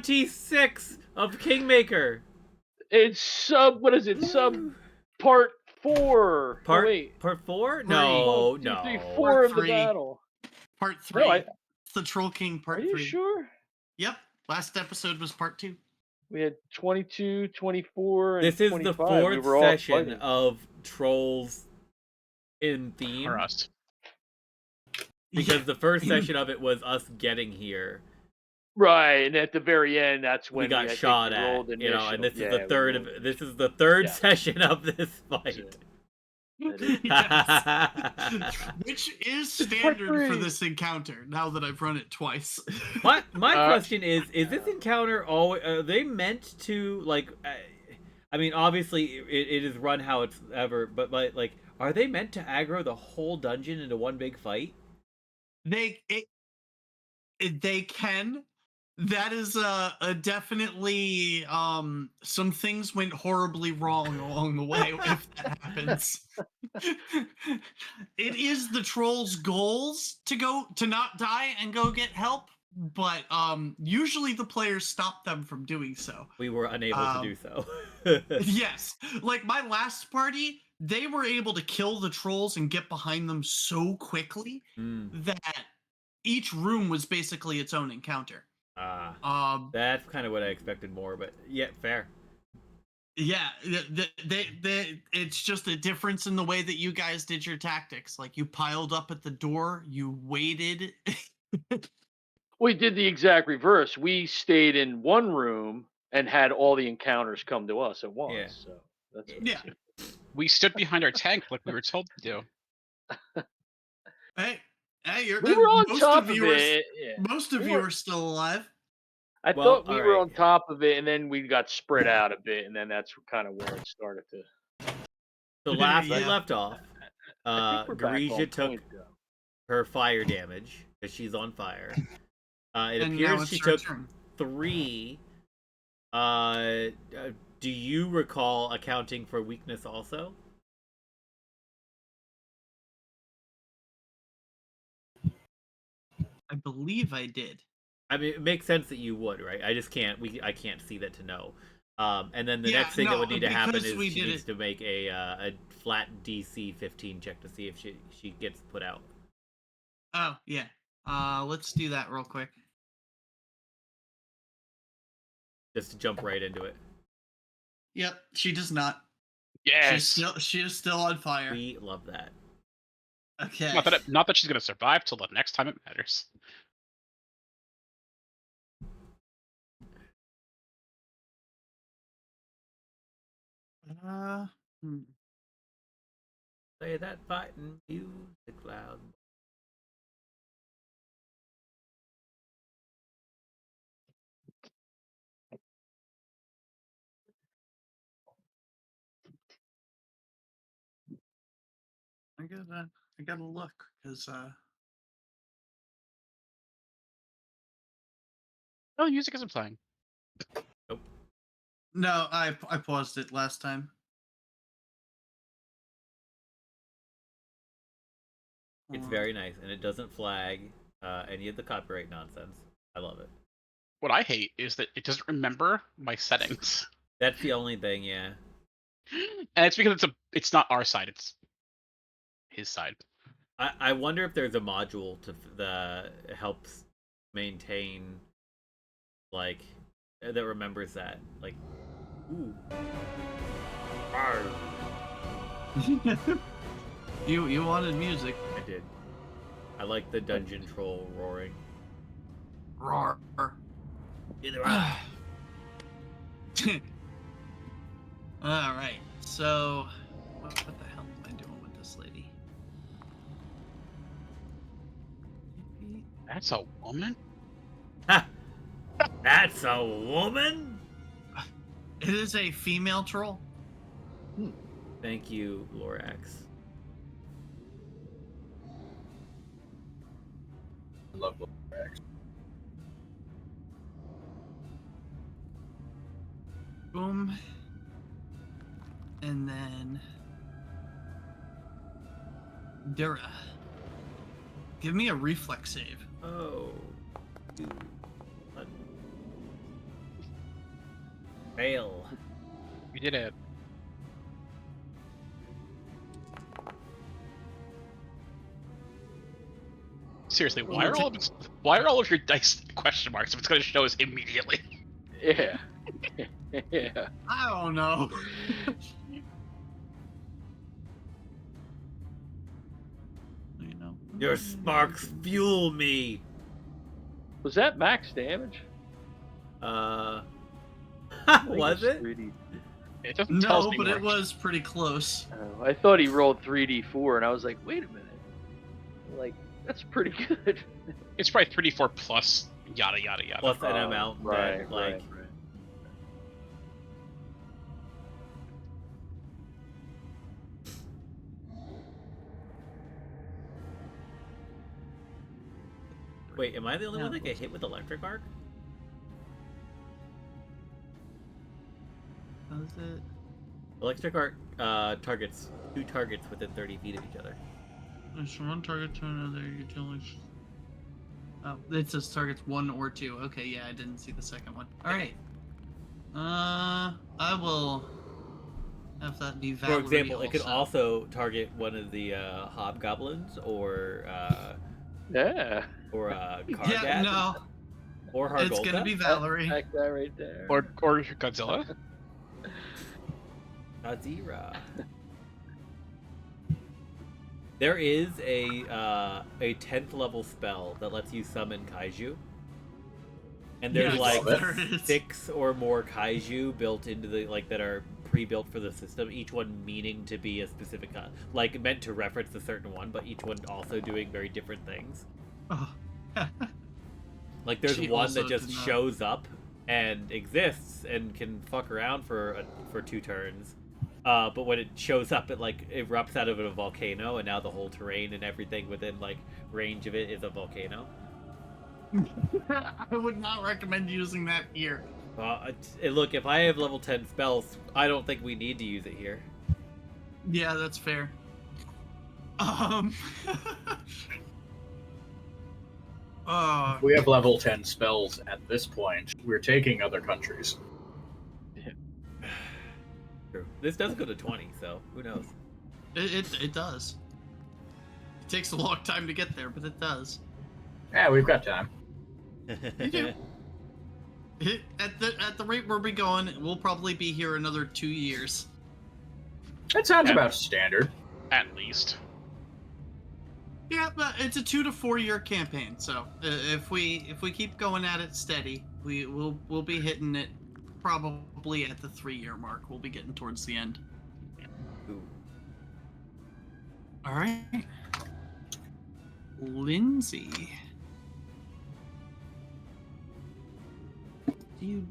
26 of Kingmaker. It's sub. What is it? Sub part 4. Part wait. part 4? 3. No, 1, 2, 3, no. 4 Part of the 3. battle. Part 3. No, It's the Troll King part Are you 3. sure? Yep. Last episode was part 2. We had 22, 24, and This is 25. the 4th we were all session fighting. of Trolls in theme. For us. Because the first session of it was us getting here. Right, and at the very end, that's when We got shot at, rolled you know, and this is the we third rolled. of this is the third Yeah. session of this fight. Yes. Which is standard for 3. this encounter, now that I've run it twice. My question is this encounter always, are they meant to, like, I mean, obviously it is run how it's ever, but like, are they meant to aggro the whole dungeon into one big fight? They can. That is a definitely some things went horribly wrong along the way if that happens. It is the trolls' goals to not die and go get help, but usually the players stop them from doing so. We were unable to do so. Yes, like my last party, they were able to kill the trolls and get behind them so quickly that each room was basically its own encounter. That's kind of what I expected more, but yeah, fair. Yeah, it's just a difference in the way that you guys did your tactics. Like, you piled up at the door, you waited. We did the exact reverse. We stayed in one room and had all the encounters come to us at once. Yeah. So that's what Yeah. We stood behind our tank like we were told to do. Hey, we were on most top of of you it. most of you are still alive. I Well, thought we were alright. on top of it, and then we got spread out a bit, and then that's kind of where it started to. So last we Yeah. left off, I think we're back on Garija took point, though. her fire damage because she's on fire. It And now appears it's she your took turn. 3. Do you recall accounting for weakness also? I believe I did. I mean, it makes sense that you would, right? I just can't. I can't see that to know. And then the Yeah, next thing that would need to happen because is we she did needs to make a flat DC 15 check to see if she gets put out. Oh, yeah. Let's do that real quick. Just to jump right into it. Yep, she does not. Yes. She is still on fire. We love that. Okay. Not that she's gonna survive till the next time it matters. Play that fighting music loud. I gotta look because No, the music isn't playing. Nope. no, I paused it last time. It's very nice, and it doesn't flag any of the copyright nonsense. I love it. What I hate is that it doesn't remember my settings. That's the only thing, yeah. And it's because it's not our side, it's his side. I wonder if there's a module that helps maintain, like, that remembers that. Like, ooh. Arr. You wanted music. I did. I like the dungeon troll roaring. Roar. Either way. All right. So, what the hell am I doing with this lady? That's a woman? Ha! That's a woman? It is a female troll. Thank you, Lorax. I love Lorax. Boom. And then Dura. Give me a reflex save. Oh. Fail. We did it. Seriously, why are all of your dice question marks if it's going to show us immediately? Yeah. Yeah. I don't know. You know. Your sparks fuel me. Was that max damage? Was was it? 3D. It doesn't tell us No, but anymore. it was pretty close. Oh, I thought he rolled 3d4, and I was like, wait a minute. Like, that's pretty good. It's probably 3d4 plus yada yada yada. Plus an amount right, that, like, right. wait, am I the only one that get hit with electric arc? Does it? Electric arc targets 2 targets within 30 feet of each other. There's from one target to another. You can only. Oh, it says targets 1 or 2. Okay, yeah, I didn't see the second one. All right. I will have that be Valerie. For example, it could also target one of the hobgoblins or Yeah. Kargad. Yeah, no, Or Hargulka. it's gonna be Valerie. That guy right there. Or Godzilla. Azira. There is a 10th level spell that lets you summon kaiju. And there's Yes, like there is. 6 or more kaiju built into the that are pre-built for the system, each one meaning to be a specific like meant to reference a certain one, but each one also doing very different things. Oh. Like there's She one also that just did not- shows up and exists and can fuck around for 2 turns. But when it shows up, it like erupts out of a volcano, and now the whole terrain and everything within like range of it is a volcano. I would not recommend using that here. Look, if I have level 10 spells, I don't think we need to use it here. Yeah, that's fair. We have level 10 spells at this point. We're taking other countries. True. This does go to 20, so who knows? It does. It takes a long time to get there, but it does. Yeah, we've got time. You do. At the rate where we're going, we'll probably be here another 2 years. That sounds Yeah. about standard. At least. Yeah, but it's a 2 to 4 year campaign. So if we keep going at it steady, we'll be hitting it probably at the 3-year mark. We'll be getting towards the end. Ooh. All right, Lindsay. You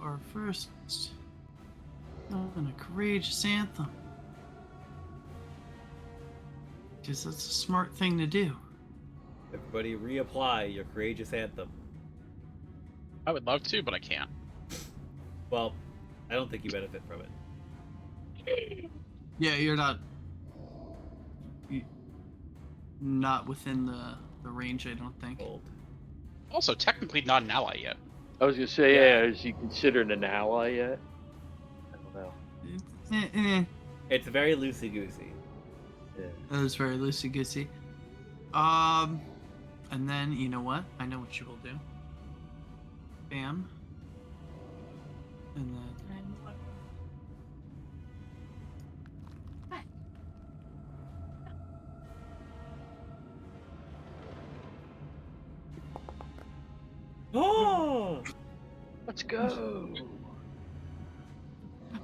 are first on a courageous anthem. Because that's a smart thing to do. Everybody reapply your courageous anthem. I would love to, but I can't. Well, I don't think you benefit from it. Yeah, you're not within the range, I don't think. Old. Also, technically not an ally yet. I was gonna say, Yeah. yeah, is he considered an ally yet? I don't know. It's very loosey-goosey. Yeah. That was very loosey-goosey. And then, you know what? I know what you will do. Bam. And then... Oh! Let's go.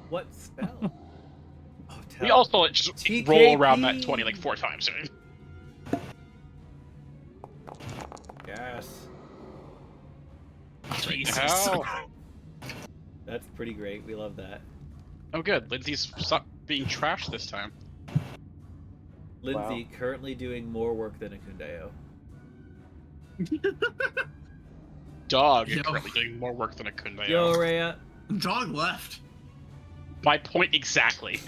What spell? Oh, We also just TKP. roll around that 20 like 4 times. Yes. Jesus. How? That's pretty great. We love that. Oh, good. Lindsay's stopped being trashed this time. Lindsay currently doing more work than Akundeo. Dog is Yo. currently doing more work than a Kundeo. Yo, Rhea. Dog left. My point exactly.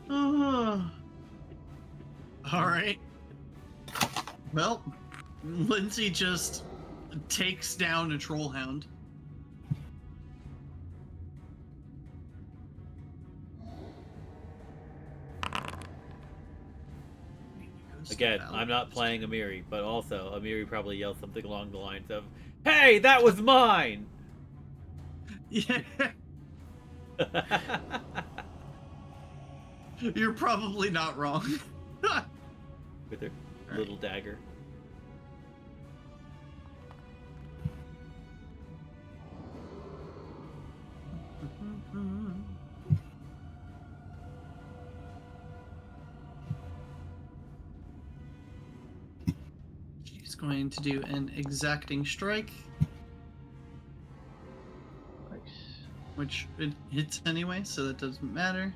All right. Well, Lindsay just takes down a troll hound. Again, I'm not playing Amiri, but also Amiri probably yells something along the lines of, "Hey, that was mine!" Yeah. You're probably not wrong. With her little dagger. She's going to do an exacting strike, Nice. which it hits anyway, so that doesn't matter.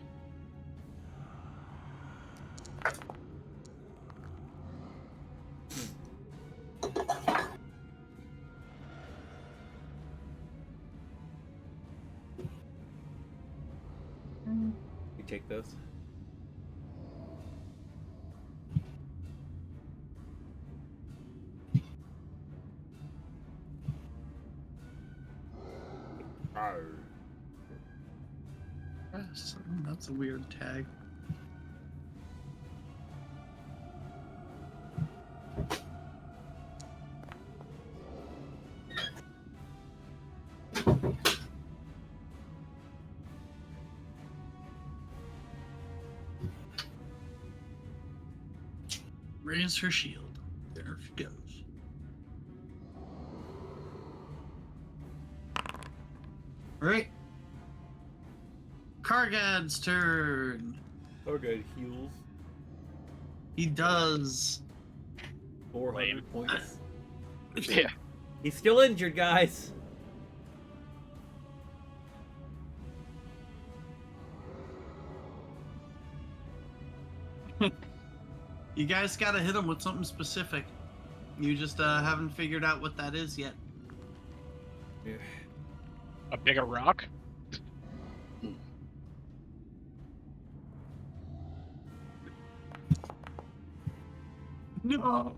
You take those. Arr. Yes, that's a weird tag. Raise her shield. There she goes. Alright. Kargad's turn. Okay, heals. He does. 400 points. Yeah. He's still injured, guys. You guys gotta hit him with something specific. You just haven't figured out what that is yet. Yeah. A bigger rock? No.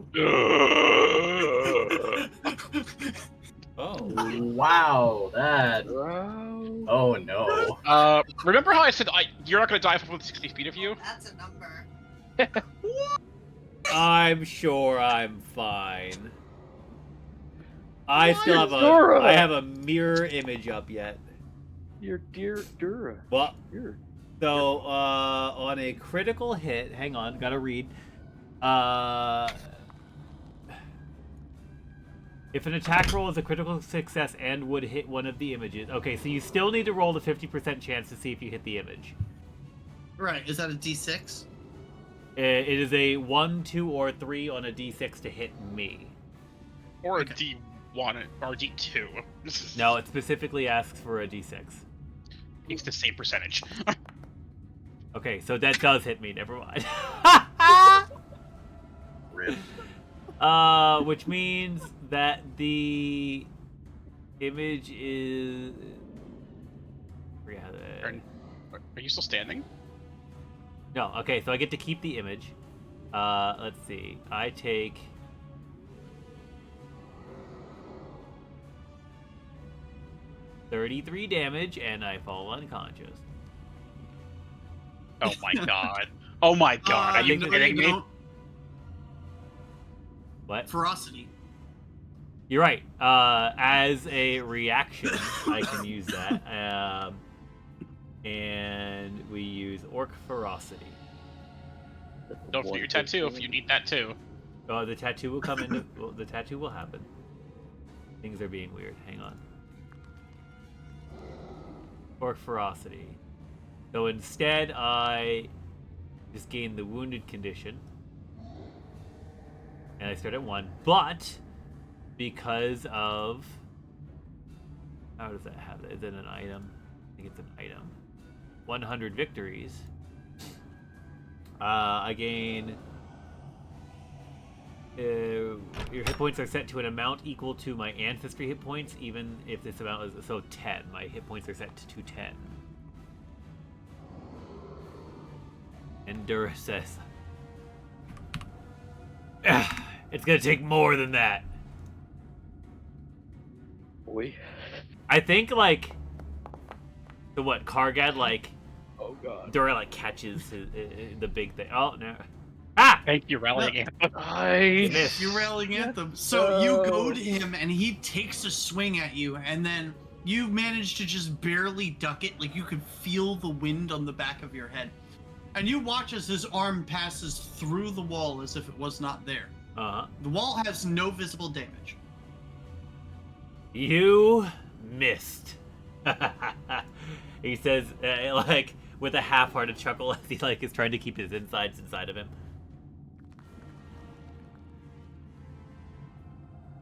Oh. Wow, that. Wow. Oh no. Remember how I said you're not gonna die if I'm within 60 feet of you? That's a number. I'm sure I'm fine. I still have Dora? I have a mirror image up yet. Your dear Dura. Well, Dear. so on a critical hit, hang on, gotta read. If an attack roll is a critical success and would hit one of the images. Okay, so you still need to roll the 50% chance to see if you hit the image. Right, is that a D6? It is a 1, 2, or 3 on a D6 to hit me. Or a Okay. D1 or D2. No, it specifically asks for a D6. It's the same percentage. Okay, so that does hit me. Never mind. Rip. Which means that the image is. Are you still standing? No. Okay, so I get to keep the image. Let's see. I take. $33 damage, and I fall unconscious. Oh my god. Oh my god. Are you no, kidding me? What? Ferocity. You're right. As a reaction, I can use that. And we use Orc Ferocity. Don't forget your tattoo if you need that too. Oh, the tattoo will come into. Well, the tattoo will happen. Things are being weird. Hang on. Orc Ferocity. So instead, I just gain the wounded condition. And I start at 1. But, because of... How does that have that? Is it an item? I think it's an item. 100 victories. I gain... your hit points are set to an amount equal to my ancestry hit points, even if this amount is... So 10. My hit points are set to 210. And Dura says... It's gonna take more than that. Boy. I think, like, Kargad, like, Oh god. Dora, like, catches the big thing. Oh, no. Ah! Thank you, rallying anthem. Nice. You're railing at them. So you go to him, and he takes a swing at you, and then you manage to just barely duck it. Like, you could feel the wind on the back of your head. And you watch as his arm passes through the wall as if it was not there. Uh-huh. The wall has no visible damage. You missed. He says, like, with a half-hearted chuckle as he, like, is trying to keep his insides inside of him.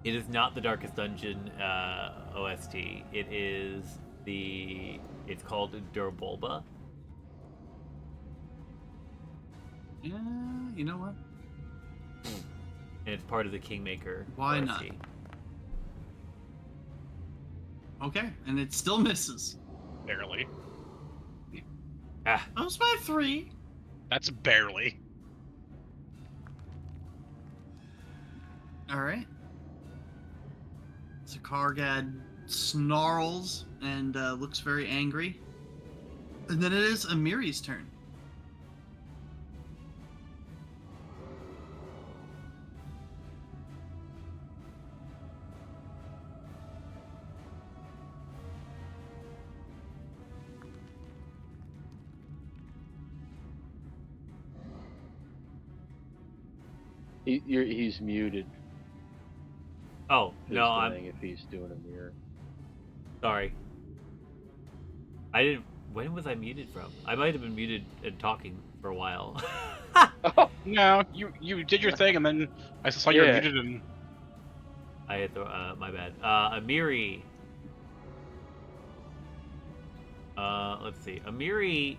It is not the Darkest Dungeon OST. It is it's called Durbulba. Yeah, you know what? And it's part of the Kingmaker Why OST. not? Okay, and it still misses. Barely. Ah, That was by 3. That's barely. Alright. So Kargad snarls and looks very angry. And then it is Amiri's turn. He's muted. oh, Just no, I'm saying if he's doing a mirror. sorry. I didn't... When was I muted from? I might have been muted and talking for a while. No, you did your thing, and then I saw you were Yeah. muted, and I had the... my bad. Amiri... let's see. Amiri...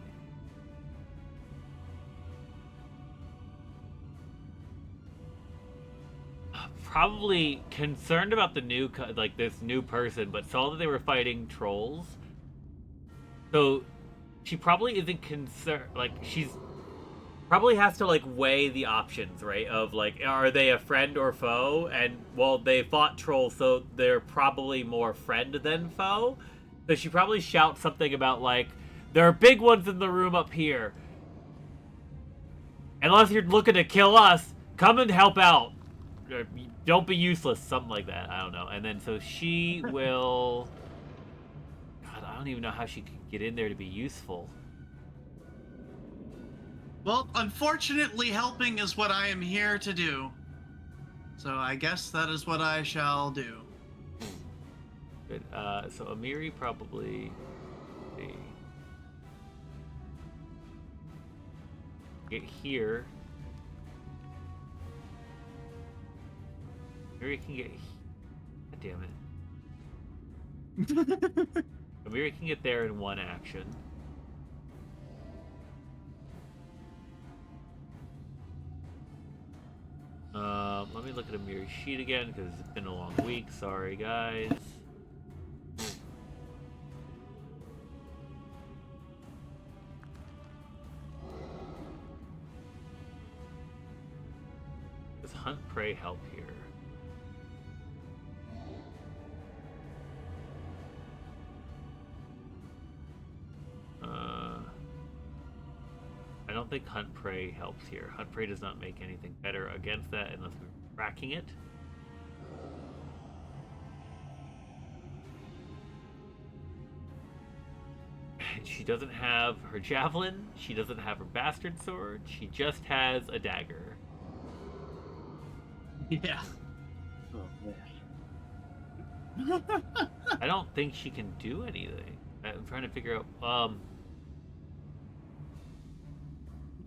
probably concerned about the new, like, this new person, but saw that they were fighting trolls. So she probably isn't concerned. Like, she's probably has to, like, weigh the options, right? Of, like, are they a friend or foe? And, well, they fought trolls, so they're probably more friend than foe. So she probably shouts something about, like, there are big ones in the room up here. Unless you're looking to kill us, come and help out. Or, don't be useless, something like that. I don't know. And then so she will... God, I don't even know how she could get in there to be useful. Well, unfortunately, helping is what I am here to do. So I guess that is what I shall do. Good. So Amiri probably... let's see. Get here. Amiri can get... God damn it. Amiri can get there in one action. Let me look at Amiri's sheet again, because it's been a long week. Sorry, guys. Does Hunt Prey help here? I don't think Hunt Prey helps here. Hunt Prey does not make anything better against that unless we're tracking it. She doesn't have her javelin. She doesn't have her bastard sword. She just has a dagger. Yeah. Oh man. I don't think she can do anything. I'm trying to figure out.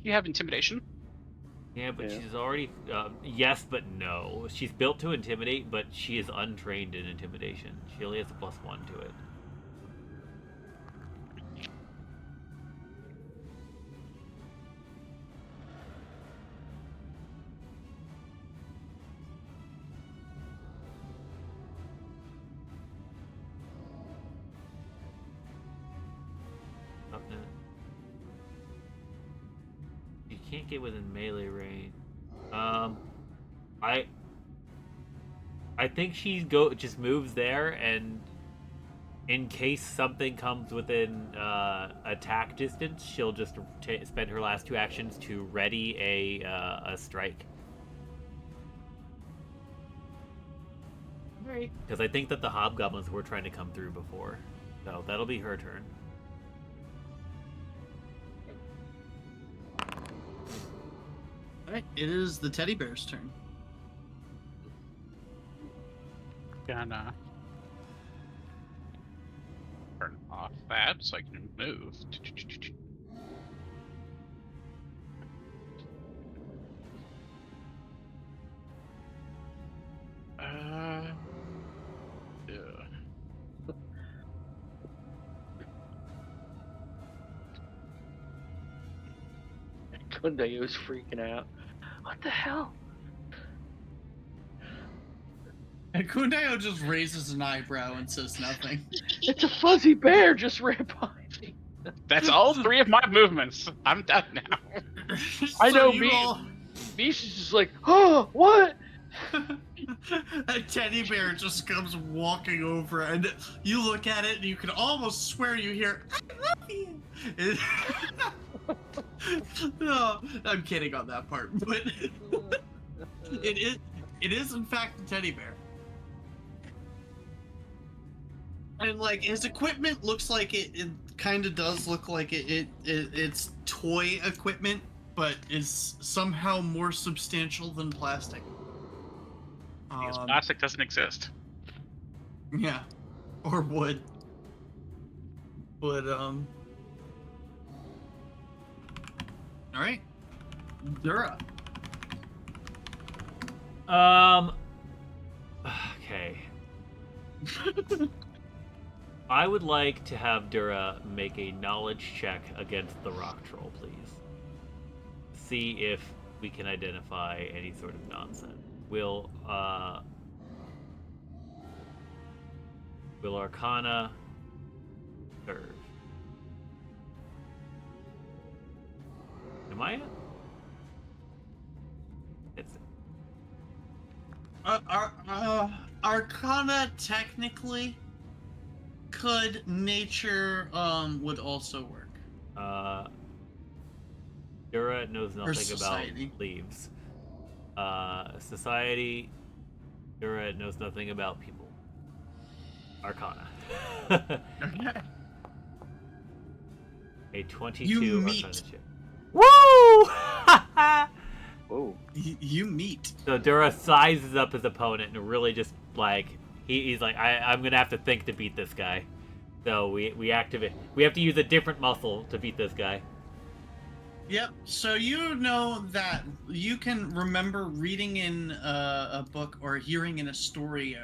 you have intimidation. Yeah, but Yeah. she's already... yes, but no. She's built to intimidate, but she is untrained in intimidation. She only has a +1 to it. Nothing. You can't get within melee range. I think she just moves there, and in case something comes within attack distance, she'll just spend her last 2 actions to ready a strike. Right. Because I think that the hobgoblins were trying to come through before, so that'll be her turn. All right. It is the teddy bear's turn. Gonna turn off that so I can move. Yeah. Kundayo's freaking out. What the hell? And Kundayo just raises an eyebrow and says nothing. It's a fuzzy bear just ran by me. That's all 3 of my movements. I'm done now. I know you me. all- Misha's just like, oh, what? A teddy bear just comes walking over, and you look at it, and you can almost swear you hear, "I love you." No, I'm kidding on that part, but it is in fact a teddy bear. And like his equipment looks like it kind of does look like it's toy equipment, but is somehow more substantial than plastic. Because plastic doesn't exist. Yeah, or wood. But all right, Dura. Okay. I would like to have Dura make a knowledge check against the rock troll, please. See if we can identify any sort of nonsense. Will Arcana serve? Am I? It's Arcana technically could. Nature would also work. Dura knows nothing about society. leaves. Society. Dura knows nothing about people. Arcana. Okay. A 22 You Arcana meet. check. Woo! Whoa. You meet. So Dura sizes up his opponent and really just like he's like, I'm gonna have to think to beat this guy. So we activate. We have to use a different muscle to beat this guy. Yep. So you know that you can remember reading in a book or hearing in a story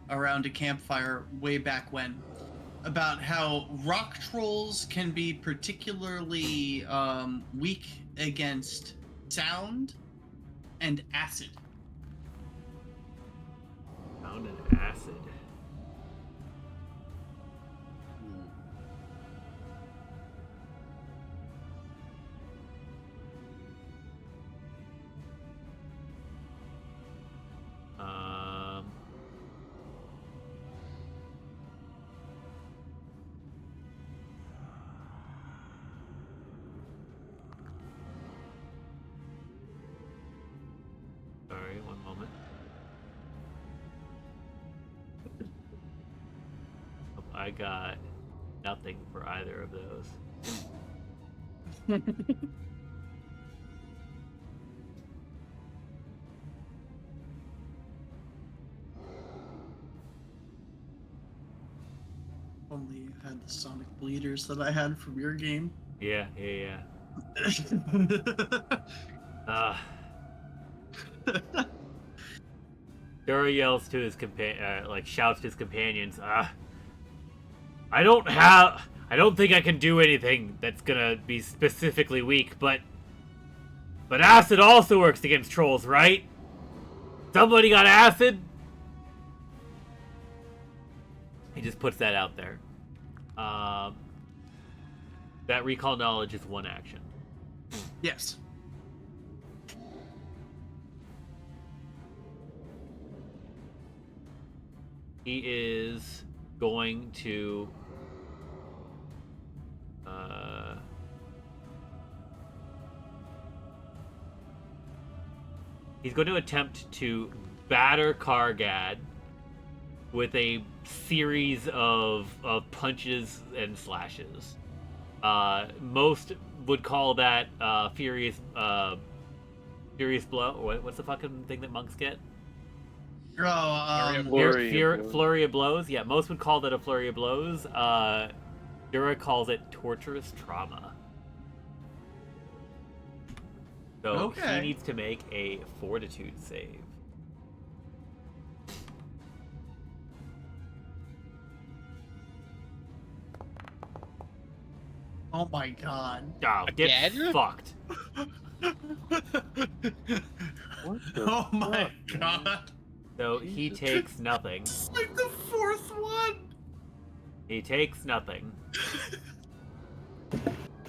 around a campfire way back when about how rock trolls can be particularly weak against sound and acid. Found an acid. Sorry, one moment. I got nothing for either of those. Only you had the sonic bleeders that I had from your game. Yeah. Dura yells to his shouts to his companions. I don't think I can do anything that's gonna be specifically weak, but acid also works against trolls, right? Somebody got acid? He just puts that out there. That recall knowledge is one action. Yes. He is going to he's going to attempt to batter Kargad with a series of punches and slashes. Most would call that furious blow. What's the fucking thing that monks get? Flurry of blows. Yeah, most would call that a flurry of blows. Dura calls it torturous trauma. So he needs to make a fortitude save. Oh my god. Oh, get Again? fucked. Oh my god. So he takes nothing. It's like the fourth one. He takes nothing.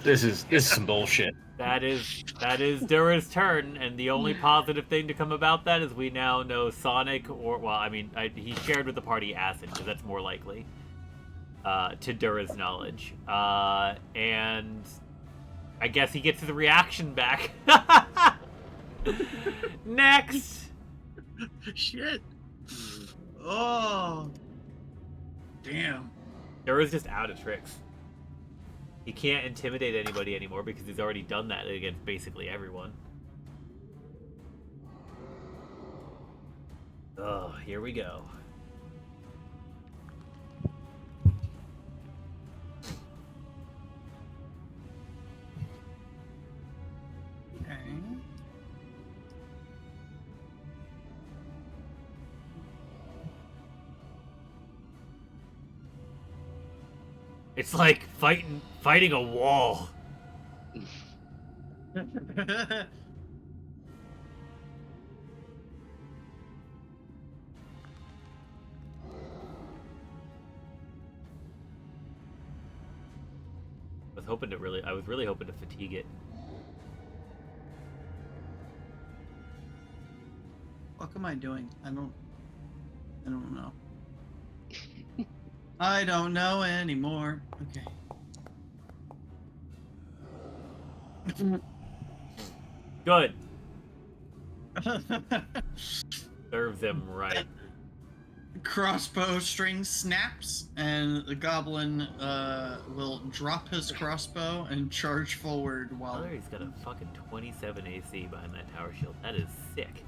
This is some bullshit. That is Dura's turn, and the only positive thing to come about that is we now know Sonic, he shared with the party acid, because that's more likely, to Dura's knowledge. And I guess he gets his reaction back. Next! Shit. Oh. Damn. Dura's just out of tricks. He can't intimidate anybody anymore because he's already done that against basically everyone. Oh, here we go. Okay. It's like fighting a wall. I was really hoping to fatigue it. What am I doing? I don't know. I don't know anymore. Okay. Good. Serves him right. Crossbow string snaps, and the goblin will drop his crossbow and charge forward while... He's got a fucking 27 AC behind that tower shield. That is sick.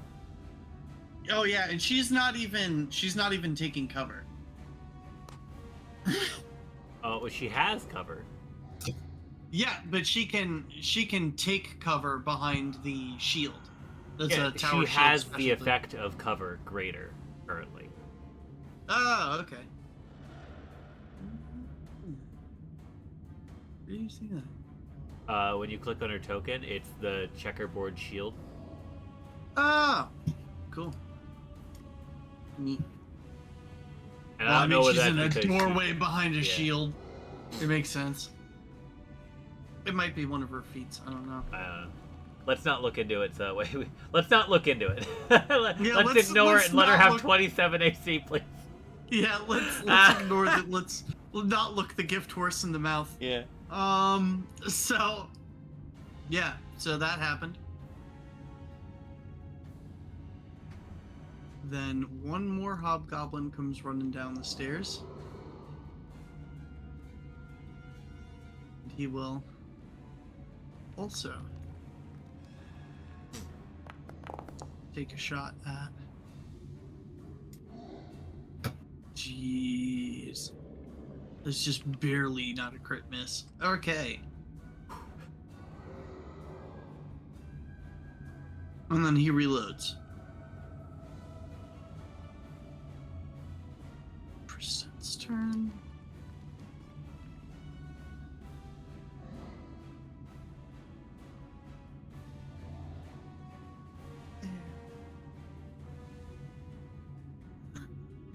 Oh yeah, and she's not even taking cover. Oh, well, she has cover. Yeah, but she can take cover behind the shield. That's Yeah, a tower she has shield the effect of cover greater currently. Oh, okay. Where do you see that? When you click on her token, it's the checkerboard shield. Oh, cool. Neat. And Well, I don't know what she's that's in a because doorway behind a yeah. shield. It makes sense. It might be one of her feats. I don't know. Let's not look into it. So let's not look into it. let's ignore it and let her have 27 AC, please. Yeah, let's ignore that. Let's not look the gift horse in the mouth. Yeah. So, yeah. So that happened. Then one more hobgoblin comes running down the stairs. And he will also take a shot at... Jeez. That's just barely not a crit miss. Okay. And then he reloads. Percent's turn.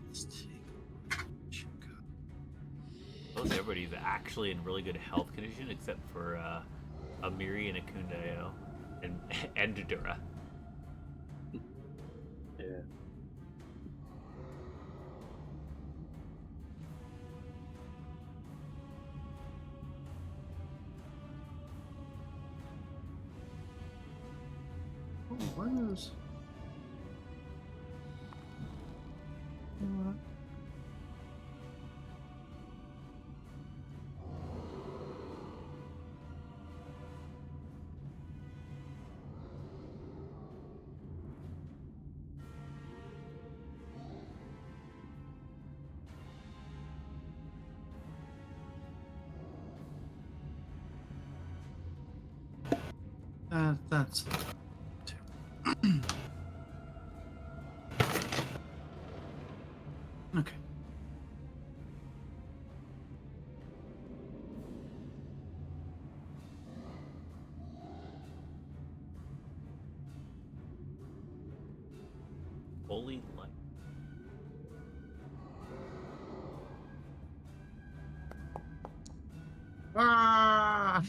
Let's take a check out. Most everybody's actually in really good health condition except for Amiri and Akundayo and Dudura. Yeah. Where's... that's... Okay. Holy light. Ah!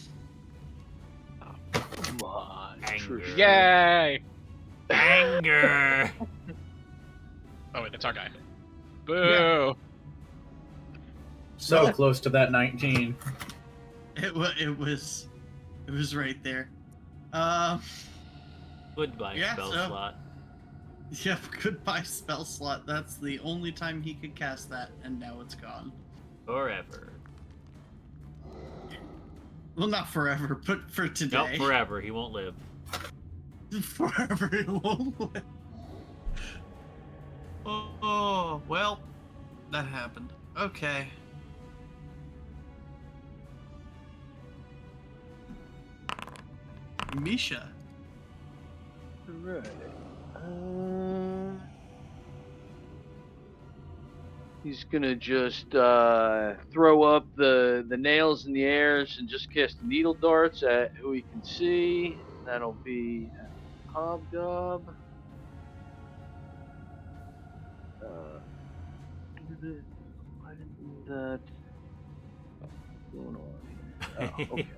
Come on. Anger. Yay! Anger. Oh wait, that's our guy. Boo! So close to that 19. It was right there. Goodbye, Yeah, spell so- slot. Yep, goodbye spell slot. That's the only time he could cast that, and now it's gone. Forever. Well, not forever, but for today. Nope, forever. He won't live. Forever it won't live. Oh, well, that happened. Okay. Misha. Right. He's gonna just throw up the nails in the airs and just cast needle darts at who he can see. That'll be Hobgob. Why didn't that? What's going on here? Oh, okay.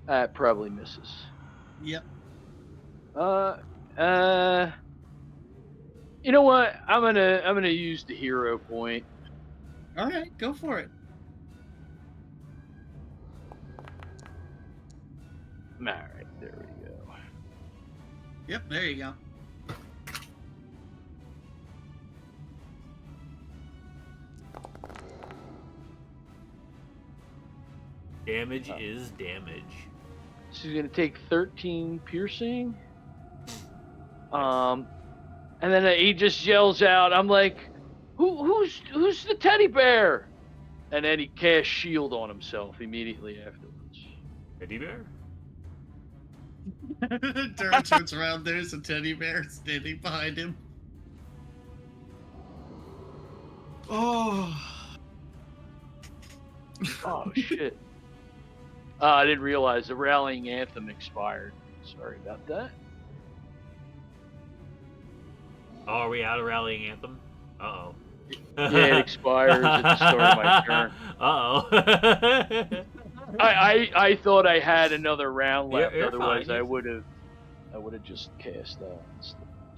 That probably misses. Yep. You know what? I'm gonna use the hero point. All right, go for it. All right, there we go. Yep, there you go. Damage is damage. So he's gonna take 13 piercing. And then he just yells out, "I'm like, who's the teddy bear?" And then he casts shield on himself immediately afterwards. Teddy bear? Durham turns around, there's a teddy bear standing behind him. Oh. Oh shit! I didn't realize the rallying anthem expired. Sorry about that. Oh, are we out of rallying anthem? Uh-oh. Yeah, it expires at the start of my turn. Uh-oh. I thought I had another round left. You're Otherwise, fine. I would have just cast that.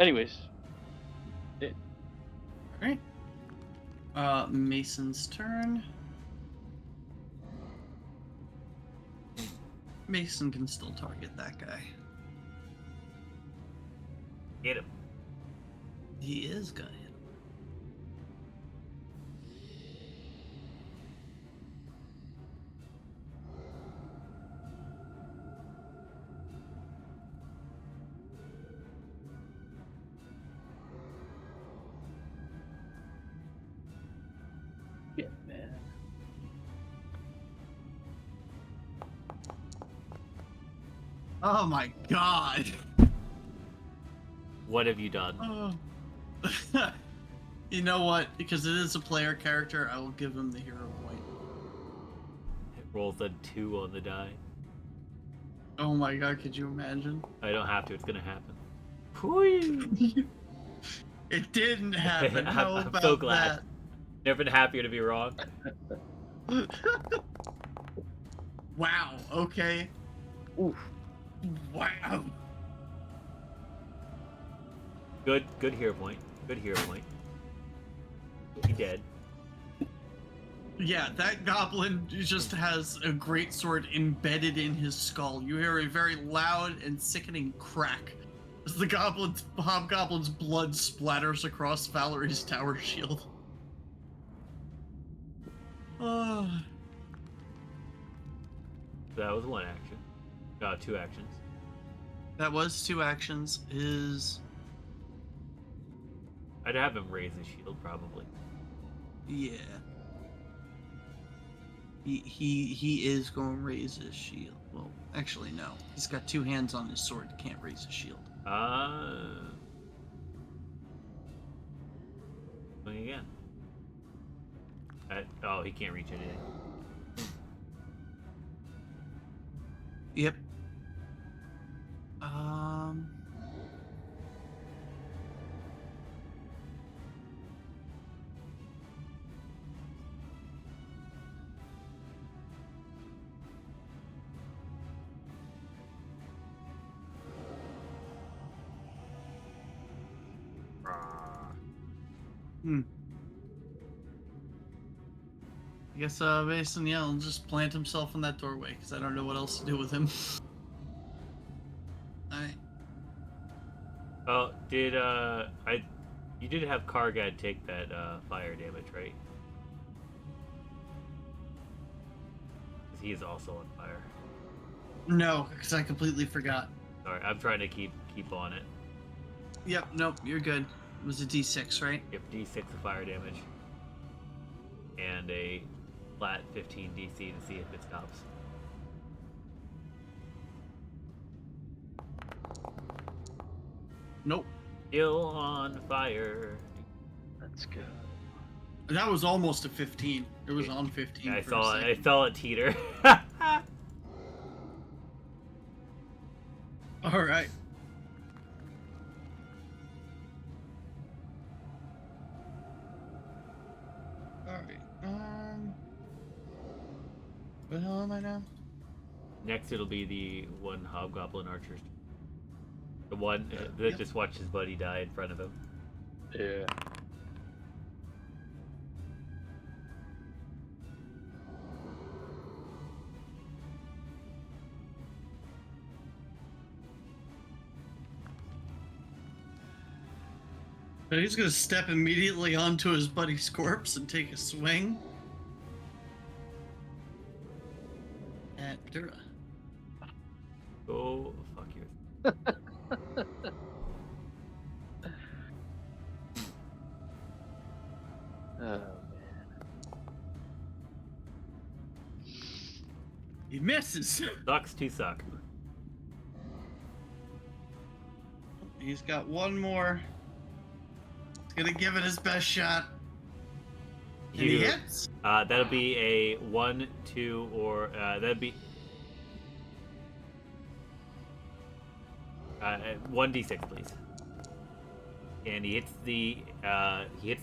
Anyways, Alright. Mason's turn. Mason can still target that guy. Hit him. He is gonna hit him. yeah, man. Oh my god. What have you done? Oh. You know what? Because it is a player character, I will give him the hero point. It rolls a 2 on the die. Oh my god, could you imagine? I don't have to, it's gonna happen. Whee! It didn't happen. How I'm about so glad. Never been happier to be wrong. that? Wow, okay. Oof. Wow. Good hero point. Good hero point. He dead. Yeah, that goblin just has a great sword embedded in his skull. You hear a very loud and sickening crack as the hobgoblin's blood splatters across Valerie's tower shield. Oh. That was one action. 2 actions. That was 2 actions. I'd have him raise his shield, probably. Yeah. He is going to raise his shield. Well, actually, no. He's got 2 hands on his sword. Can't raise his shield. Swing again. Oh, he can't reach anything. Yep. I guess Mason Yell will just plant himself in that doorway because I don't know what else to do with him. Alright. Oh, you did have Kargad take that fire damage, right? Because he is also on fire. No, because I completely forgot. Sorry, I'm trying to keep on it. Yep, nope, you're good. It was a D6, right? Yep, D6 of fire damage. And a flat 15 DC to see if it stops. Nope. Still on fire. That's good. That was almost a 15. It was on 15. Yeah, I for saw a it. I second. saw it teeter. All right. All right. Where the hell am I now? Next, it'll be the one hobgoblin archer. The one that Yep. just watched his buddy die in front of him. Yeah. But he's gonna step immediately onto his buddy's corpse and take a swing at Dura. Go fuck you. Oh man. He misses. Sucks to suck. He's got one more. He's gonna give it his best shot. And he hits. That'll be a 1, 2, or that'd be 1d6, please. And he hits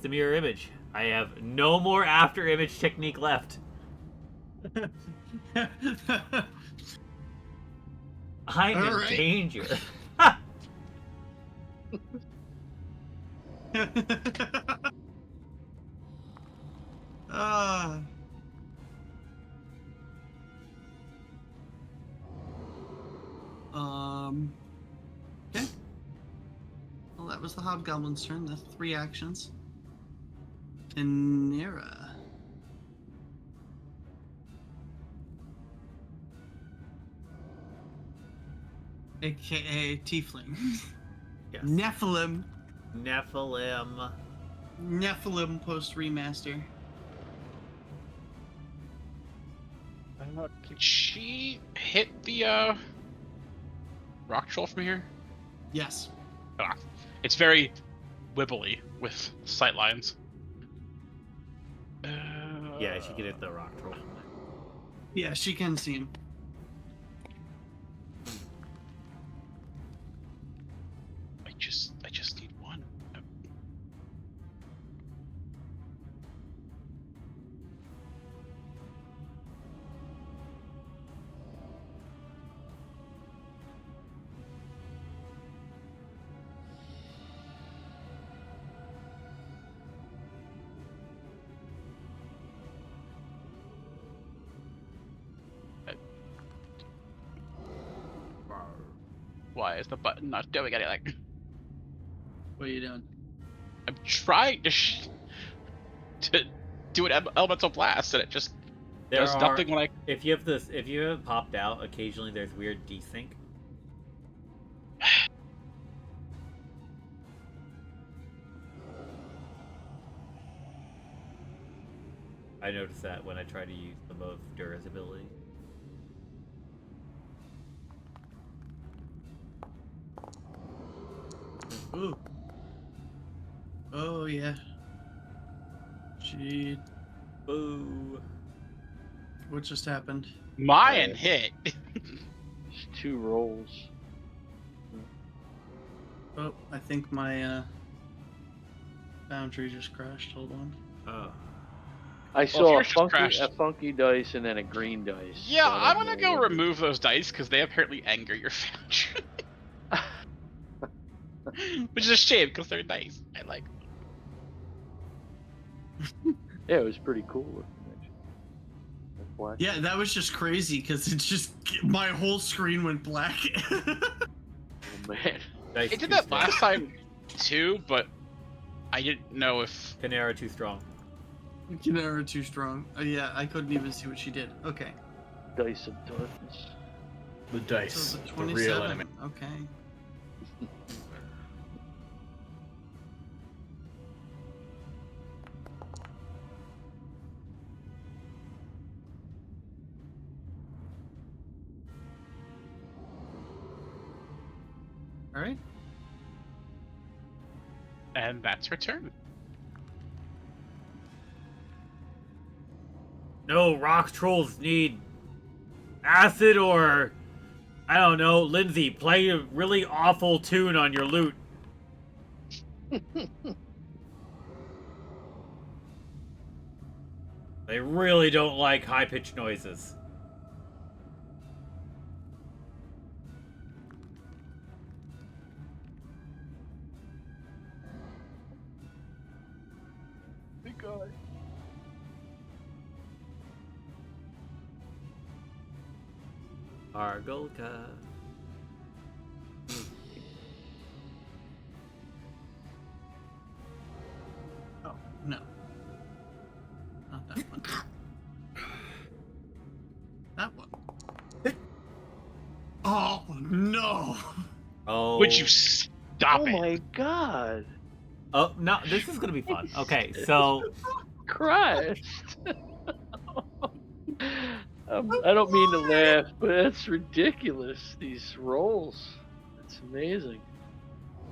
the mirror image. I have no more after image technique left. I'm in Alright. danger. Ah. Okay. Well, that was the hobgoblin's turn. That's 3 actions. Nera. AKA Tiefling. Yes. Nephilim. Nephilim. Post remaster. Can she hit the rock troll from here? Yes. Ah, it's very wibbly with sight lines. Yeah, she can hit the rock troll. Yeah, she can see him. I just need one. Why is the button not doing anything? What are you doing? I'm trying to do an elemental blast, and it just does nothing when I. If you have it popped out, occasionally there's weird desync. I noticed that when I try to use some of Dura's ability. Ooh. Oh yeah. Gee. Boo. What just happened? Mayan hit. Just 2 rolls. Oh, I think my boundary just crashed. Hold on. Oh. I Well, saw yours just crashed. a funky dice and then a green dice. Yeah, so I I'm don't gonna know go what remove those dice because they apparently anger your foundry. Which is a shame because they're nice. I like them. Yeah, it was pretty cool looking, actually. That black Yeah, that was just crazy because it's just my whole screen went black. Oh man. Dice It did too that strong. last time too, but I didn't know if. Panera too strong. Kinera too strong. Yeah, I couldn't even see what she did. Okay. Dice of darkness. The dice, So the the 27. real enemy. Okay. All right. And that's her turn. No, rock trolls need acid or I don't know, Lindsay, play a really awful tune on your lute. They really don't like high-pitched noises. Big guy. Hargulka. Oh no. Not that one. That one. Oh no. Oh. Would you stop Oh it? my god. Oh, no, this is gonna be fun. Okay, so Christ. I don't mean to laugh, but that's ridiculous. These rolls. It's amazing.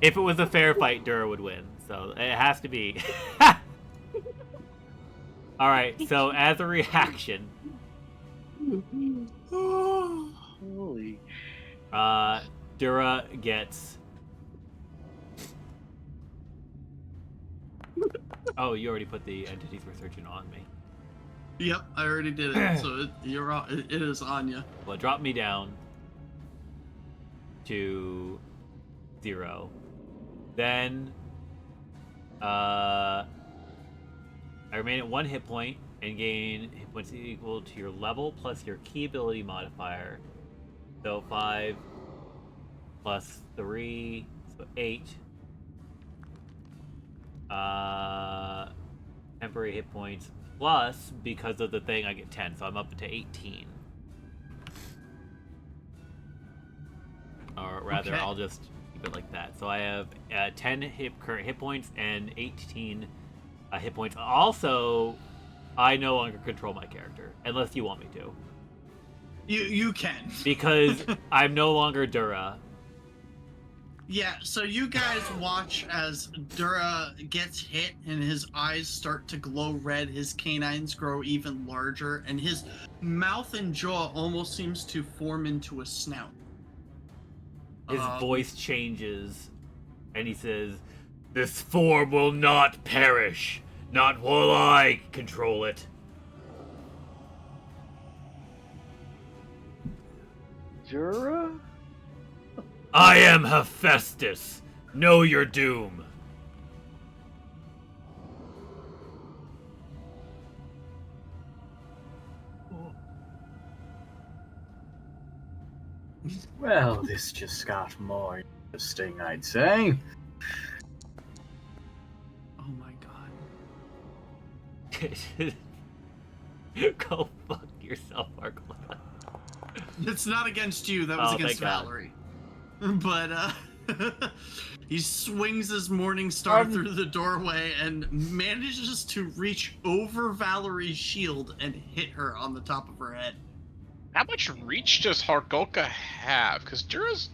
if it was a fair fight, Dura would win. So it has to be. Alright, so as a reaction, Holy. Dura gets. Oh, you already put the entities we're searching on me. Yep, I already did it. So you're on. It is on you. Well, drop me down to 0. Then, I remain at 1 hit point and gain hit points equal to your level plus your key ability modifier. So 5 plus 3, so 8. Temporary hit points plus, because of the thing, I get 10, so I'm up to 18. Or rather, Okay. I'll just keep it like that. So I have 10 current hit points and 18 hit points. Also, I no longer control my character, unless you want me to. You can. Because I'm no longer Dura. Yeah, so you guys watch as Dura gets hit and his eyes start to glow red, his canines grow even larger, and his mouth and jaw almost seems to form into a snout. His voice changes, and he says, "This form will not perish, not while I control it." Jura? I am Hephaestus. Know your doom. Well, this just got more interesting, I'd say. Oh my god. Go fuck yourself, Hargulka. It's not against you, that was Oh, against thank God. Valerie. But, he swings his Morning Star through the doorway and manages to reach over Valerie's shield and hit her on the top of her head. How much reach does Hargulka have? Because Dura's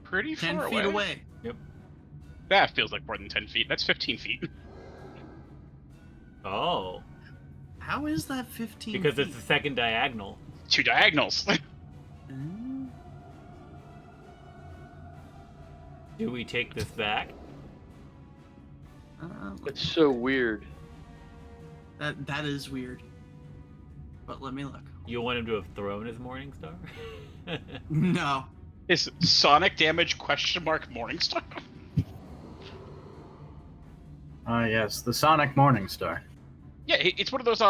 pretty 10 far feet away. Yep. That feels like more than 10 feet. That's 15 feet. Oh. How is that 15 Because feet? it's the second diagonal. 2 diagonals. Do we take this back? It's so weird. That is weird. But let me look. You want him to have thrown his Morning Star? No. Is sonic damage Morningstar? Yes, the Sonic Morningstar. Yeah, it's one of those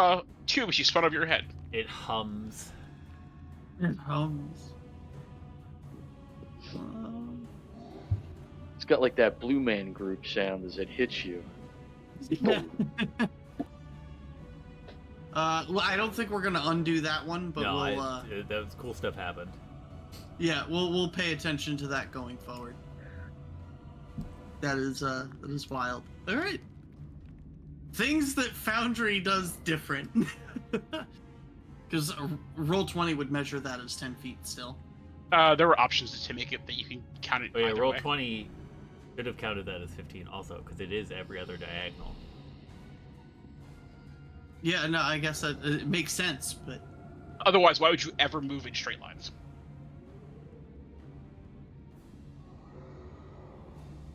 tubes you spun over your head. It hums. It hums. It's got like that Blue Man Group sound as it hits you. Well, I don't think we're gonna undo that one, but No, we'll that was cool stuff happened. yeah, we'll pay attention to that going forward. That is wild. All right. Things that Foundry does different. Because Roll20 would measure that as 10 feet still. There were options to make it that you can count it. Oh yeah, either roll way. 20 should have counted that as 15 also, because it is every other diagonal. Yeah, no, I guess that it makes sense, but Otherwise, why would you ever move in straight lines?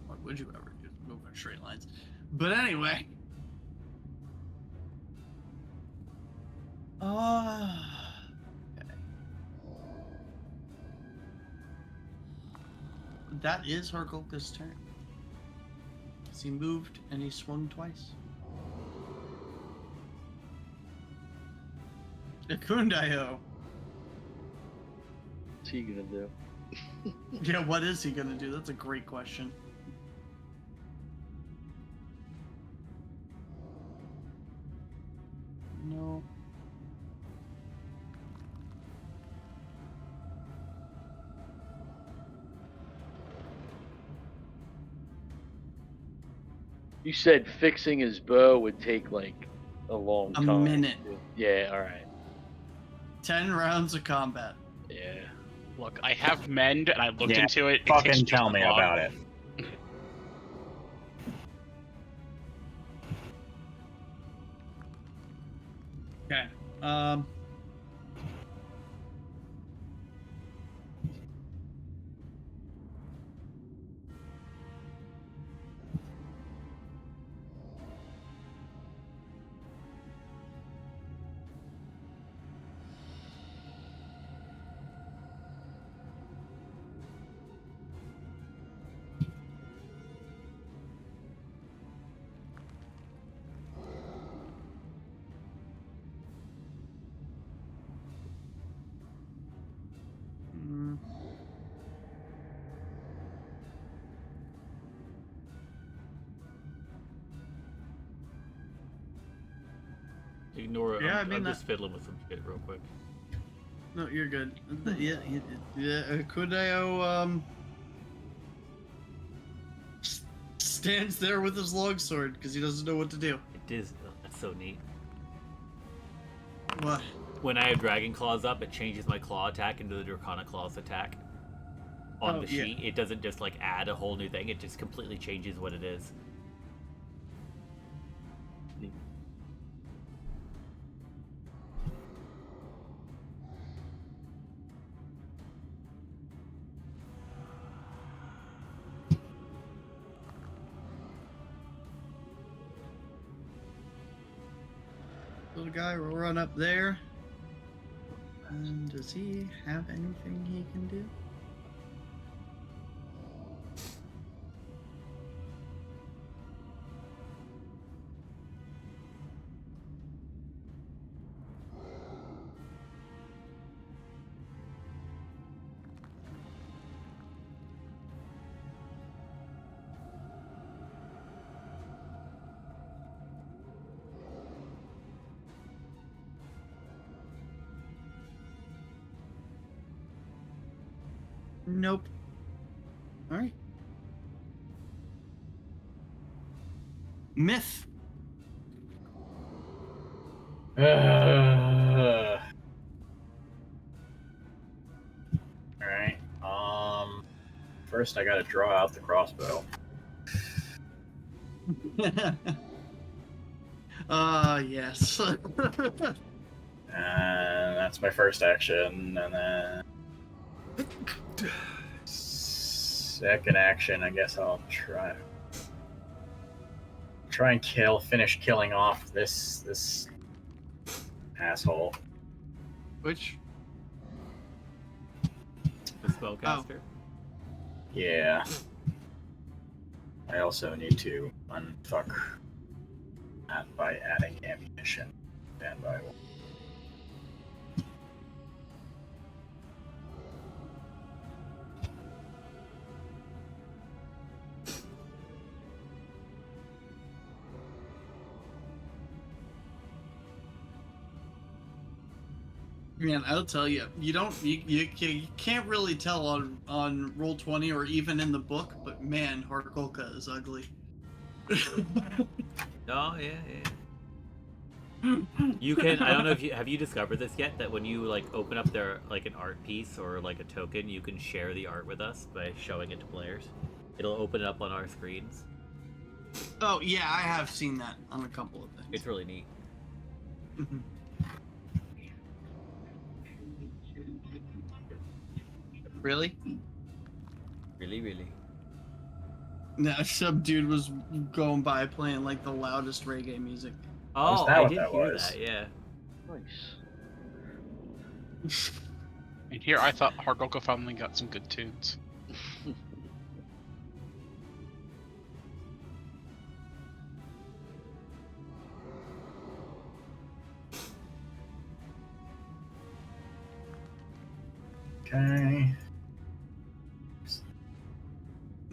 what would you ever do? Move in straight lines. But anyway. Okay. That is Hargulka's turn. He moved and he swung twice. Kundayo. What's he gonna do? Yeah, what is he gonna do? That's a great question. No. You said fixing his bow would take like a long A time. minute. Yeah, alright. 10 rounds of combat. Yeah. Look, I have mend, and I looked Yeah, into it. It Fucking takes just tell as me long. about it. Okay. Ignore it. Yeah, I'm just fiddling with some shit real quick. No, you're good. Yeah, Kundayo, stands there with his longsword because he doesn't know what to do. It is. That's so neat. What? When I have Dragon Claws up, it changes my claw attack into the Draconic Claws attack. On Oh, the yeah. sheet, it doesn't just like add a whole new thing. It just completely changes what it is. Little guy will run up there. And does he have anything he can do? Nope. All right. Myth. Alright. First I gotta draw out the crossbow. Yes. And that's my first action, and then second action, I guess I'll try and finish killing off this asshole. Which? The spellcaster. Yeah. I also need to unfuck that by adding ammunition. Stand by. Man, I'll tell you, you can't really tell on Roll20 or even in the book, but man, Hargulka is ugly. Oh yeah. You can. I don't know if you have you discovered this yet. That when you like open up their like an art piece or like a token, you can share the art with us by showing it to players. It'll open it up on our screens. Oh yeah, I have seen that on a couple of things. It's really neat. Really? Really. No, some dude was going by playing like the loudest reggae music. Oh, that I what did that hear was? that. Yeah. Nice. And here I thought Hargulka finally got some good tunes. Okay.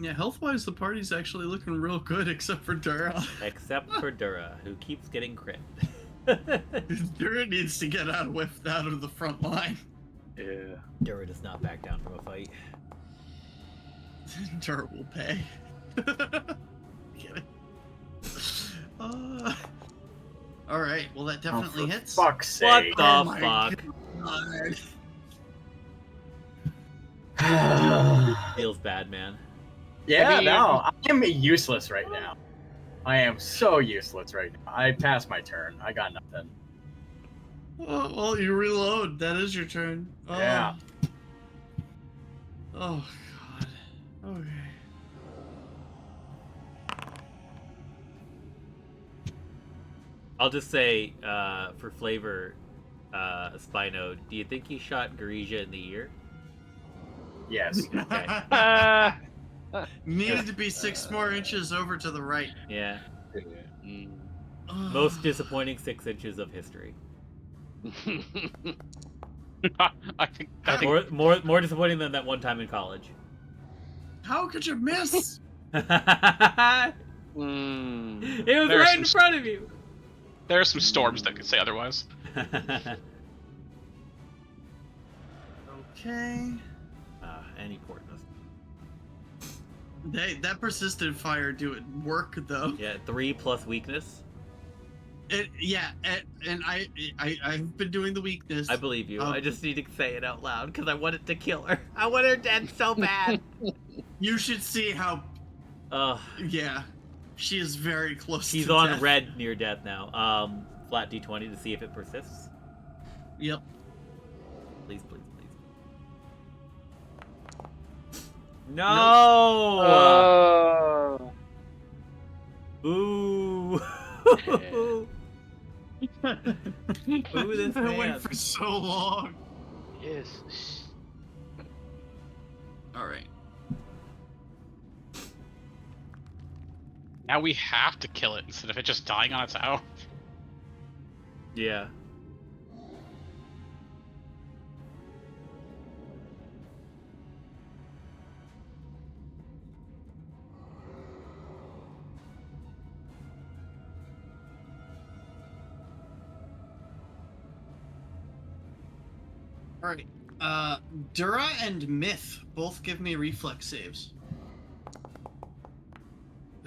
Yeah, health-wise, the party's actually looking real good, except for Dura. Except for Dura, who keeps getting crit. Dura needs to get out of the front line. Yeah. Dura does not back down from a fight. Dura will pay. Kidding. All right. Well, that definitely for hits. Fuck's What sake. the Oh my fuck? God. Feels bad, man. Yeah, I mean- no, I am useless right now. I am so useless right now. I passed my turn. I got nothing. Well, you reload. That is your turn. Oh. Yeah. Oh God. Okay. I'll just say, for flavor, Spino, do you think he shot Garija in the ear? Yes. Okay. Needed to be 6 more inches over to the right. Yeah. Mm. Most disappointing 6 inches of history. I think More disappointing than that one time in college. How could you miss? It Mm. was There's right some in front of you. there are some storms that could say otherwise. Okay. Any portness. That persistent fire do it work though. Yeah, 3 plus weakness. And I've been doing the weakness. I believe you. I just need to say it out loud because I wanted to kill her. I want her dead so bad. You should see how. Ugh. Yeah, she is very close. She's to on death. red near death now. Flat D20 to see if it persists. Yep. Please. No! Oh. Boo! Boo, this I man. went for so long. Yes. All right. Now we have to kill it instead of it just dying on its own. Yeah. All right. Dura and Myth both give me reflex saves.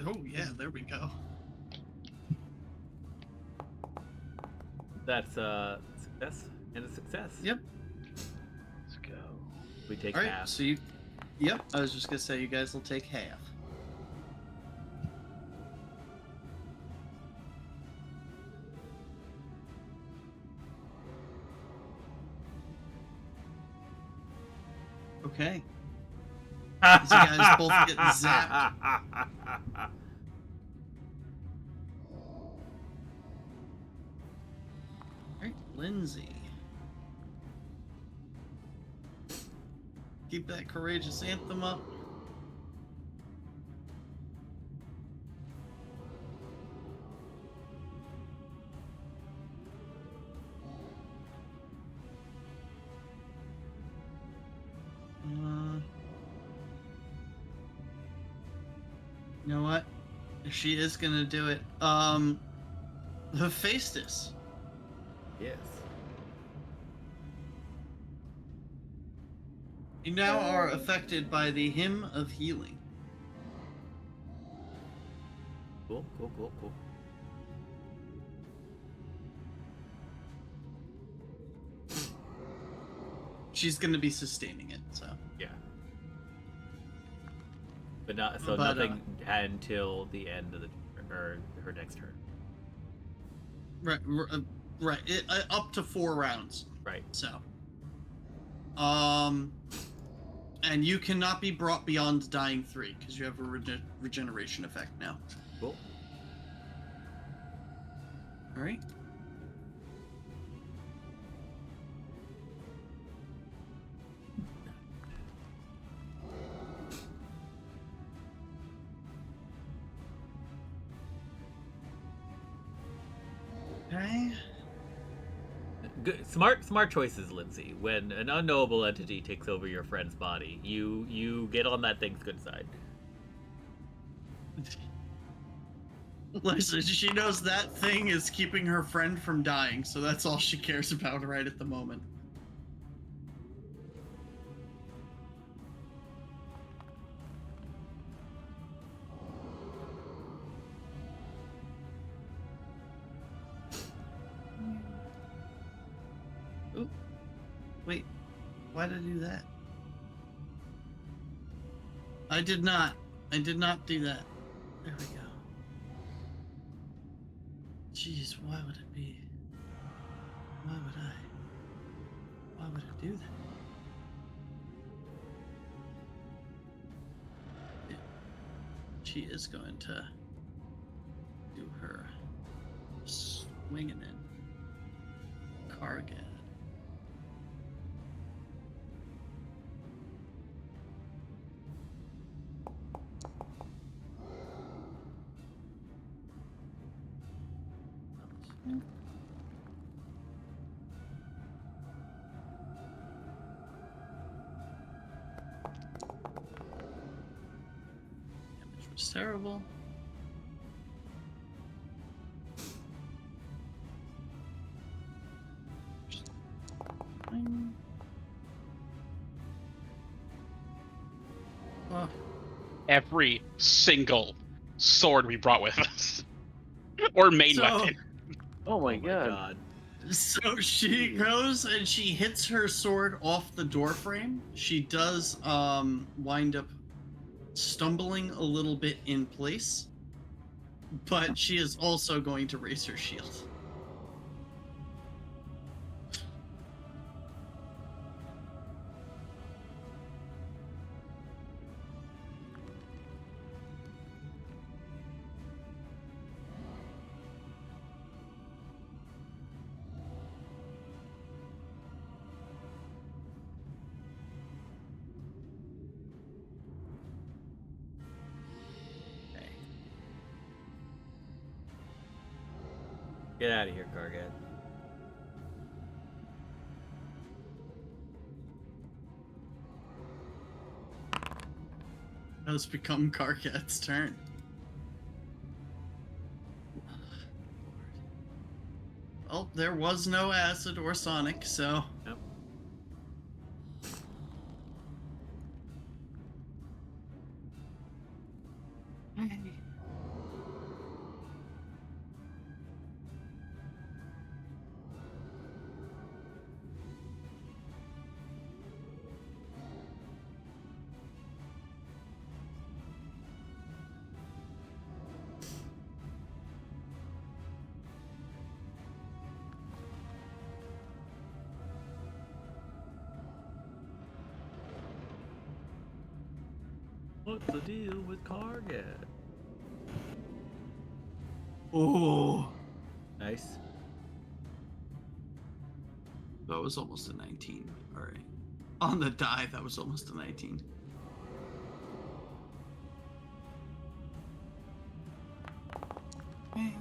Oh yeah, there we go. That's a success and a success. Yep. Let's go. We take All right, half. so you. Yep, I was just gonna say you guys will take half. Okay. You guys both get zapped. Alright, Lindsay. Keep that courageous anthem up. You know what? She is gonna do it. Hephaestus. Yes. You now are affected by the Hymn of Healing. Cool. She's gonna be sustaining it, so. Yeah. But not so But, nothing until the end of the or her next turn. Right. Up to 4 rounds. Right. So. And you cannot be brought beyond dying 3 because you have a regeneration effect now. Cool. All right. Okay. Good, smart choices, Lindsay. When an unknowable entity takes over your friend's body, you get on that thing's good side. Listen, she knows that thing is keeping her friend from dying, so that's all she cares about right at the moment. Oop. Wait, why did I do that? I did not do that. There we go. Jeez, why would it be? Why would it do that? She is going to do her swinging in. Kargad. Damage was terrible. Oh, Every single sword we brought with us, or main So- weapon. Oh my god. so she goes and she hits her sword off the door frame. She does wind up stumbling a little bit in place, but she is also going to raise her shield. Okay. Get out of here, Kargad. Now it's become Karkat's turn. Well, there was no acid or sonic, so. Nope. What's the deal with Kargat? Oh, Nice. that was almost a 19. All right. On the die, that was almost a 19. Okay.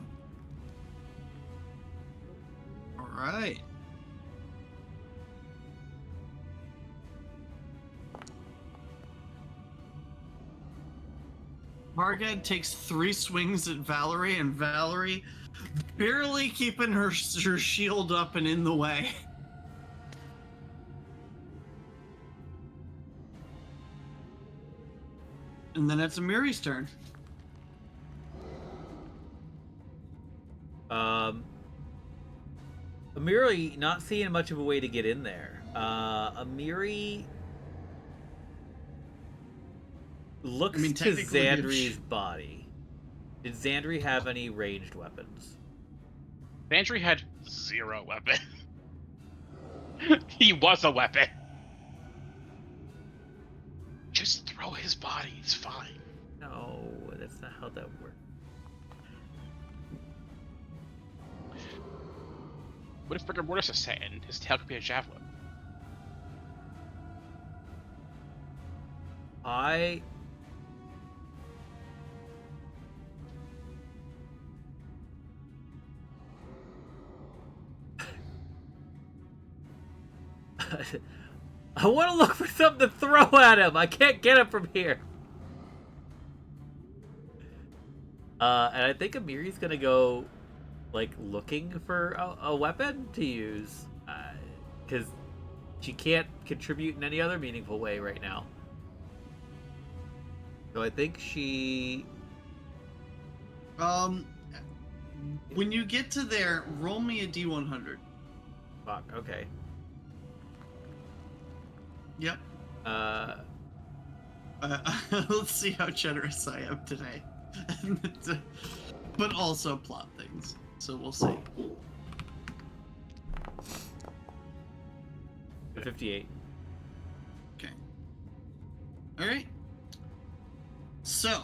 All right. Margad takes 3 swings at Valerie, and Valerie barely keeping her shield up and in the way. And then it's Amiri's turn. Amiri not seeing much of a way to get in there. Amiri looks to technically, Xandri's body. Did Xandri have any ranged weapons? Bandry had 0 weapon. He was a weapon. Just throw his body, it's fine. No, that's not how that works. What if Rigor Mortis is Satan? His tail could be a javelin. I want to look for something to throw at him. I can't get him from here. And I think Amiri's gonna go, like, looking for a weapon to use, because she can't contribute in any other meaningful way right now. So I think she... When you get to there, roll me a D100. Fuck, okay. Yep. Let's see how generous I am today. But also plot things. So we'll see. 58. Okay. Alright. So,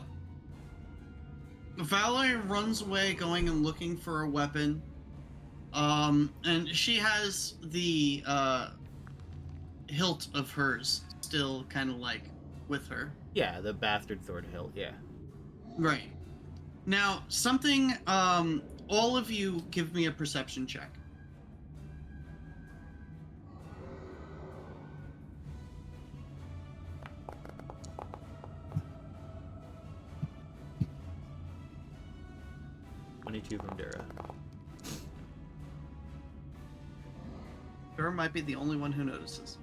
Valerie runs away going and looking for a weapon. And she has the hilt of hers still kind of like with her. Yeah, the bastard sword hilt, yeah. Right. Now, something, all of you give me a perception check. $22 from Dura. Dura might be the only one who notices.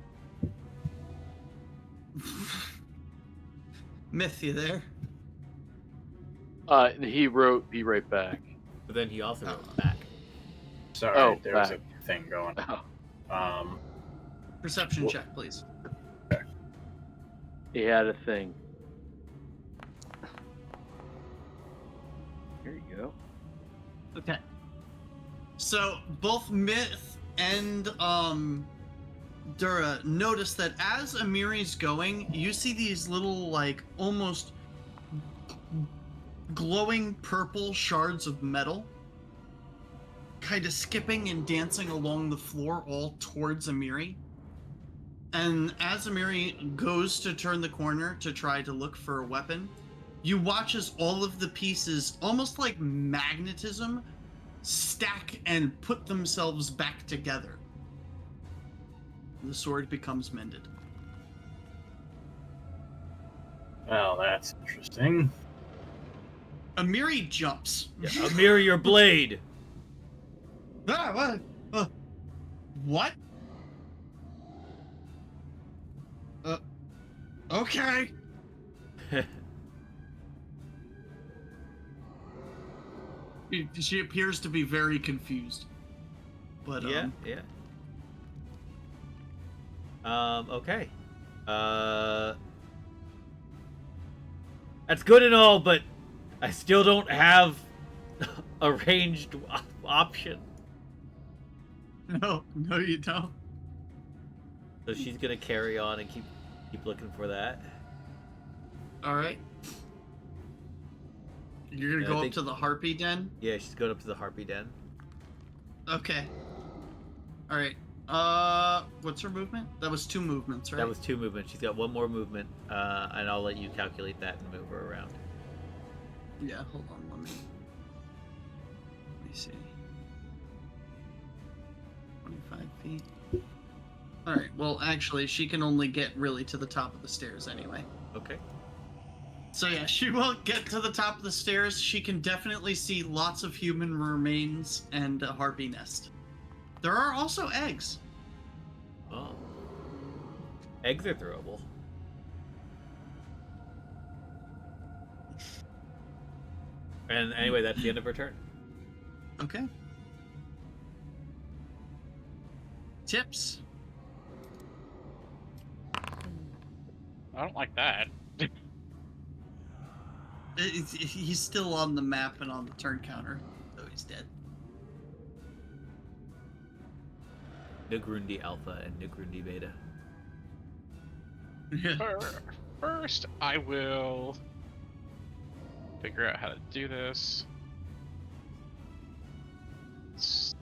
Myth, you there? He wrote, "Be right back." But then he also wrote back. Sorry, Oh, there was back. a thing going. Oh, Perception check, please. he had a thing. Here you go. Okay. So both Myth and Dura notice that as Amiri's going, you see these little, like, almost glowing purple shards of metal kind of skipping and dancing along the floor all towards Amiri. And as Amiri goes to turn the corner to try to look for a weapon, you watch as all of the pieces, almost like magnetism, stack and put themselves back together. The sword becomes mended. Well, that's interesting. Amiri jumps. Yeah, Amir, your blade! Ah, what? What? Okay. She appears to be very confused. But Yeah. Okay. That's good and all, but I still don't have a ranged option. No, you don't. So she's gonna carry on and keep looking for that. All right. You're gonna Yeah, go I up think- to the harpy den. Yeah, she's going up to the harpy den. Okay. All right. What's her movement? That was 2 movements, right? That was 2 movements. She's got 1 more movement, and I'll let you calculate that and move her around. Yeah. Hold on. Let me see. 25 feet. All right. Well, actually, she can only get really to the top of the stairs anyway. Okay. So yeah, she won't get to the top of the stairs. She can definitely see lots of human remains and a harpy nest. There are also eggs. Oh. Eggs are throwable. And anyway, that's the end of her turn. Okay. Tips. I don't like that. He's still on the map and on the turn counter, though he's dead. Nugrundi Alpha and Nugrundi Beta. First, I will figure out how to do this. Let's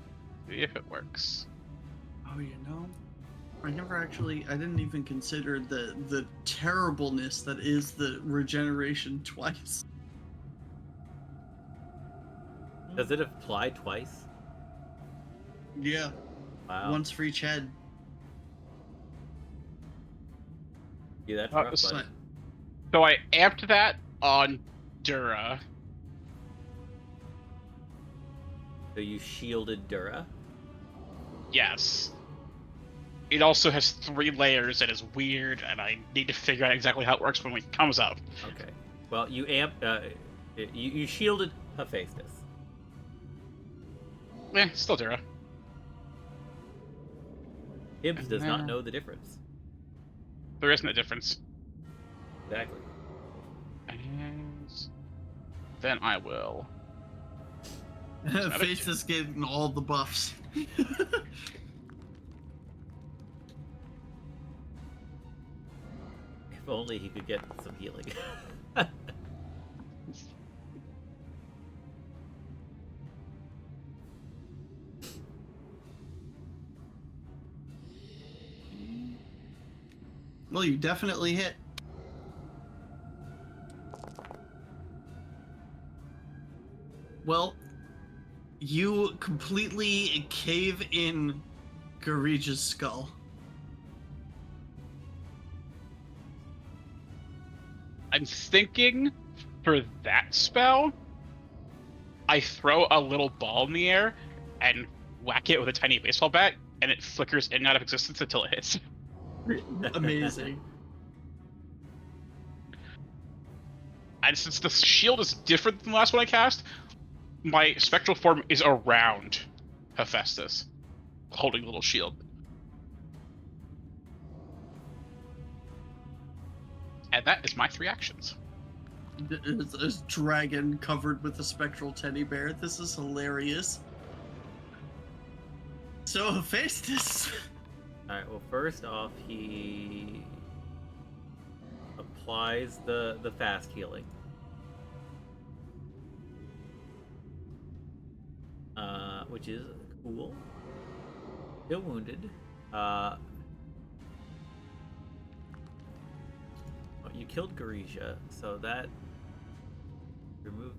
see if it works. Oh, I didn't even consider the terribleness that is the regeneration twice. Does it apply twice? Yeah, Wow. once for each head. Yeah, that's Uh, rough, so- buddy. So I amped that on Dura. So you shielded Dura. Yes. It also has 3 layers and is weird, and I need to figure out exactly how it works when it comes up. Okay. Well, you you shielded Hephaestus. Still Dura. Hibbs does not know the difference. There isn't a difference. Exactly. And then I will. Face is getting all the buffs. If only he could get some healing. Well, you definitely hit. Well, you completely cave in Garija's skull. I'm thinking for that spell, I throw a little ball in the air and whack it with a tiny baseball bat, and it flickers in and out of existence until it hits. Amazing. And since the shield is different than the last one I cast, my spectral form is around Hephaestus, holding a little shield. And that is my 3 actions. It's a dragon covered with a spectral teddy bear. This is hilarious. So, Hephaestus. Alright, well, first off, he applies the fast healing. Which is cool. Still wounded. Well, you killed Garija, so that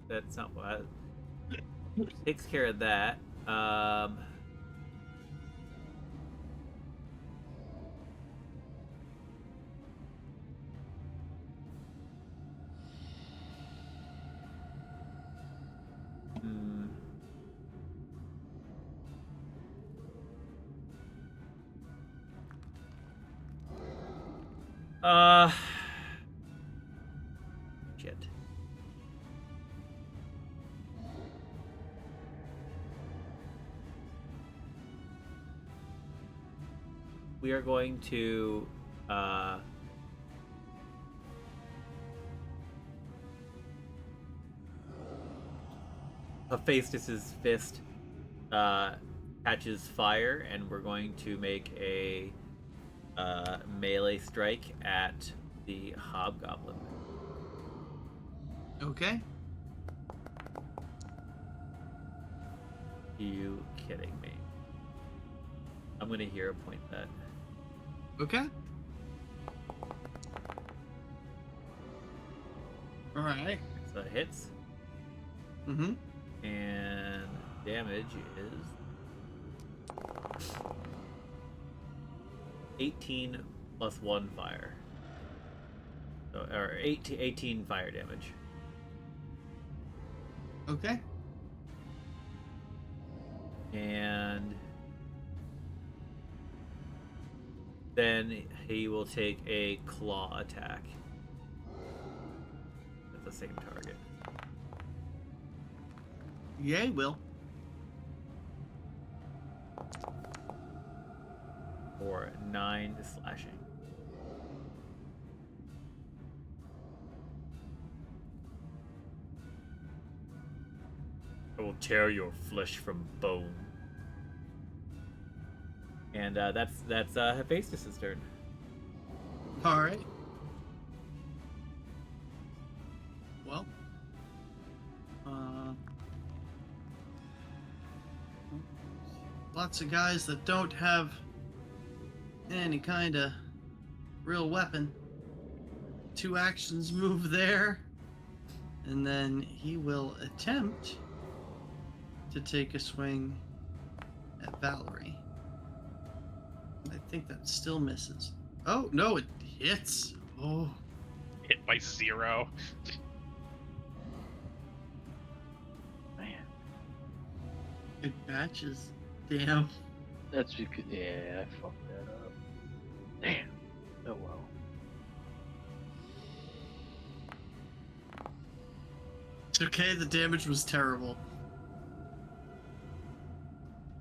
that's not what takes care of that. Shit. we are going to Hephaestus's fist catches fire, and we're going to make a melee strike at the hobgoblin. Okay. You kidding me? I'm gonna hero point that. Okay. All right. So it hits, Mm-hmm. and damage is 18 plus 1 fire. So, or 18 fire damage. Okay. And then he will take a claw attack at the same target. Yay, Will. For 9 slashing. I will tear your flesh from bone. And that's Hephaestus' turn. All right. Well. Lots of guys that don't have any kind of real weapon. 2 actions move there. And then he will attempt to take a swing at Valerie. I think that still misses. Oh, no, it hits. Oh. Hit by 0. Man, It matches. Damn. that's because I fucked that up. Damn. Oh well. It's okay, the damage was terrible.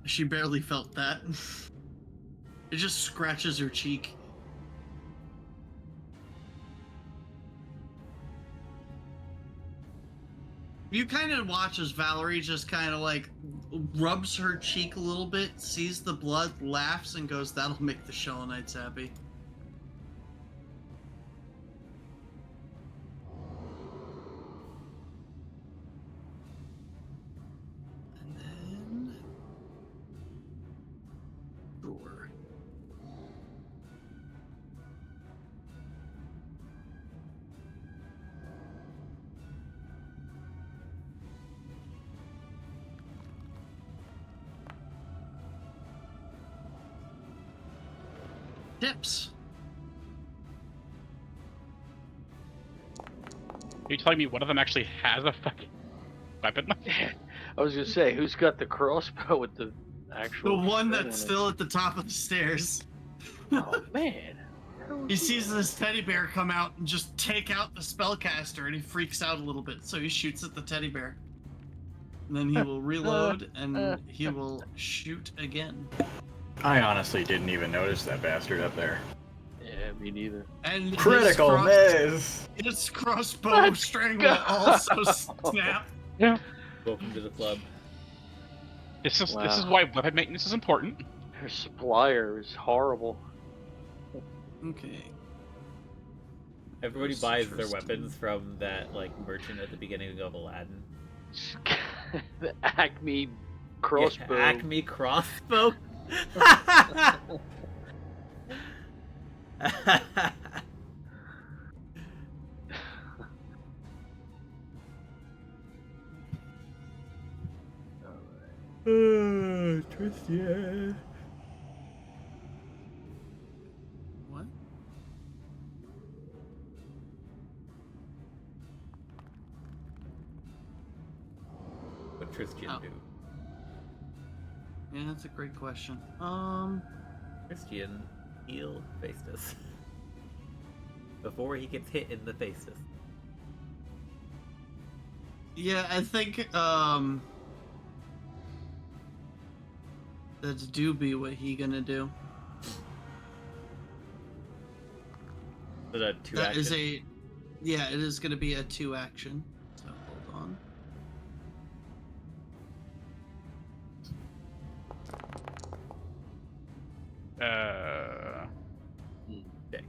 She barely felt that. It just scratches her cheek. You kind of watch as Valerie just kind of like rubs her cheek a little bit, sees the blood, laughs, and goes, "That'll make the Shovel Knights happy." And then... Sure. Tips. Are you telling me one of them actually has a fucking weapon? I was gonna say, who's got the crossbow with the The actual? one shred that's on it? still at the top of the stairs. Oh man. He sees this teddy bear come out and just take out the spellcaster, and he freaks out a little bit, so he shoots at the teddy bear. And then he will reload, and he will shoot again. I honestly didn't even notice that bastard up there. Yeah, me neither. And Critical miss! his crossbow Let's string go. will also snap. Welcome to the club. This is Wow. why weapon maintenance is important. Her supplier is horrible. Okay. Everybody That's buys their interesting. weapons from that like merchant at the beginning of Aladdin. The Acme crossbow. Yeah, Acme crossbow. Tristan. What? What Tristan Oh. do? Yeah, that's a great question. Christian heal Hephaestus before he gets hit in the faces. Yeah, I think, that's do be what he gonna do. Is that a 2 That action? is a, yeah, it is going to be a 2 action. So hold on. Dick.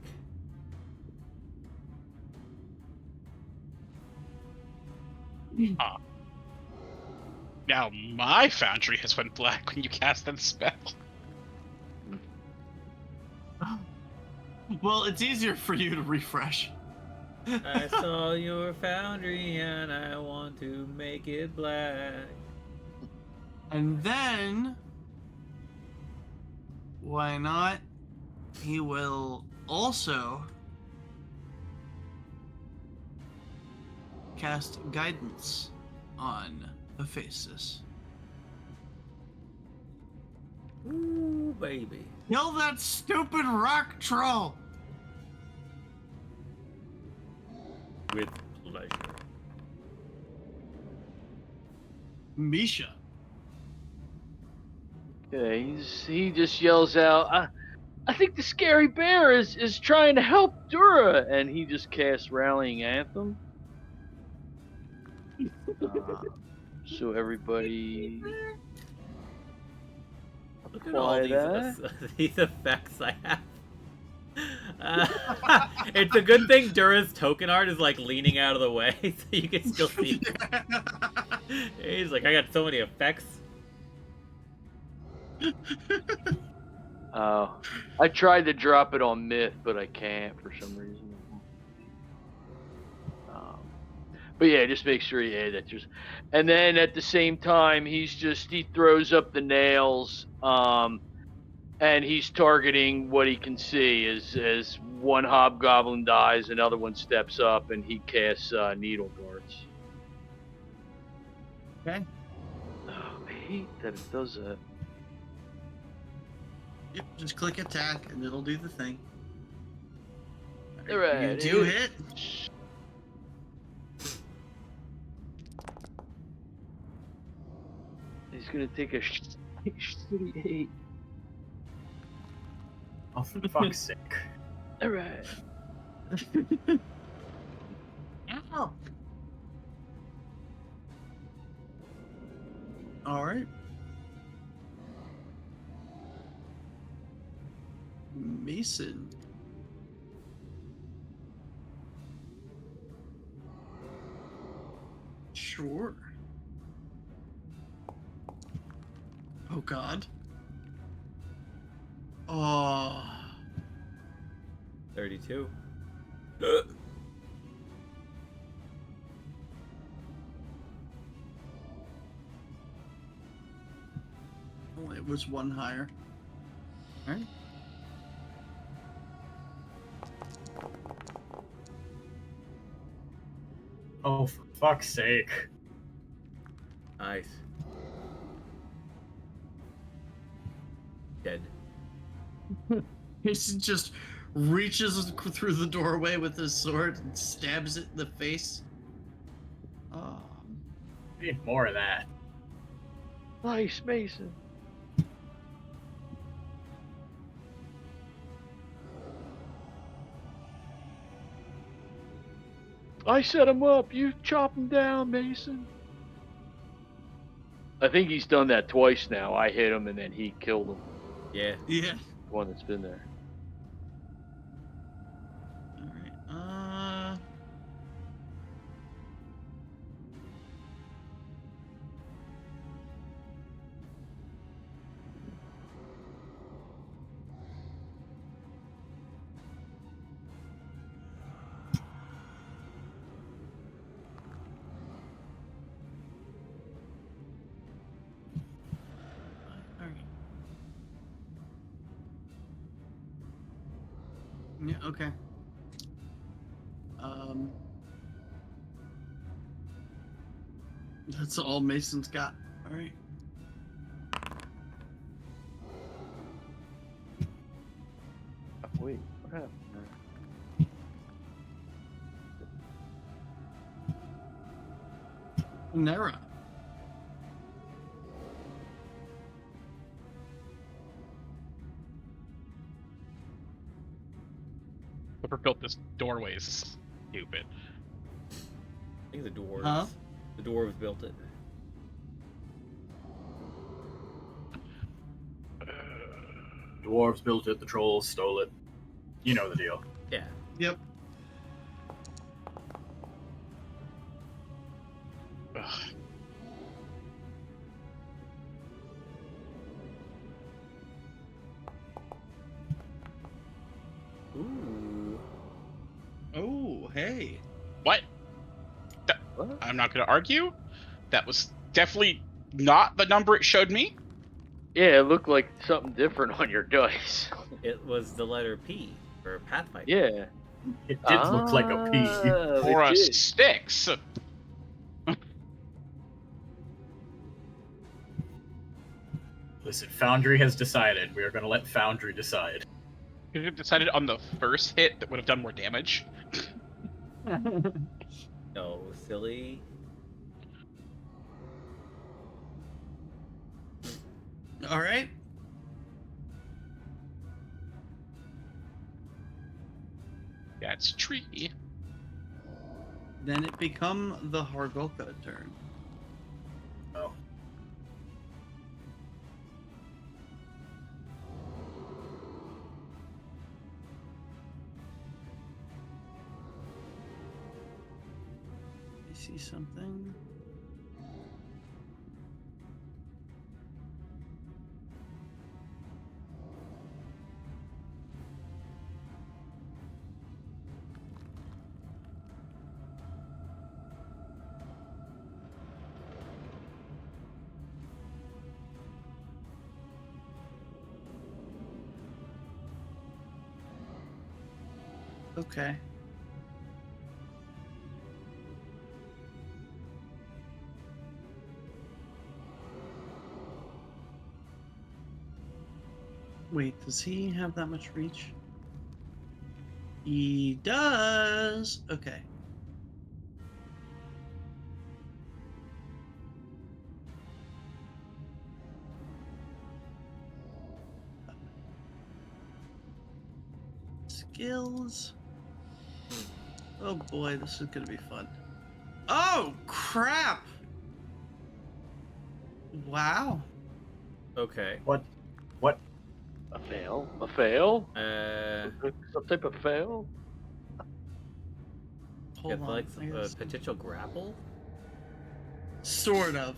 Now my foundry has went black when you cast that spell. Well, it's easier for you to refresh. I saw your foundry and I want to make it black. And then, why not? He will also cast guidance on Hephaestus. Ooh, baby. Kill that stupid rock troll! With pleasure. Misha. Okay, he just yells out, I think the scary bear is trying to help Dura, and he just casts Rallying Anthem. So everybody Look at all apply these effects I have. It's a good thing Dura's token art is like leaning out of the way so you can still see. He's like, I got so many effects. Oh, I tried to drop it on Myth, but I can't for some reason. But yeah, just make sure you add that. And then at the same time, he throws up the nails, and he's targeting what he can see. As one hobgoblin dies, another one steps up, and he casts needle darts. Okay. Oh, I hate that it does that. Yep, just click attack and it'll do the thing. Alright, You do hit. He's gonna take a shitty 8. Oh, for fuck's sake. Alright. Ow. All right. Mason. Sure. Oh God. Oh. 32. Oh, it was one higher. All right. Oh, for fuck's sake. Nice. Dead. Mason just reaches through the doorway with his sword and stabs it in the face. Oh. Need more of that. Nice, Mason. I set him up. You chop him down, Mason. I think he's done that twice now. I hit him and then he killed him. Yeah. Yeah. The one that's been there. All right. All right. Yeah. Okay. That's all Mason's got. All right. Oh, wait, what happened there? Nera. Whoever built This doorway is stupid. I think the dwarves. Huh? The dwarves built it. Dwarves built it, the trolls stole it. You know the deal. Yeah. Yep. Ugh. Ooh. Oh, hey. What? What? I'm not going to argue. That was definitely not the number it showed me. Yeah, it looked like something different on your dice. It was the letter P for Pathfinder. Yeah. It did look like a P. Or It a did. 6. Listen, Foundry has decided. We are going to let Foundry decide. Could have decided on the first hit that would have done more damage. No, silly. All right. Yeah, it's tricky. Then it become the Hargulka turn. Oh. I see something. Okay. Wait, does he have that much reach? He does. Okay. Skills. Oh boy, this is gonna be fun. Oh crap! Wow. Okay. What? A fail? A fail? Uh, Some type of fail? Hold it's on. like I gotta see. potential grapple. Sort of.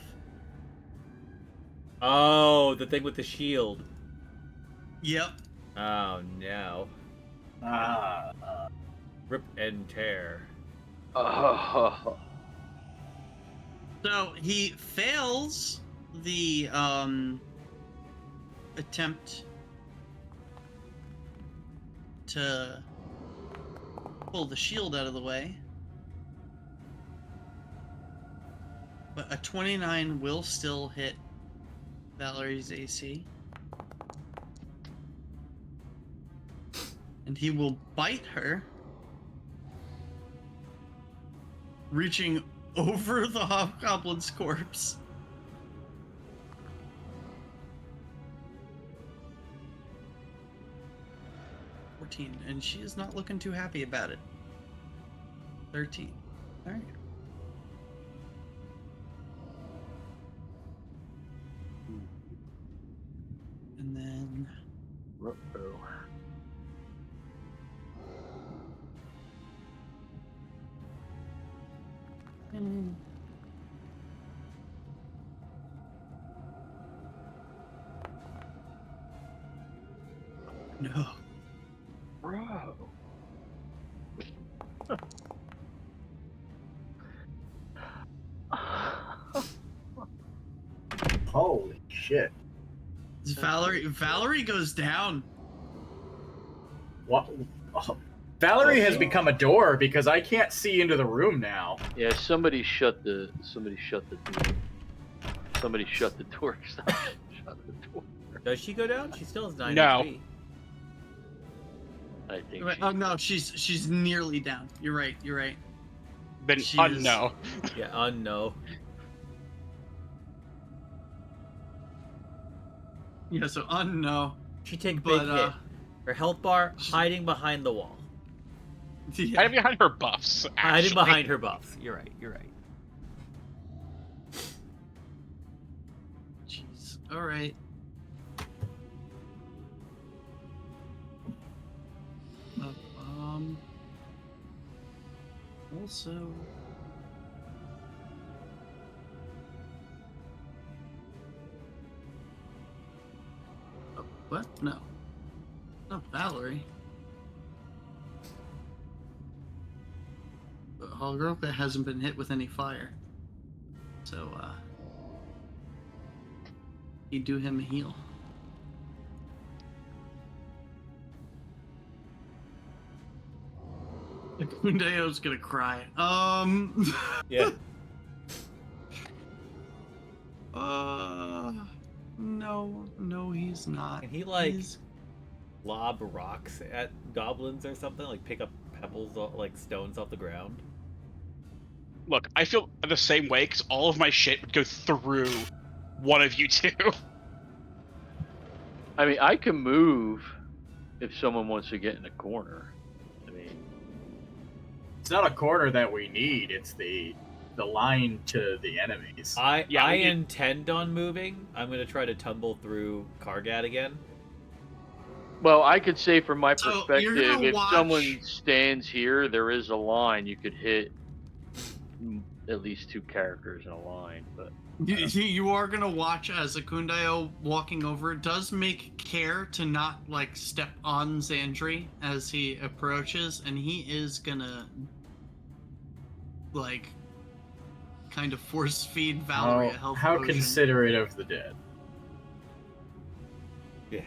Oh, the thing with the shield. Yep. Oh no. Rip and tear. Oh. So he fails the attempt to pull the shield out of the way. But a 29 will still hit Valerie's AC. And he will bite her, reaching over the hobgoblin's corpse. And she is not looking too happy about it. 13. All right. And then Uh-oh. no. Bro. Holy shit. Valerie goes down. What? Oh. Valerie has become a door because I can't see into the room now. Yeah, somebody shut the door. Somebody shut the door. Shut the door. Does she go down? She still has 9 No. HP. I think Wait, oh no, she's nearly down. You're right. Then She is- no. Yeah, no. Yeah, so no. She takes But, big hit. Her health bar hiding behind the wall. Yeah. Hiding behind her buffs. Hiding Actually. behind her buffs. You're right. You're right. Jeez. All right. Also. Oh, what? No. Not Valerie. But Hargulka hasn't been hit with any fire. So, you do him a heal. Kundeo's gonna cry. Yeah. No, he's not. Can he, like, He's- lob rocks at goblins or something? Like pick up pebbles, like stones off the ground? Look, I feel the same way because all of my shit would go through one of you two. I mean, I can move if someone wants to get in a corner. I mean, It's not a corner that we need. It's the line to the enemies. I Yeah, we need- intend on moving. I'm gonna try to tumble through Kargat again. well, I could say from my So, you're perspective, gonna if watch- someone stands here, there is a line. You could hit at least 2 characters in a line, but You are gonna watch as Akundeo walking over does make care to not like step on Xandri as he approaches, and he is gonna like kind of force feed Valerie a health How potion. considerate of the dead. Yeah.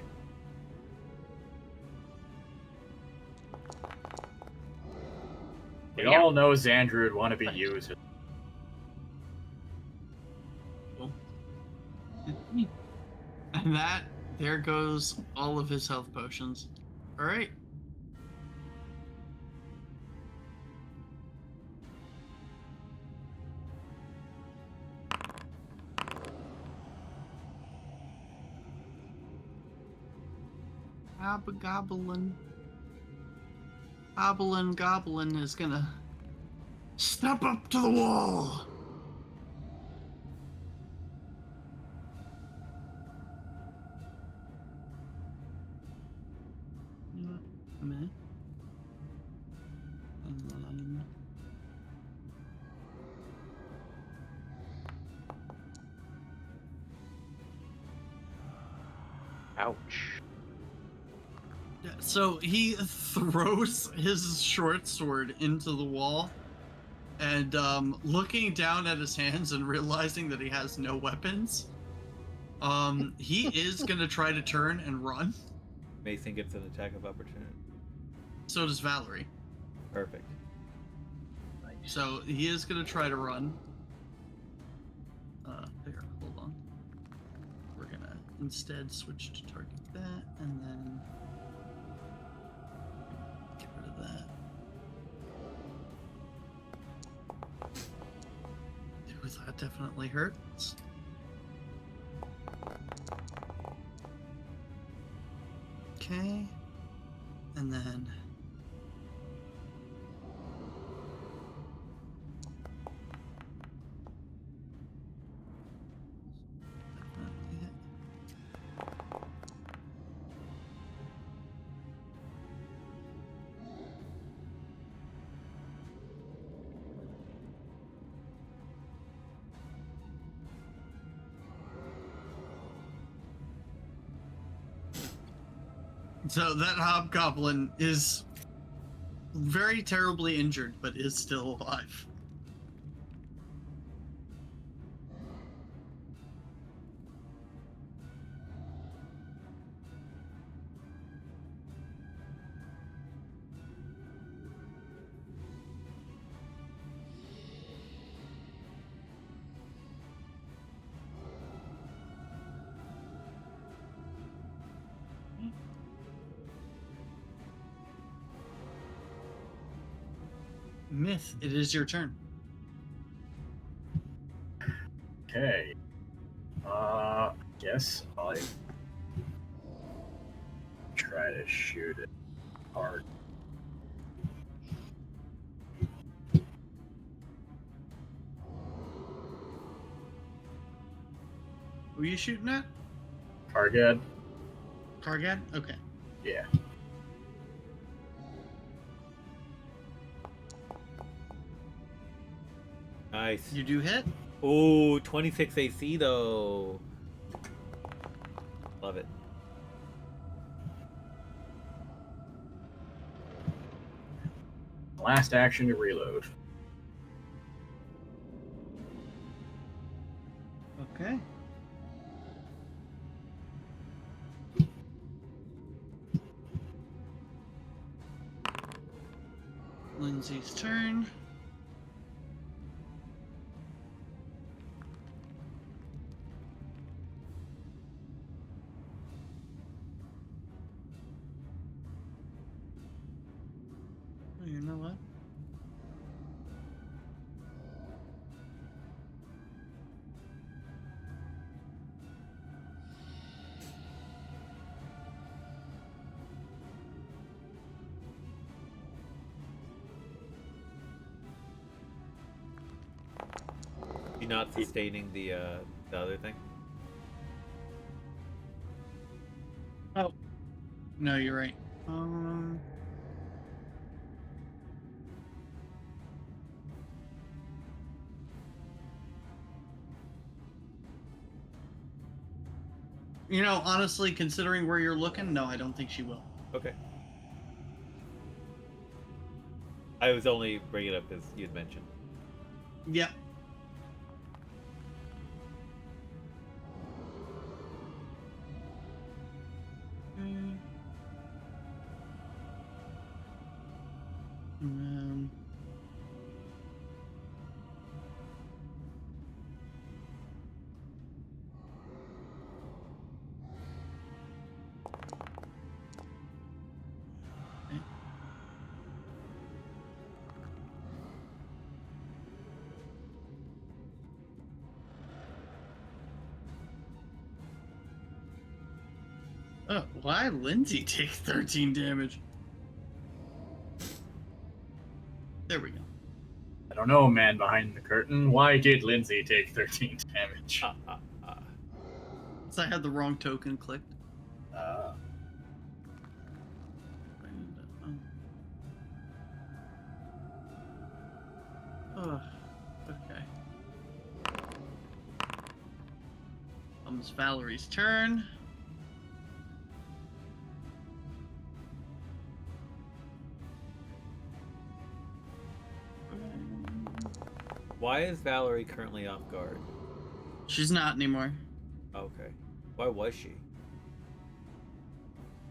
We all know Xandru would want to be used. And there goes all of his health potions. All right. Goblin is gonna step up to the wall. Meh. And then ouch. yeah, so he throws his short sword into the wall, and looking down at his hands and realizing that he has no weapons, he is gonna try to turn and run. Mason gets an attack of opportunity. So does Valerie. Perfect. Nice. So he is gonna try to run. Here, hold on. We're gonna instead switch to target that, and then get rid of that. Ooh, that definitely hurts. Okay, and then. Definitely hit. So that hobgoblin is very terribly injured, but is still alive. Myth, it is your turn. Okay. Guess I'll try to shoot it hard. Who are you shooting at? Kargad? Kargad? Okay. Yeah. Nice. You do hit? Ooh, 26 AC though. Love it. Last action to reload. Okay. Lindsay's turn. Oh, you know what? You not sustaining the other thing? Oh. No, you're right. You know, honestly, considering where you're looking, no, I don't think she will. Okay. I was only bringing it up because you'd mentioned. Yep. And oh, why Lindsay take 13 damage? There we go. I don't know, man behind the curtain. Why did Lindsay take 13 damage? So I had the wrong token clicked. Oh, okay. Comes Valerie's turn. Why is Valerie currently off guard? She's not anymore. Okay. Why was she?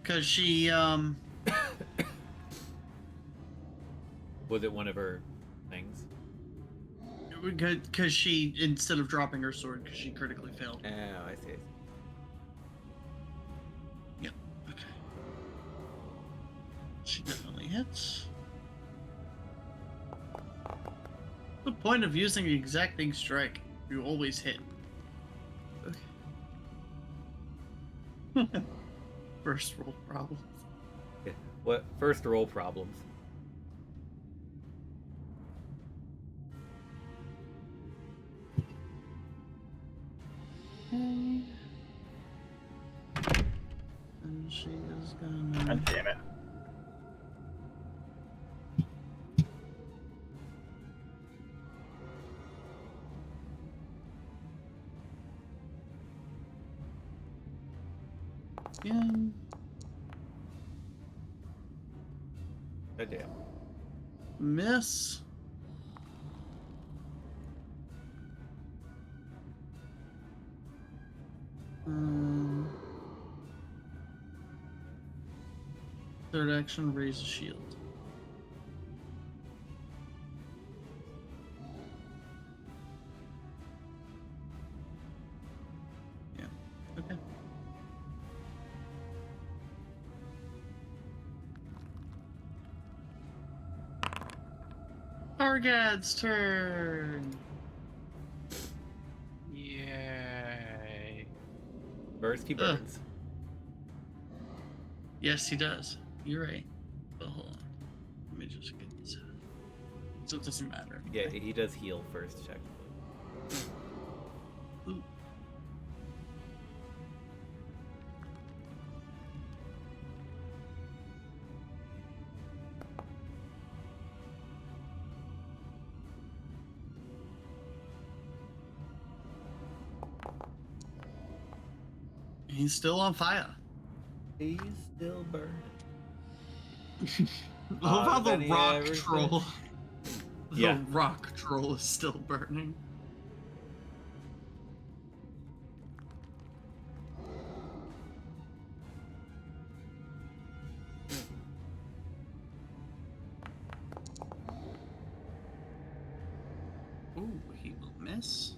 Because she, Was it one of her things? because she, instead of dropping her sword, because she critically failed. Oh, I see. Yep. Okay. She definitely hits. What's the point of using the exacting strike? You always hit. Okay. First roll problems. Yeah. What first roll problems? And she is gonna. God damn it. Again. God damn. Miss. Third action, raise a shield. Yeah. Okay. Targad's turn. Yay. First he burns. Yes, he does. You're right. But hold on. Let me just get this out. So it doesn't matter. Yeah, Okay. he does heal first, technically. Ooh. He's still on fire. He's still burning. What about the Benny rock Everson. troll? Yeah. The rock troll is still burning. Ooh, he will miss.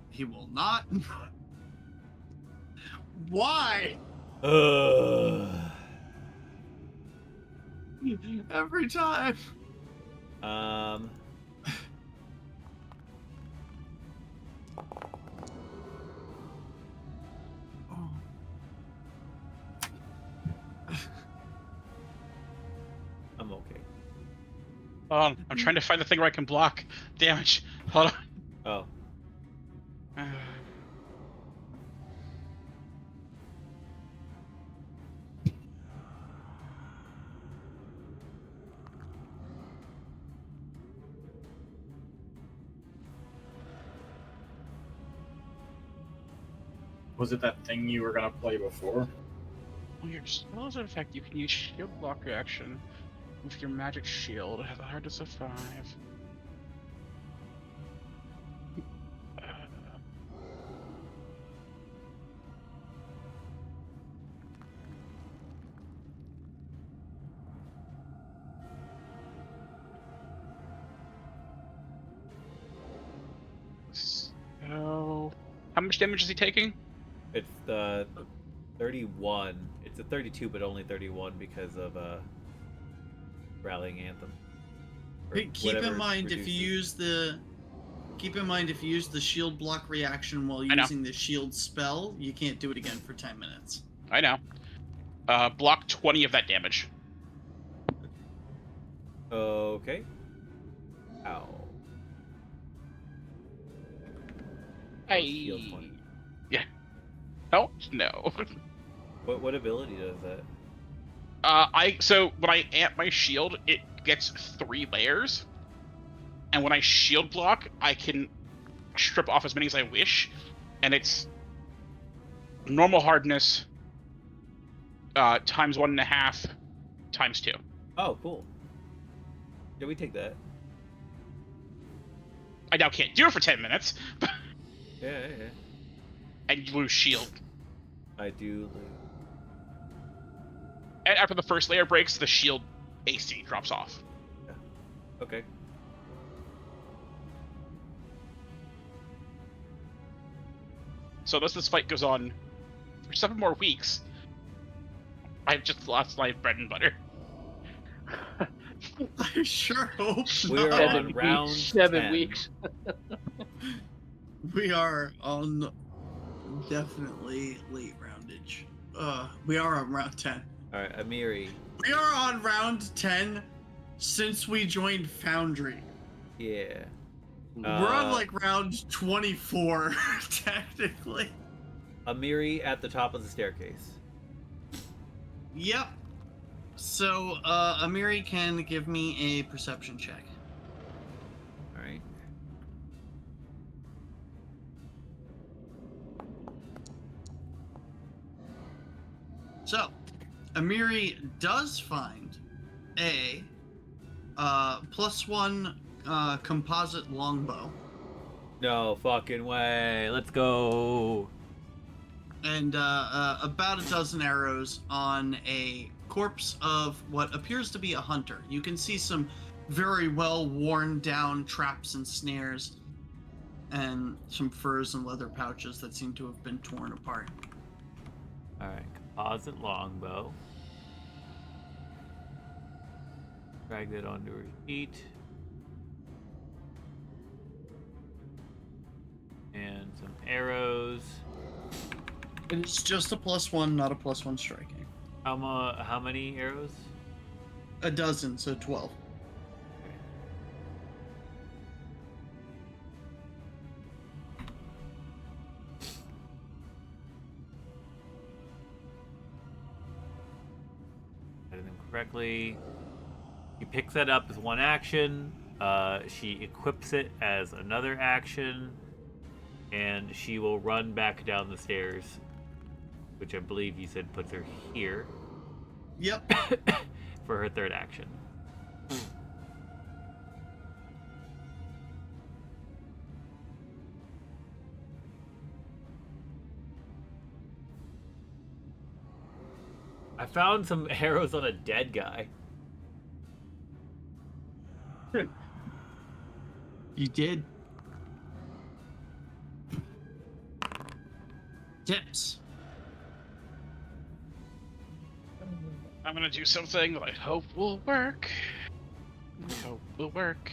He will not. Why? Every time. Um. Oh. I'm okay. Hold on, I'm trying to find the thing where I can block damage. Hold Oh. on. Was it that thing you were gonna play before? When your spell is in effect, you can use shield block reaction with your magic shield. It has a hardness of 5. So, how much damage is he taking? It's the 31. It's a 32, but only 31 because of Rallying Anthem. Or Keep in whatever mind if you reduces. use the shield block reaction while I know. using the shield spell, you can't do it again for 10 minutes. I know. Block 20 of that damage. Okay. Ow. Shield 20. Yeah. Oh no. What ability does that? So when I amp my shield, it gets 3 layers, and when I shield block, I can strip off as many as I wish, and it's normal hardness times 1.5 times 2. Oh, cool. Yeah, we take that. I now can't do it for 10 minutes, Yeah. and you lose shield. I do. And after the first layer breaks, the shield AC drops off. Okay. So unless this fight goes on for 7 more weeks, I've just lost my bread and butter. I sure hope We're not. on round 7 10. weeks. We are on definitely late roundage. We are on round 10. All right, Amiri. We are on round 10 since we joined Foundry. Yeah. We're on like round 24, technically. Amiri at the top of the staircase. Yep. So, Amiri can give me a perception check. All right. So, Amiri does find a +1 composite longbow No fucking way. Let's go. and about a dozen arrows on a corpse of what appears to be a hunter. You can see some very well worn down traps and snares and some furs and leather pouches that seem to have been torn apart. All right. Composite longbow. Drag that onto her sheet. And some arrows. It's just a +1, not a +1 striking. How many arrows? A dozen, so 12. Added them correctly. He picks that up as one action, She equips it as another action, and she will run back down the stairs, which I believe you said puts her here Yep. for her third action. I found some arrows on a dead guy. You did. Tips. I'm gonna do something that I hope will work. Hope will work.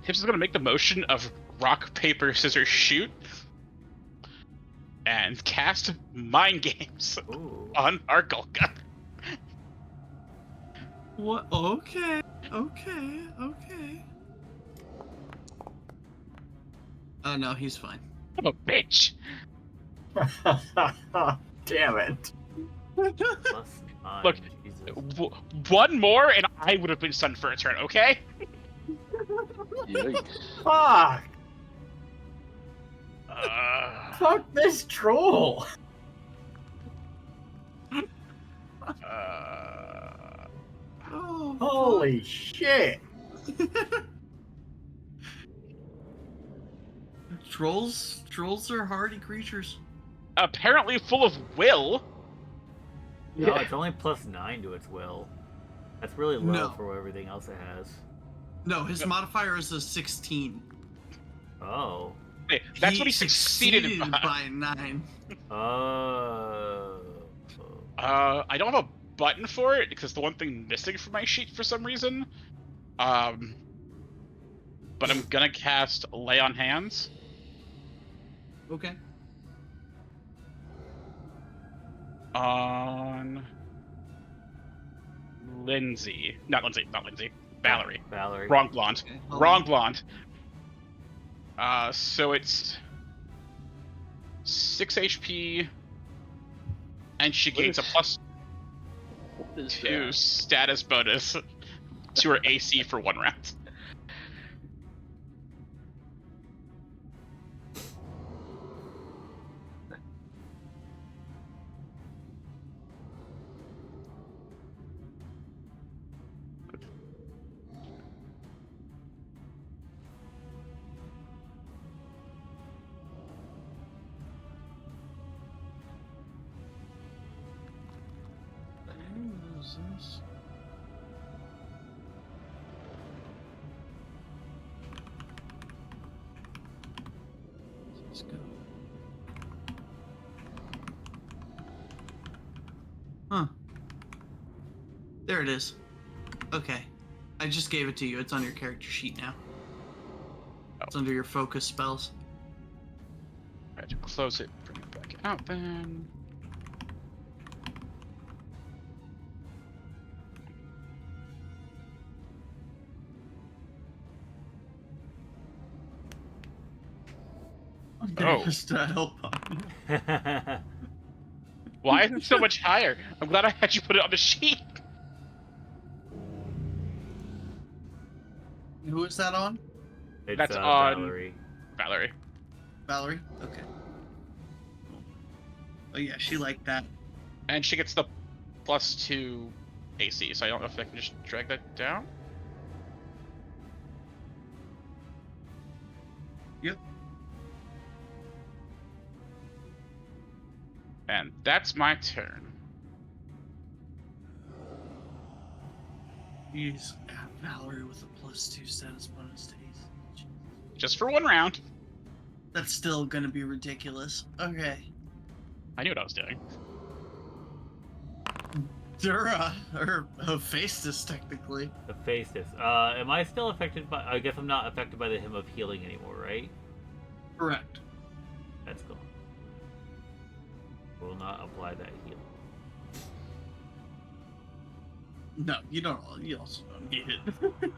Tips is gonna make the motion of rock, paper, scissors, shoot, and cast Mind Games Ooh. on Hargulka. What? Okay. Okay. Okay. Oh no, he's fine. I'm a bitch. Damn it. Plus 9. Look, Jesus. One more and I would have been stunned for a turn, okay? Yikes. Fuck! Uh, Fuck this troll! Oh. Holy shit! Trolls are hardy creatures. apparently full of will. No, it's only plus 9 to its will. That's really low No. for everything else it has. No, his modifier is a 16. Oh. Hey, that's what he succeeded by. by 9. Oh. I don't have a button for it because the one thing missing from my sheet for some reason. But I'm gonna cast Lay on Hands. Okay. On Lindsay. Not Lindsay. Valerie. Valerie. Wrong blonde. Okay, hold Wrong on. blonde. So it's 6 HP, and she gains a plus What is 2 that? status bonus to her AC for 1 round. What is this? Let's go. Huh. There it is. Okay. I just gave it to you. It's on your character sheet now. It's under your focus spells. I had to close it, bring it back out then. Oh. Just to help on. Why is it so much higher? I'm glad I had you put it on the sheet. Who is that on? It's, That's on- Valerie. Valerie. Valerie? Okay. Oh yeah, she liked that. And she gets the plus 2 AC, so I don't know if I can just drag that down. Yep. And that's my turn. Jeez. Valerie with a +2 status bonus to AC. Just for 1 round. That's still gonna be ridiculous. Okay. I knew what I was doing. Dura, or Hephaestus, technically. The Hephaestus. Am I still affected by... I guess I'm not affected by the Hymn of Healing anymore, right? Correct. That's cool. Will not apply that heal. No, you don't. You also don't need it.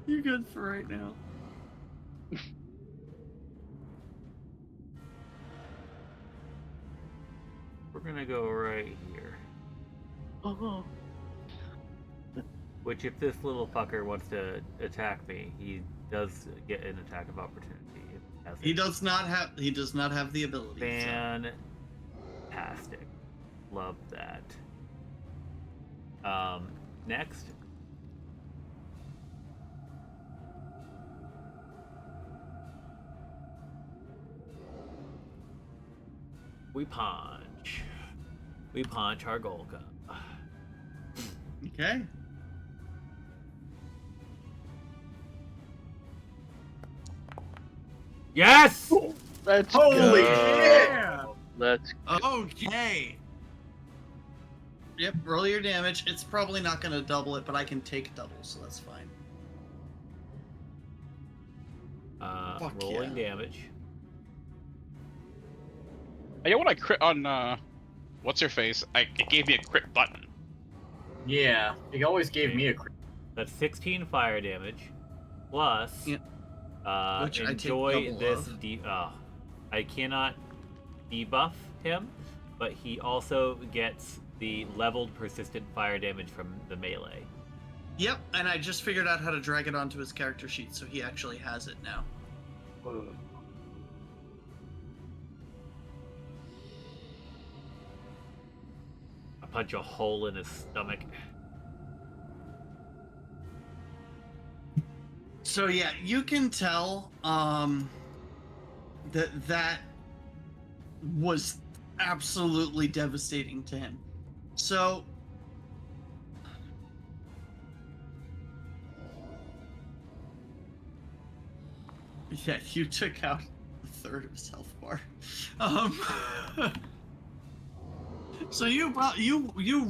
You're good for right now. We're gonna go right here. Which, if this little fucker wants to attack me, he does get an attack of opportunity. He does not have. He does not have the ability. Fantastic. Love that. Next. We punch. We punch Hargulka. Okay. Yes! Let's Holy go. shit! Let's Okay. Yep, roll your damage. It's probably not going to double it, but I can take double, so that's fine. Fuck Rolling yeah. damage. I know when I crit on what's her face, it gave me a crit button. Yeah, he always gave me a crit. That's 16 fire damage. Plus, Yep. Which I take enjoy double this. of. I cannot debuff him, but he also gets the leveled persistent fire damage from the melee. Yep, and I just figured out how to drag it onto his character sheet, so he actually has it now. I punch a hole in his stomach. So yeah, you can tell that was absolutely devastating to him. So yeah, you took out a third of his health bar. So you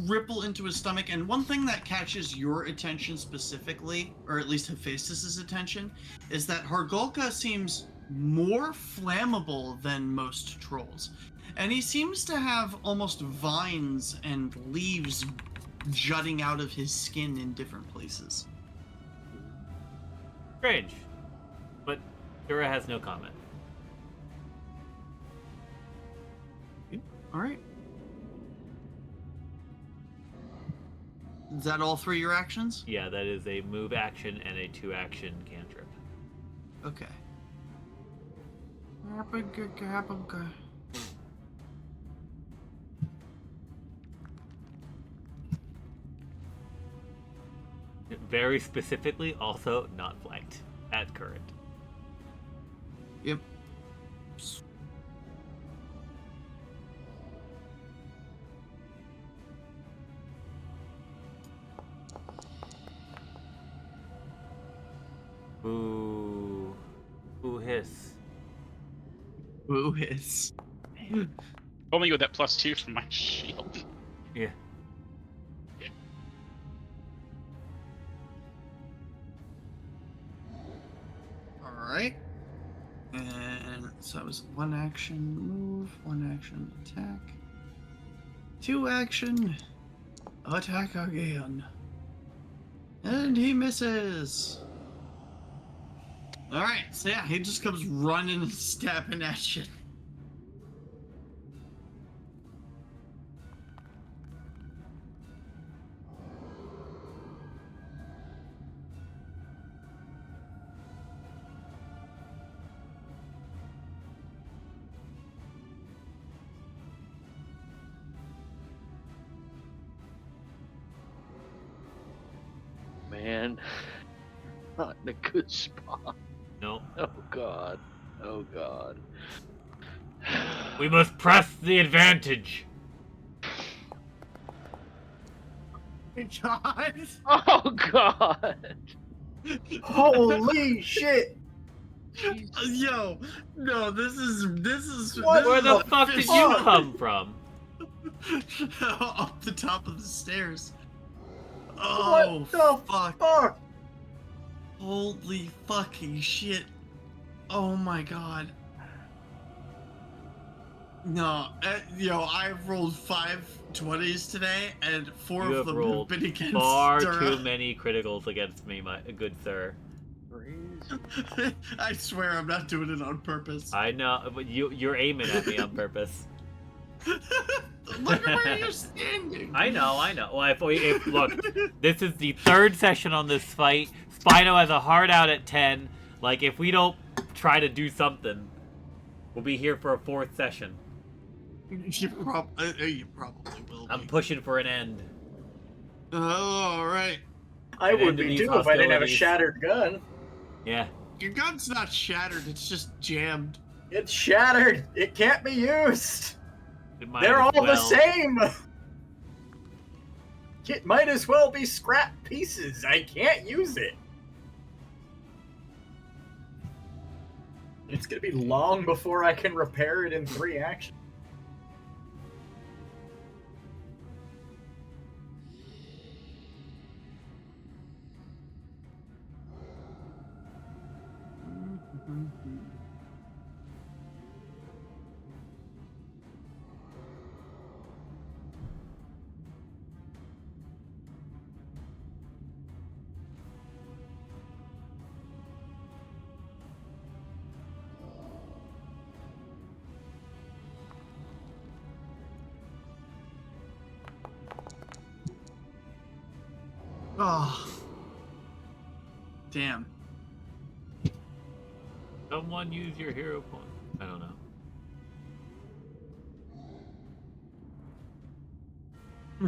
ripple into his stomach, and one thing that catches your attention specifically, or at least Hephaestus's attention, is that Hargulka seems more flammable than most trolls. And he seems to have almost vines and leaves jutting out of his skin in different places. Strange. But Dura has no comment. Alright. Is that all three of your actions? Yeah, that is a move action and a 2-action cantrip. Okay. Very specifically, also not flanked at current. Yep. Ooh. Ooh, hiss. Who is? Only with that +2 from my shield. Yeah. Alright. And so that was 1 action move, 1 action attack, 2 action attack again. And he misses. Alright, so yeah, he just comes running and stabbing at you. man. Not in a good spot. No. Oh god. Oh god. We must press the advantage. God. Oh god. Holy shit! Yo, no, this is What? Where the is fuck did official. you come from? Off the top of the stairs. Oh, What the fuck. fuck? Holy fucking shit. Oh my god. No, yo, I've rolled 5 20s today, and 4 You of have them rolled have been against far Dura. too many criticals against me, my good sir. I swear I'm not doing it on purpose. I know, but you're aiming at me on purpose. Look at where you're standing. I know. Well, if look, this is the third session on this fight. Spino has a hard out at 10. Like, if we don't try to do something, we'll be here for a fourth session. You probably will. I'm pushing for an end. Oh, all right. I An would end to be these too if I didn't have a hostilities. shattered gun. Yeah. Your gun's not shattered. It's just jammed. It's shattered. It can't be used. It might They're as all the well. same. It might as well be scrap pieces. I can't use it. It's gonna be long before I can repair it in 3 actions. Oh. Damn. Someone use your hero point. I don't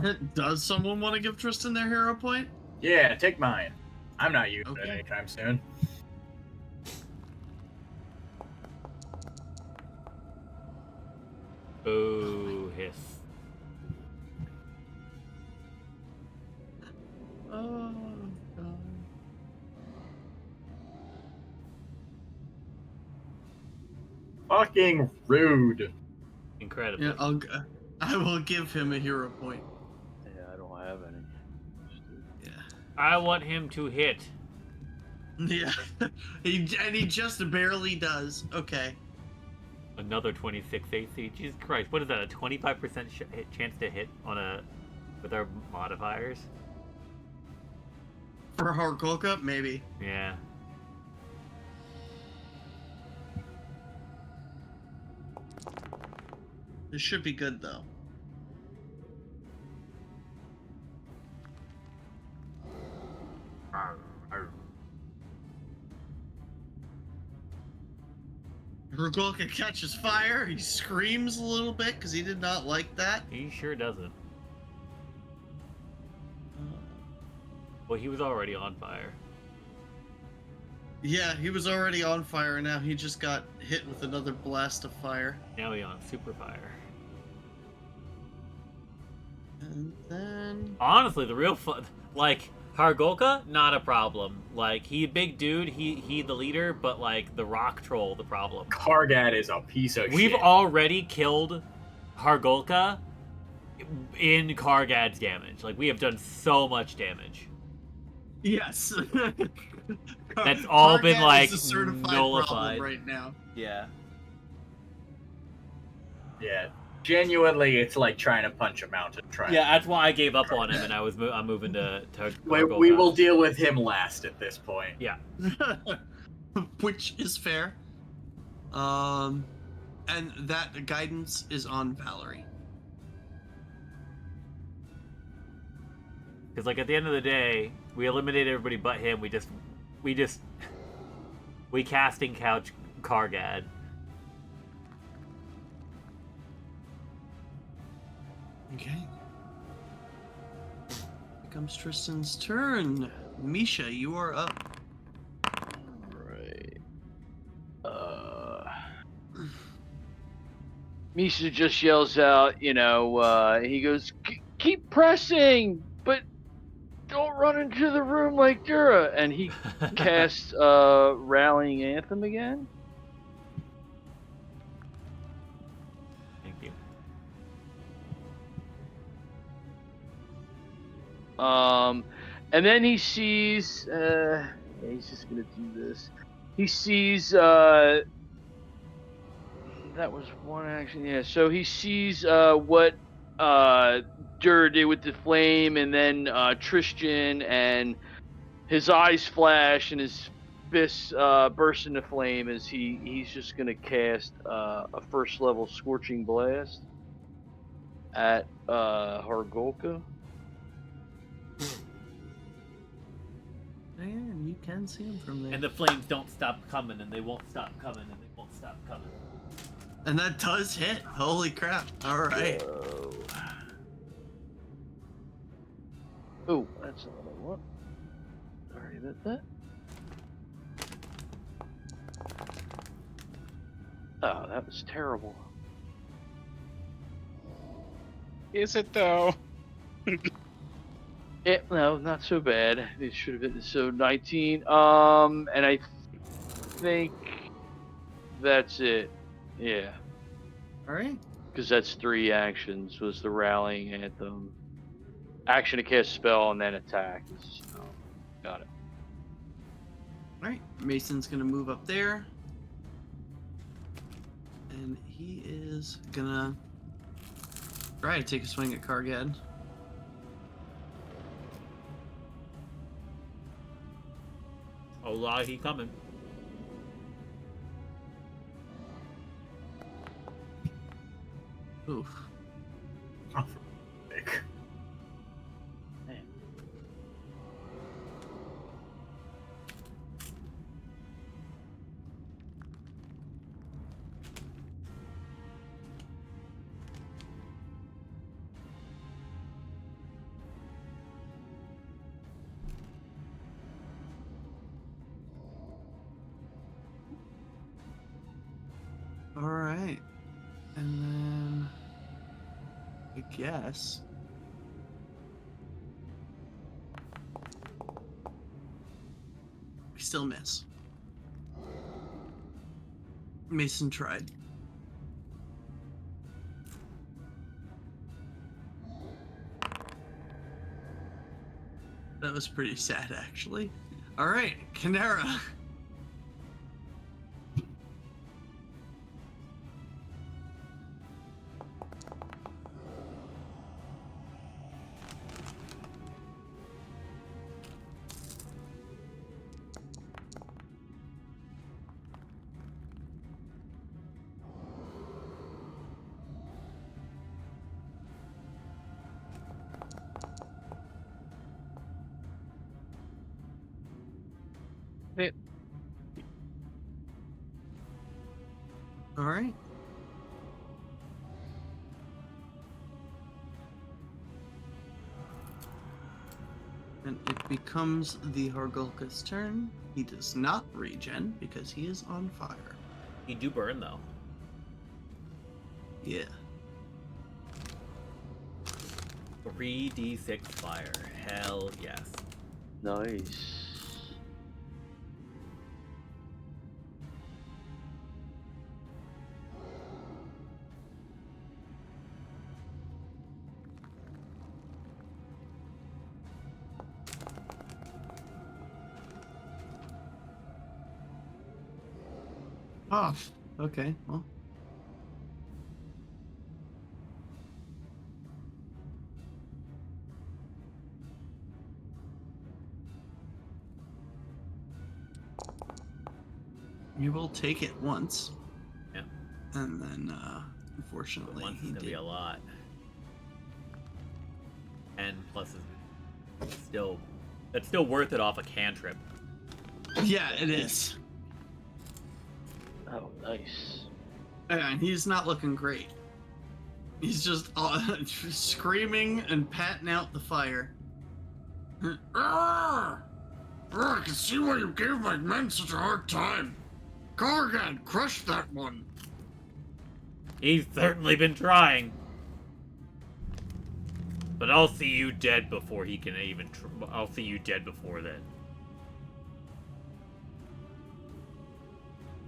know. Does someone want to give Tristan their hero point? Yeah, take mine. I'm not using it Okay. anytime soon. Boo, hiss. Oh, God. Fucking rude. Incredible. Yeah, I will give him a hero point. Yeah, I don't have any. Yeah. I want him to hit. Yeah. he just barely does. Okay. Another 26 AC. Jesus Christ, what is that? A 25% chance to hit on with our modifiers? For Hargulka, maybe. Yeah. This should be good though. Hargulka catches fire. He screams a little bit because he did not like that. He sure doesn't. Well, he was already on fire. Yeah, he was already on fire, and now he just got hit with another blast of fire. Now he's on super fire. And then... Honestly, the real fun, like, Hargulka, not a problem. Like, he a big dude, he the leader, but, like, the rock troll, the problem. Kargat is a piece of We've shit. already killed Hargulka in Kargad's damage. Like, we have done so much damage. Yes. That's all been, Kargat like, is a certified nullified. problem right now. Yeah. Yeah. Genuinely, it's like trying to punch a mountain. Yeah, that's why I gave up on him, and I'm moving to We Hargulka. will deal with him last at this point. Yeah. Which is fair. And that guidance is on Valerie. Because, like, at the end of the day, we eliminated everybody but him. We casting couch Kargad. Okay. Here comes Tristan's turn. Misha, you are up. Right. Misha just yells out, he goes, keep pressing, but don't run into the room like Dura. And he casts Rallying Anthem again. Thank you. And then he sees, he's just gonna do this. He sees, that was one action, yeah. So he sees what Dur did with the flame, and then Tristan, and his eyes flash, and his fists burst into flame as he's just gonna cast a first level Scorching Blast. at Hargulka. And you can see him from there. And the flames don't stop coming, and they won't stop coming, and they won't stop coming. And that does hit. Holy crap. All right. Oh, that's not what I want. Sorry about that. Oh, that was terrible. Is it though? Yeah, no, not so bad. It should have been so 19. And I think that's it. Yeah, All right. because that's 3 actions. Was the rallying anthem, action to cast spell, and then attack. So, got it. All right. Mason's going to move up there. And he is going to try to take a swing at Kargad. Oh, la, he coming. Oof. Oh, Nick. Man. All right. And then I guess we still miss. Mason tried. That was pretty sad, actually. All right, Canera. Yeah. All right. And it becomes the Hargulka's turn. He does not regen because he is on fire. He do burn, though. Yeah. 3d6 fire. Hell yes. Nice. Oh, okay. Well. You will take it once. Yeah. And then, unfortunately, Once he is gonna did. be a lot. And plus is still, that's still worth it off a cantrip. Yeah, it is. Oh, nice. And he's not looking great. He's just screaming and patting out the fire. I can see why you gave my men such a hard time. Kargan, crush that one. He's certainly been trying. But I'll see you dead before he can even. I'll see you dead before then.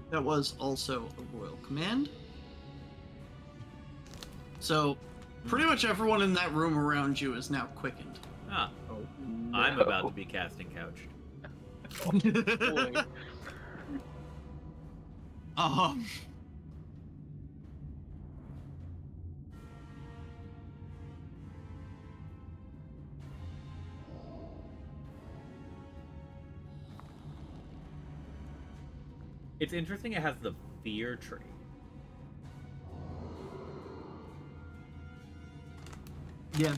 That was also a royal command. So, pretty much everyone in that room around you is now quickened. Ah, Oh, I'm about to be casting couch. boy. Um. It's interesting it has the fear trait. Yeah.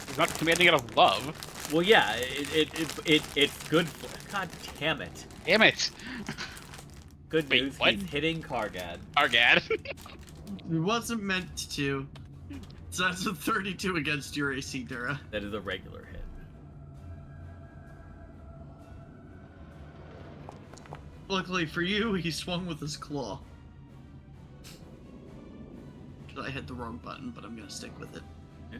He's not commanding out of love. Well, yeah, it's good for. God damn it! Damn it. Good Wait, news, what? he's hitting Kargad. Argad. It wasn't meant to. So that's a 32 against your AC, Dura. That is a regular hit. Luckily for you, he swung with his claw. I hit the wrong button, but I'm gonna stick with it. Yeah.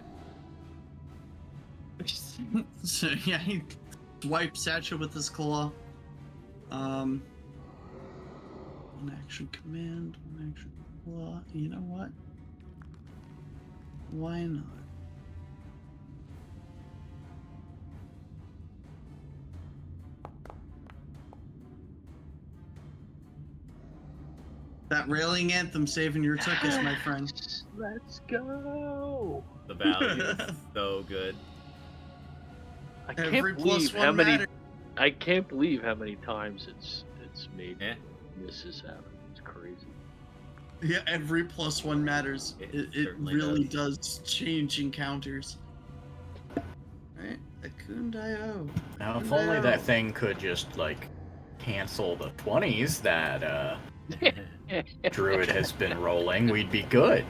So yeah, he wipes at you with his claw. One action command, one action claw. You know what? Why not? That railing anthem saving your tuchus, my friend. Let's go. The value is so good. I can't Every believe +1 how many. matters. I can't believe how many times it's made Yeah. misses happen. It's crazy. Yeah, every +1 matters. It It certainly really does change encounters. Right? Akundaio. Now, if only that thing could just, like, cancel the 20s that, Druid has been rolling, we'd be good.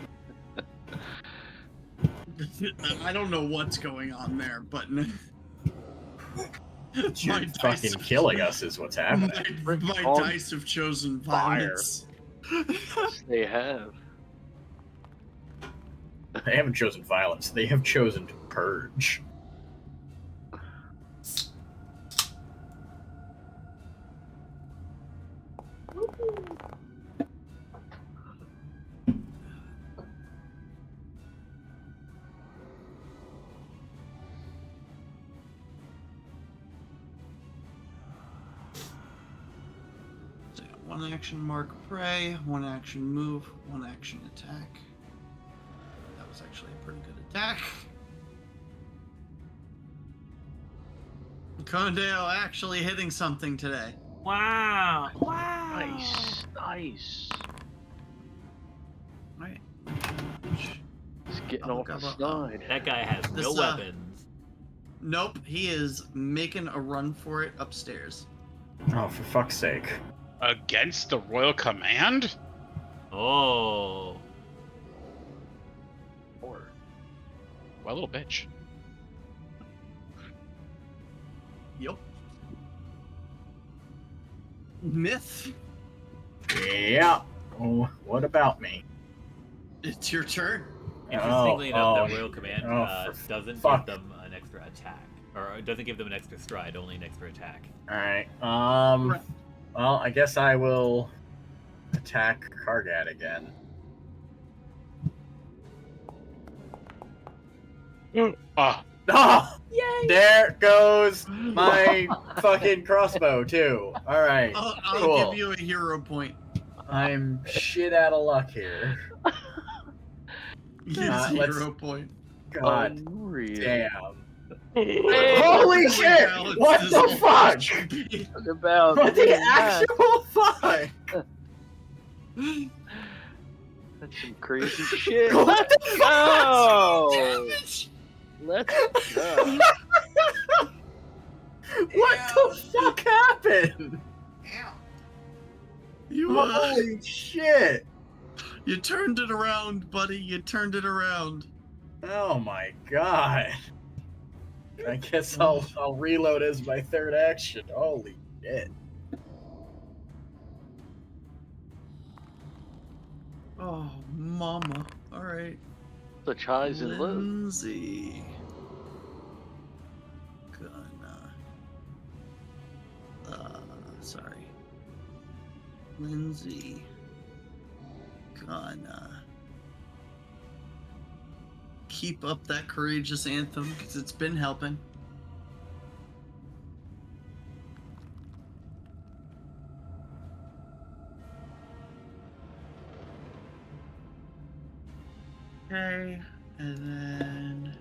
I don't know what's going on there, but You're fucking killing us is what's happening. my On dice have chosen fire. violence. Yes, they have. They haven't chosen violence, they have chosen to purge. So yeah, one action mark prey, one action move, one action attack. That was actually a pretty good attack. Condale actually hitting something today. Wow! Nice. Right. It's getting Oh, off the God, side. That guy has no This, weapons. Nope, he is making a run for it upstairs. Oh, for fuck's sake. Against the royal command? Oh. Or What a little bitch. Yep. Myth, Yeah. Oh, what about me? it's your turn. Interestingly enough, oh, the Royal Command for doesn't fuck. give them an extra attack. Or it doesn't give them an extra stride, only an extra attack. Alright, Right. well, I guess I will attack Kargat again. Ah, Oh! There goes my fucking crossbow, too. Alright, I'll cool. give you a hero point. I'm shit out of luck here. Yes, let's- hero point. God unreal. damn. Hey, Holy shit! What the fuck? talk about What the being mad. actual fuck? That's some crazy shit. What the fuck? Oh, let's go. What the fuck happened? You Holy shit! you turned it around, buddy. You turned it around. Oh my god. I guess I'll reload as my third action. Holy shit. Oh, mama. All right. Such highs and lows. Lindsay. Sorry. Lindsay. Gonna keep up that courageous anthem because it's been helping. Okay, and then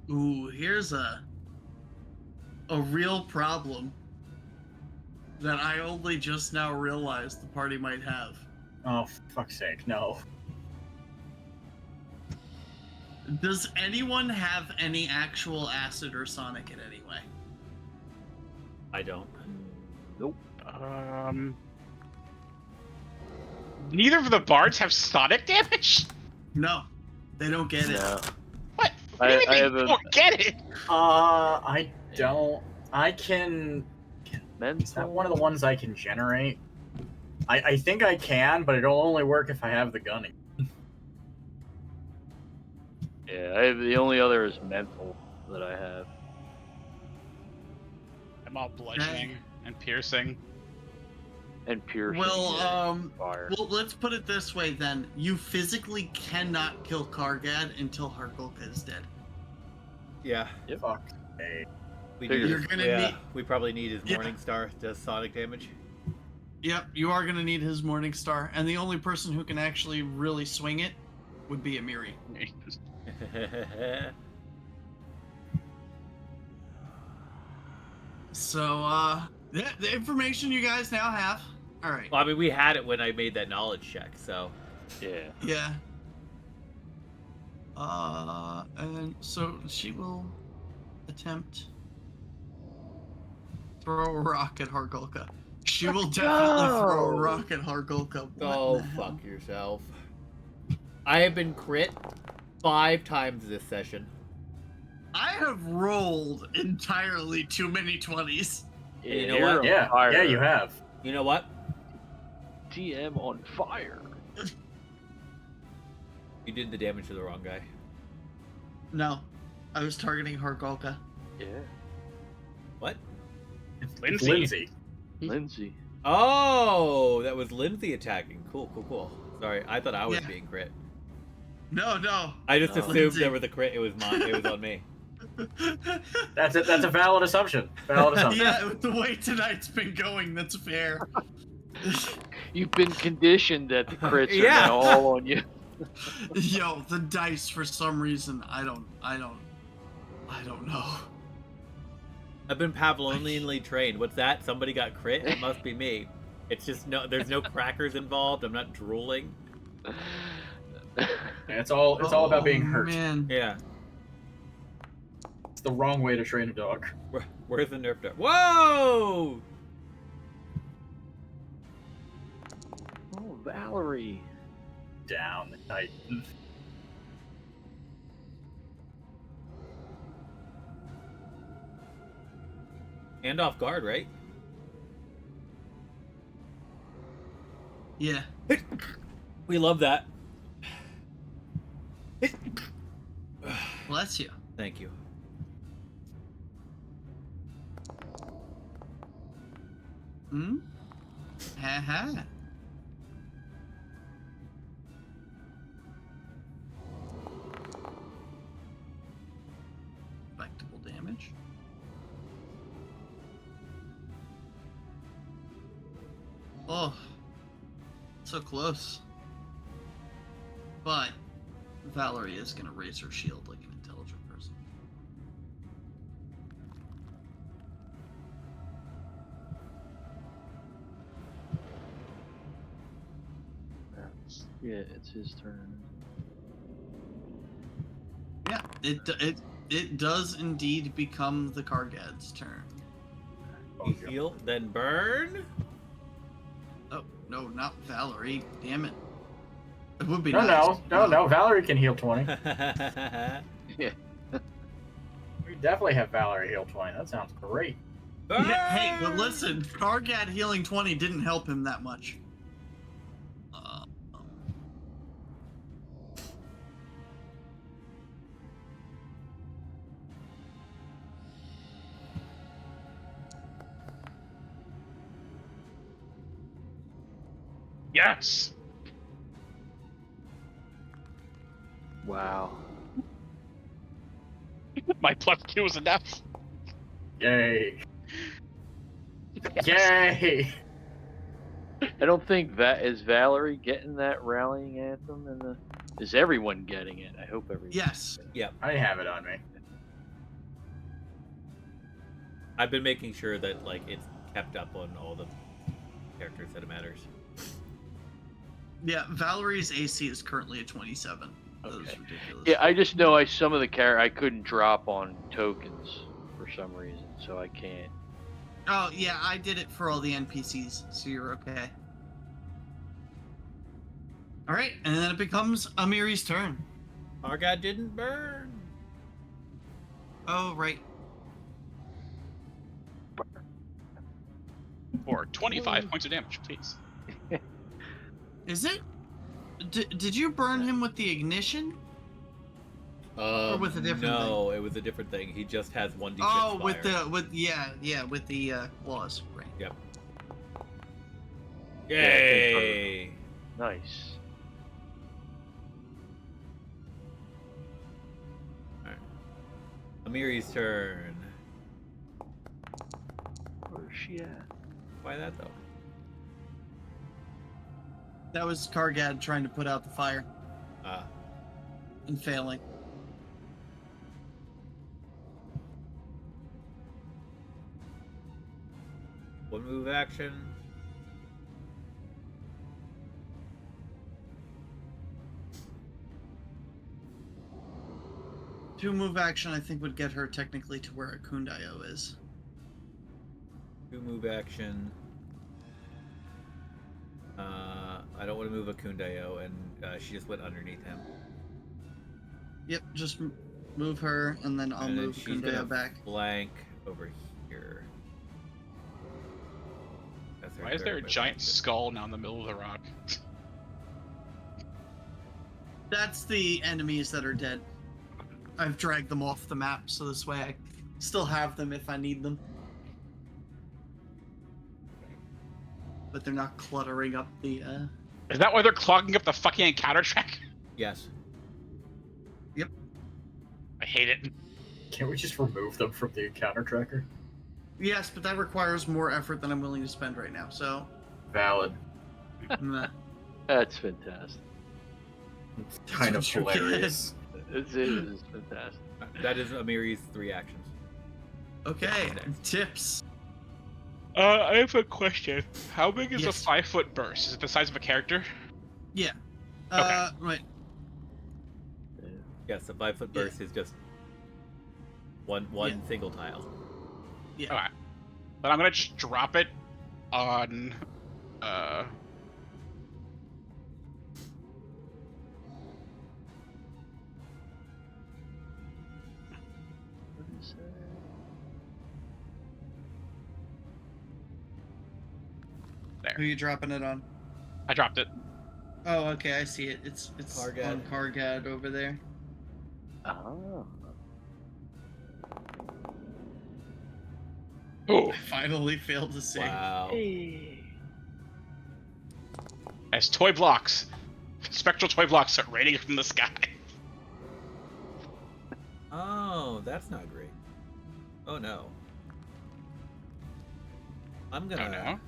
Ooh, here's a real problem that I only just now realized the party might have. Oh, for fuck's sake, no. Does anyone have any actual acid or sonic in any way? I don't. Nope. Neither of the bards have sonic damage? No, they don't get it. No. What? What do you mean I they have a don't get it? I don't. I can. mental. Is that one of the ones I can generate? I think I can, but it'll only work if I have the gunning. Yeah, I have, the only other is mental that I have. I'm all bludgeoning and piercing. And piercing. Well, fire. well, let's put it this way then. You physically cannot kill Kargad until Hargulka is dead. Yeah. Yep. Fuck. Hey. We Figures. You're gonna need. we probably need his Yeah. Morning Star does sonic damage. Yep, you are gonna need his Morning Star, and the only person who can actually really swing it would be Amiri. So, the information you guys now have. All right. Well, I mean, we had it when I made that knowledge check, so. Yeah. Yeah. And so she will attempt throw a rock at Hargulka. She will definitely throw a rock at Hargulka. What Oh, the hell? fuck yourself. I have been crit 5 times this session. I have rolled entirely too many 20s. Yeah, You know you're what? on Yeah, fire. yeah, you have. You know what? TM on fire. You did the damage to the wrong guy. No, I was targeting Hargulka. Yeah. What? It's Lindsay. Lindsay. Lindsay. Oh, that was Lindsay attacking. Cool, cool, cool. Sorry, I thought I was Yeah. being crit. No. I just No. assumed Lindsay. there was a crit. It was mine. It was on me. That's it. That's a valid assumption. Valid assumption. Yeah, with the way tonight's been going, that's fair. You've been conditioned that the crits are Yeah. now all on you. Yo, the dice for some reason, I don't know. I've been Pavlonianly trained. What's that? Somebody got crit? It must be me. It's just there's no crackers involved. I'm not drooling. It's all about being hurt. Man. Yeah. It's the wrong way to train a dog. Where's the nerf dart? Whoa! Oh, Valerie. Down the Titan. And off guard, right? Yeah. We love that. Bless you. Thank you. Hmm? Ha. Respectable damage. Oh. So close. But Valerie is gonna raise her shield like an intelligent person. Yeah, it's his turn. Yeah, it does indeed become the Kargad's turn. You heal, then burn. Oh no, not Valerie! Damn it! It would be No, nice. no. Valerie can heal 20. Burn! We definitely have Valerie heal 20. That sounds great. Yeah, hey, but listen, Kargad healing 20 didn't help him that much. Yes! Wow. My plus 2 was enough. Yay. Yay! I don't think that is Valerie getting that rallying anthem, and is everyone getting it? I hope everyone. Yes. I have it on me. I've been making sure that like it's kept up on all the characters that it matters. Yeah, Valerie's AC is currently at 27. That was Okay. ridiculous. Yeah, I just know some of the I couldn't drop on tokens for some reason, so I can't. Oh, yeah, I did it for all the NPCs, so you're okay. Alright, and then it becomes Amiri's turn. Our guy didn't burn. Oh, right. For 25 points of damage, please. Is it? Did you burn him with the ignition? Or with a different no, it was a different thing. He just has 1d6 Oh, fire. with the claws, right. Yep. Yeah, Yay! Nice. Alright. Amiri's turn. Where's she at? Why that though? That was Kargad trying to put out the fire and failing. One move action. Two move action, I think, would get her technically to where a Kundayo is. 2 move action. I don't want to move a Kundayo, and she just went underneath him. Yep, just move her, and then I'll And then move she's gonna Kundayo back. flank over here. That's her Why is there a third giant move. skull now in the middle of the rock? That's the enemies that are dead. I've dragged them off the map, so this way I still have them if I need them. But they're not cluttering up the, Is that why they're clogging up the fucking encounter track? Yes. I hate it. Can't we just remove them from the encounter tracker? Yes, but that requires more effort than I'm willing to spend right now, so... Valid. meh. That's fantastic. It's kind of That's what you hilarious. It is fantastic. That is Amiri's 3 actions. Okay, tips. I have a question. How big is Yes. a 5-foot burst? Is it the size of a character? Yeah. Okay. Right. Yes, a 5-foot Yeah. burst is just one Yeah. single tile. Yeah. Okay. But I'm gonna just drop it on What is that? Who are you dropping it on? I dropped it. Oh, okay, I see it. It's Kargad. on Kargad over there. Oh. Oh, I finally failed to save. Wow. Hey. as toy blocks, spectral toy blocks start raining from the sky. Oh, that's not great. Oh no. I'm gonna.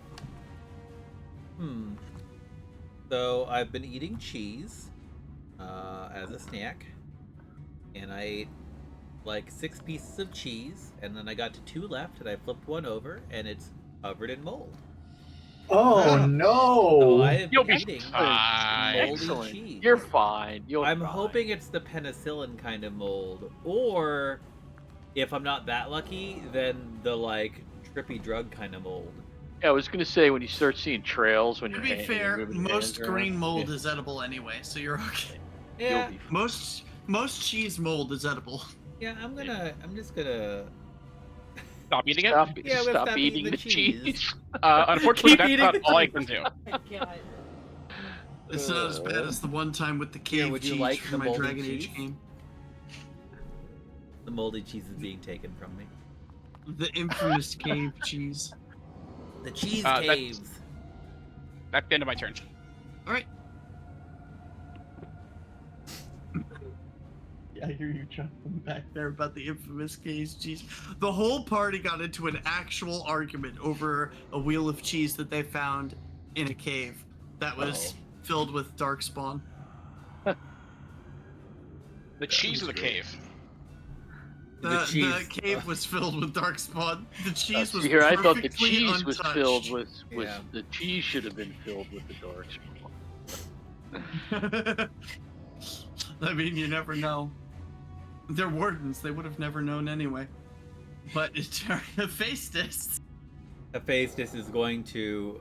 Oh no. So I've been eating cheese as a snack, and I ate like 6 pieces of cheese, and then I got to 2 left, and I flipped one over, and it's covered in mold. Oh Ah. So no! I have You'll been be eating fine. moldy Excellent. cheese. You're fine. You're I'm fine. hoping it's the penicillin kind of mold, or if I'm not that lucky, then the like trippy drug kind of mold. Yeah, I was gonna say when you start seeing trails when To you're be fair, moving your most hands around, green mold is edible anyway, so you're okay. Yeah, you'll be fine. Most cheese mold is edible. yeah. I'm just gonna. Stop eating it. Stop, Yeah, we'll stop stop eating eating the the cheese. cheese. Unfortunately, Keep that's eating not the all I cheese. can do. It's not as bad as the one time with the cave would you cheese like from the my moldy Dragon Age cheese? game. The moldy cheese is being taken from me. The infamous cave cheese. The cheese That's- caves. That's the end of my turn. All right. Yeah, I hear you chuckling back there about the infamous cave cheese. The whole party got into an actual argument over a wheel of cheese that they found in a cave that was filled with darkspawn. The cheese of the cave. The cheese. The cave was filled with darkspawn. The cheese was Here, I thought the perfectly cheese was untouched. filled with. Yeah. The cheese should have been filled with the dark spawn. I mean, you never know. They're wardens. They would have never known anyway. But Hephaestus. Hephaestus is going to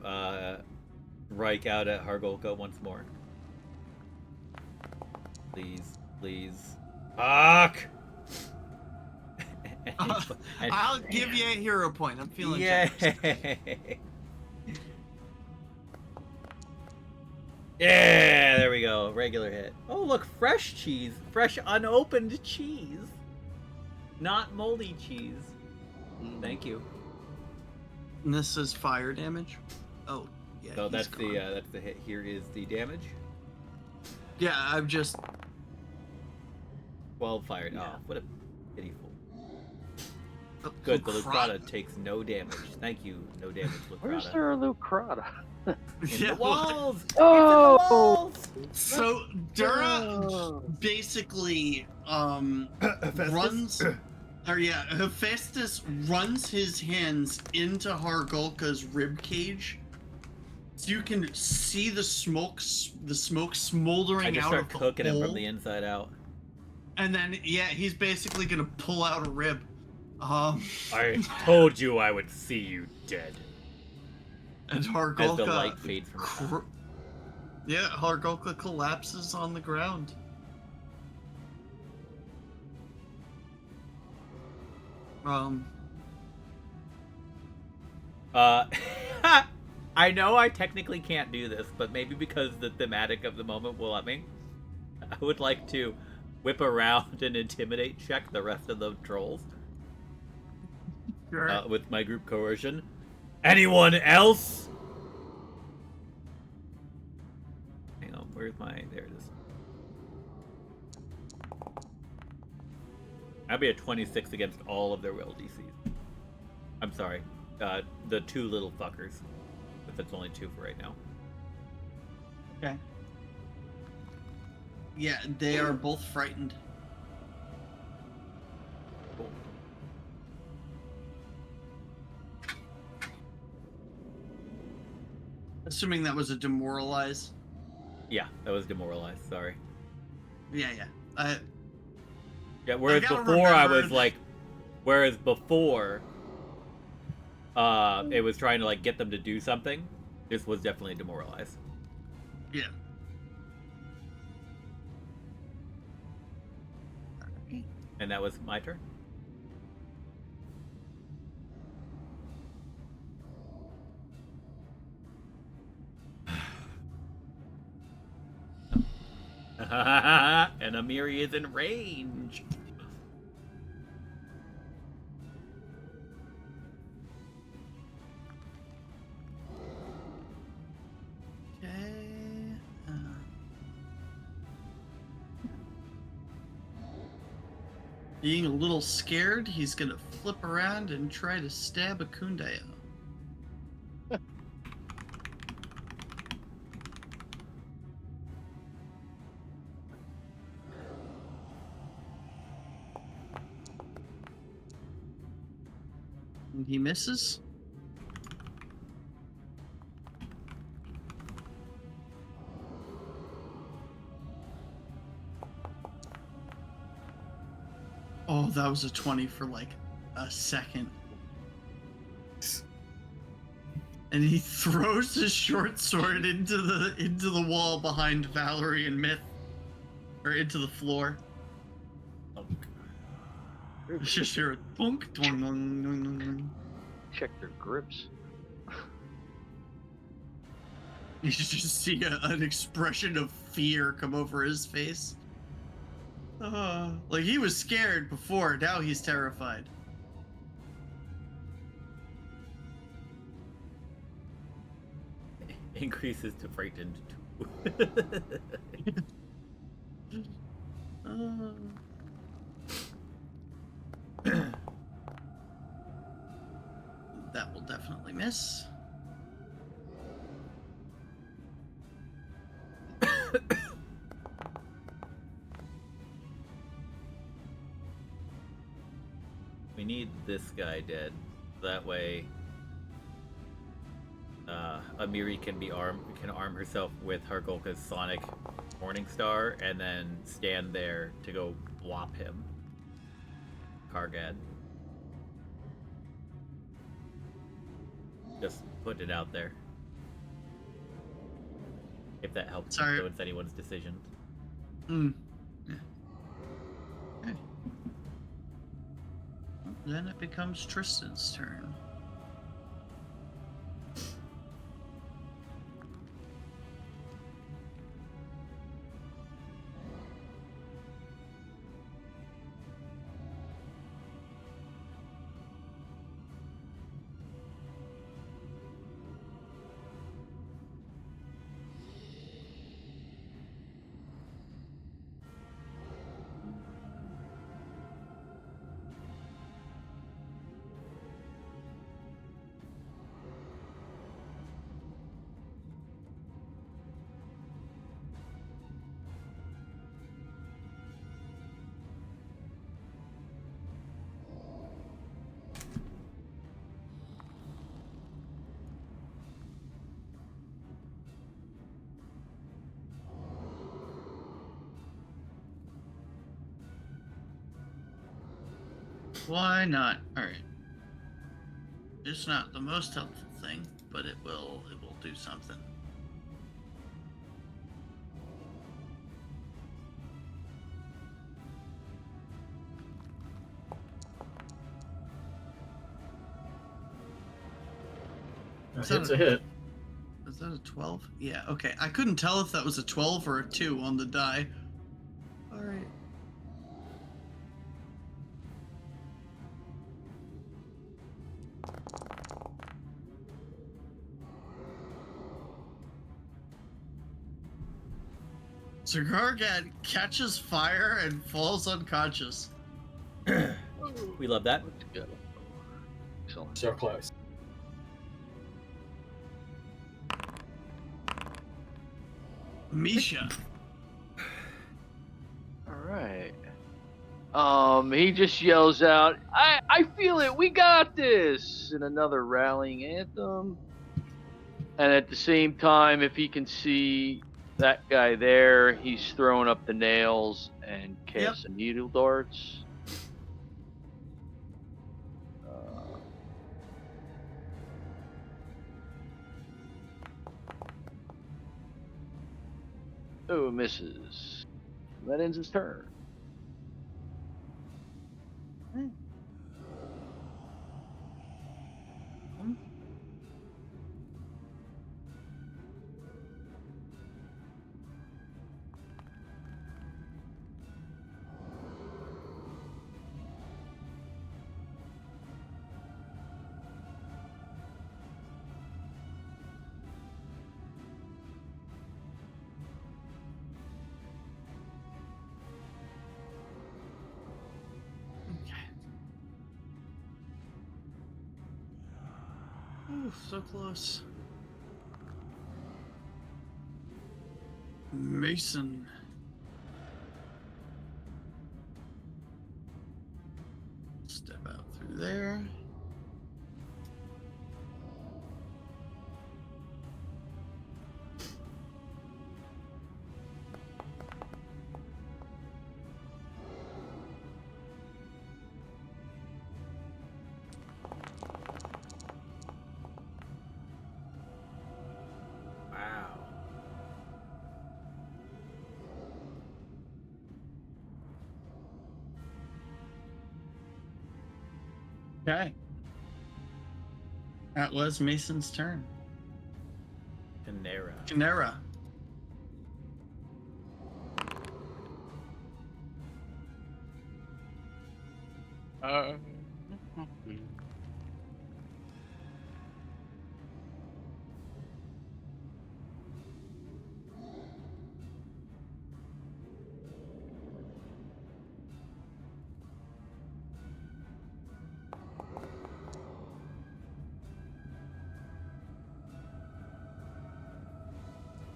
strike out at Hargulka once more. Please, please. Fuck! I'll give you a hero point. I'm feeling Yay! generous. Yeah, there we go. Regular hit. Oh, look, fresh cheese. Fresh unopened cheese. Not moldy cheese. Thank you. And this is fire damage. Oh, yeah. So he's that's gone. that's the hit. Here is the damage. Yeah, I've just. 12 fired. Yeah. Oh, what a pity fool. Oh, Good, the Lucrata. Lucrata takes no damage. Thank you, no damage, Lucrata. Where's their Lucrata? In Yeah, the walls! Oh! It's in the walls! So Dura Oh. basically runs, Hephaestus runs his hands into Hargulka's rib cage, so you can see the smoke smoldering I just out start of the cooking him hole. from the inside out. And then he's basically gonna pull out a rib. I told you I would see you dead. And As the Hargulka, light fades from the top. Hargulka collapses on the ground. I know I technically can't do this, but maybe because the thematic of the moment will let me. I would like to whip around and intimidate check the rest of the trolls Sure. with my group coercion. Anyone else? Hang on, where's my... There it is. I'd be a 26 against all of their will DCs. I'm sorry. The two little fuckers. But that's only two for right now. Okay. Yeah, they are both frightened. Cool. Assuming that was a demoralize. Yeah, that was demoralized. Sorry. Yeah. Yeah, whereas gotta before I was remember- like... it was trying to like get them to do something. This was definitely demoralized. Yeah. And that was my turn. And Amiri is in range. Okay. Being a little scared, he's gonna flip around and try to stab Akundaya. And he misses. Oh, that was a 20 for like a second. And he throws his short sword into the wall behind Valerie and Myth. Or into the floor. It's just hear a thunk, dwang, dwang, dwang, dwang, dwang. Check their grips. You just see an expression of fear come over his face. Like he was scared before, now he's terrified. Increases to frightened 2. That will definitely miss. need this guy dead. That way, Amiri can arm herself with Hargulka's Sonic Morningstar, and then stand there to go blop him. Kargad. Just put it out there. If that helps influence anyone's decision. Yeah. Okay. Then it becomes Tristan's turn. Why not? All right. It's not the most helpful thing, but it will do something. It's a hit. Is that a 12? Yeah, okay. I couldn't tell if that was a 12 or a 2 on the die. All right. So Gargad catches fire and falls unconscious. We love that. Let's go. Excellent. So close. Misha. All right. He just yells out, I feel it, we got this, in another rallying anthem. And at the same time, if he can see that guy there, he's throwing up the nails and casting needle darts. Oh, misses. That ends his turn. Ooh, so close. Mason. Step out through there. Okay. That was Mason's turn. Canera.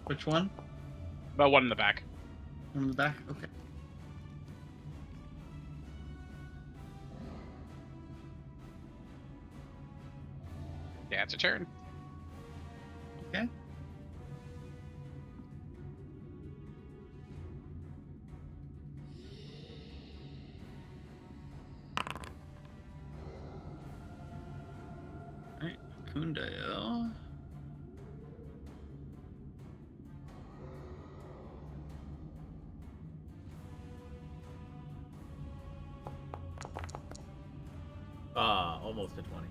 Which one? About one in the back. On the back? Okay. That's a turn. Okay. Alright, Kundeo. Almost a 20.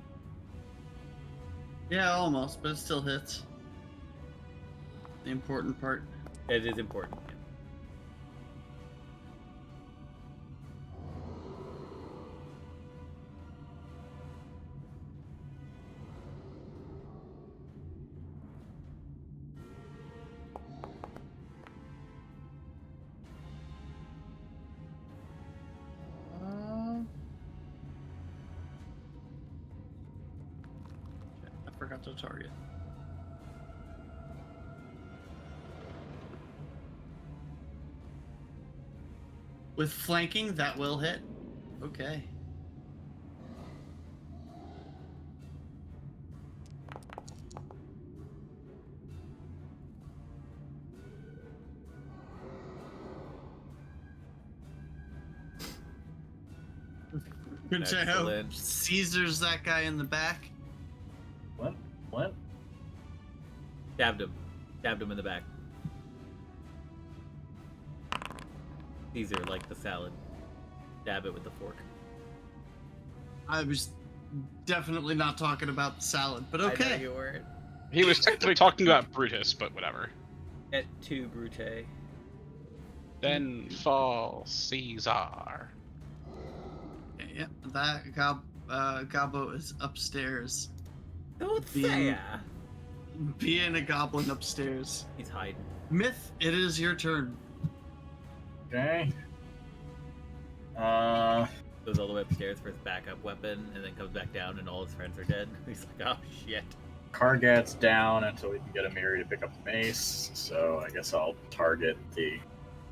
Yeah, almost, but it still hits. The important part. It is important. I forgot to target. With flanking, that will hit. Okay. Good job. Excellent. Caesar's that guy in the back. What? Stabbed him. Stabbed him in the back. Caesar, like the salad. Stab it with the fork. I was definitely not talking about the salad, but I know okay. you weren't. He was technically talking about Brutus, but whatever. Et tu, Brute. Then fall Caesar. Yeah, that Gobbo is upstairs. Don't say Being- ya. Being a goblin upstairs. He's hiding. Myth, it is your turn. Okay. Goes all the way upstairs for his backup weapon, and then comes back down, and all his friends are dead. He's like, oh shit. Kargat's down until we can get a Miri to pick up the mace, so I guess I'll target the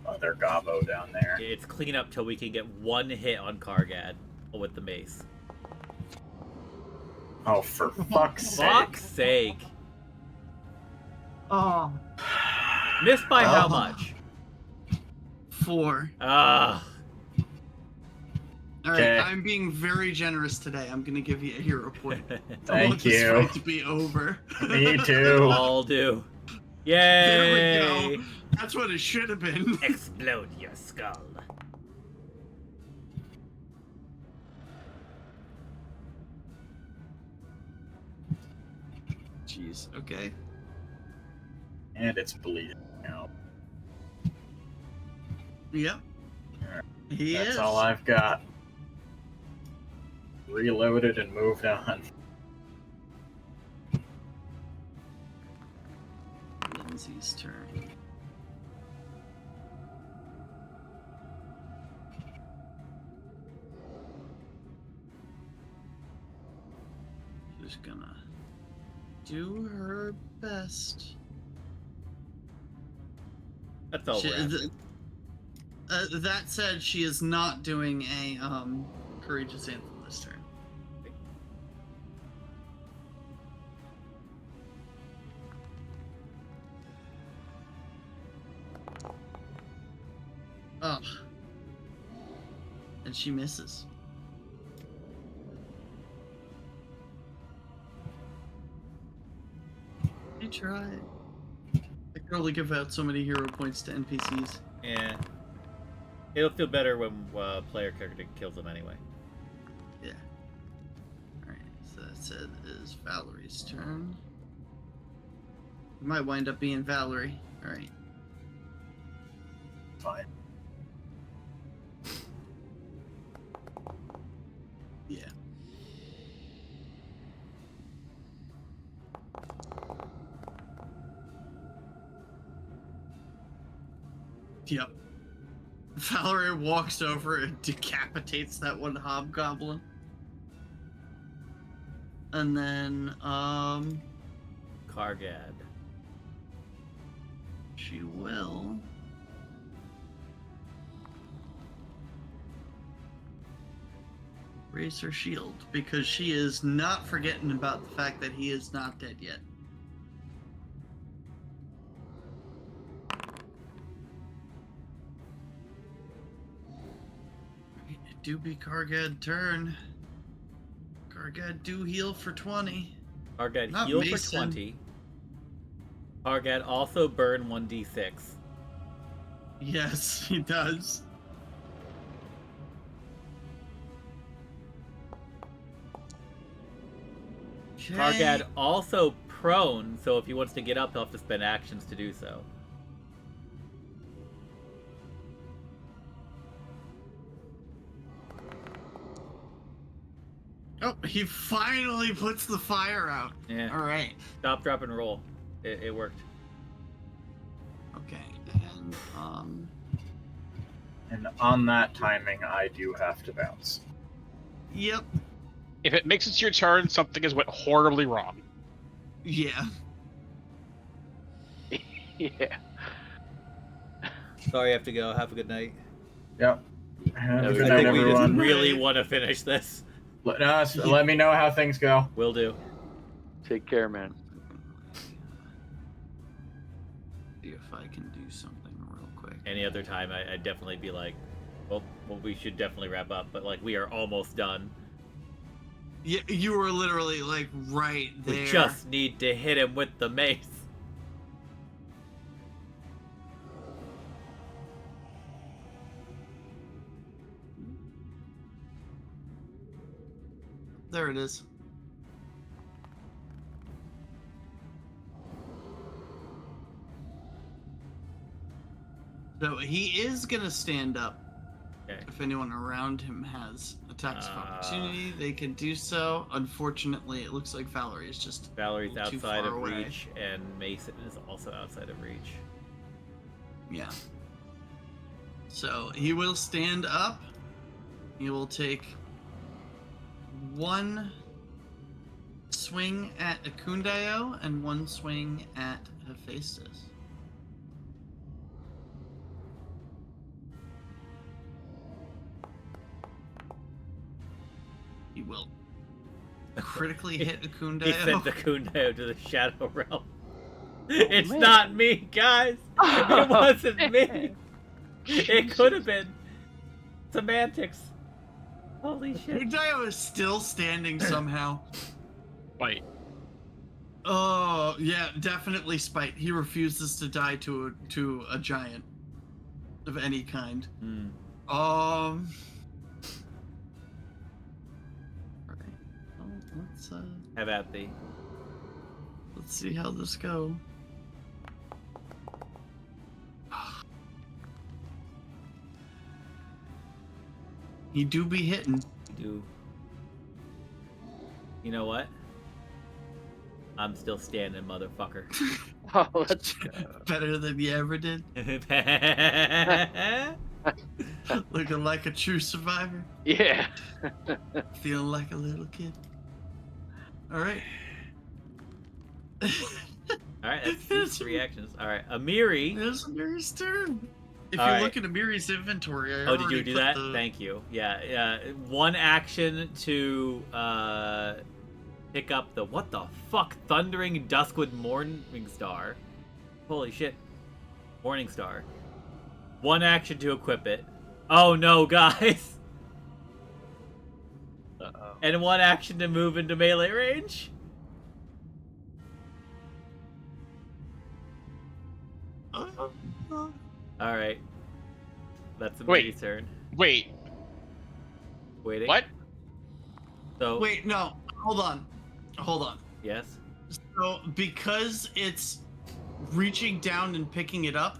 other Gobbo down there. It's clean up till we can get one hit on Kargad with the mace. Oh, for fuck's sake. Fuck's sake. Oh, Missed by how Oh. much? 4. Ah. All right, Okay. I'm being very generous today. I'm gonna give you a hero point. I Thank want this you. fight to be over. Me too. All do. There Yay! we go. That's what it should have been. Explode your skull. Jeez. Okay. And it's bleeding now. Yep. Alright, He That's is. all I've got. Reloaded and moved on. Lindsay's turn. She's gonna do her best. That's all we're asking. That said, she is not doing a courageous anthem this turn. Oh. And she misses. You try. I can only give out so many hero points to NPCs. Yeah. It'll feel better when player character kills him anyway. Yeah. Alright, so that said is Valerie's turn. It might wind up being Valerie. Alright. Fine. Yeah. Yep. Valerie walks over and decapitates that one hobgoblin. And then, Kargad. she will. Raise her shield, because she is not forgetting about the fact that he is not dead yet. It do be Kargad turn. Kargad do heal for 20. Hargad Not heal for Mason. 20. Hargad also burn 1d6. Yes, he does. Okay. Hargad also prone, so if he wants to get up, he'll have to spend actions to do so. Oh, he finally puts the fire out. Yeah. All right. Stop, drop, and roll. It worked. Okay. And on that timing, I do have to bounce. Yep. If it makes it to your turn, something has went horribly wrong. Yeah. Yeah. Sorry, I have to go. Have a good night. Yep. Have a I good I night, think we just everyone. really want to finish this. Let me know how things go. Will do. Take care, man. See if I can do something real quick. Any other time, I'd definitely be like, well, we should definitely wrap up. But like, we are almost done. Yeah, you were literally like right there. We just need to hit him with the mace. There it is. So he is gonna stand up. Okay. If anyone around him has attacks of opportunity, they can do so. Unfortunately, it looks like Valerie is just Valerie's a little too outside far of away. reach, and Mason is also outside of reach. Yeah. So he will stand up. He will take one swing at Akundayo and one swing at Hephaestus. He will critically hit Akundayo. He sent the Kundayo to the Shadow Realm. It's man. not me, guys. It wasn't me. It could have been. Semantics. Holy shit. Akundayo is still standing somehow. Wait. Oh, yeah, definitely spite. He refuses to die to a giant of any kind. Hmm. Alright. Well, Have at thee. let's see how this go. He do be hitting. Do. You know what? I'm still standing, motherfucker. Oh, let's go. Better than you ever did. Looking like a true survivor. Yeah. Feeling like a little kid. Alright. Alright, that's 3 actions. Alright, Amiri. It's Amiri's turn. If All you right. look at Amiri's inventory, I Oh, did you already do put that? the- Thank you. Yeah. One action to pick up the what the fuck thundering Duskwood Morning Star. Holy shit, Morning Star. One action to equip it. Oh no, guys. Uh-oh. And one action to move into melee range. All right. That's Wait. Amiri's turn. Wait. Waiting. What? So Wait, no. Hold on. yes. So, because it's reaching down and picking it up.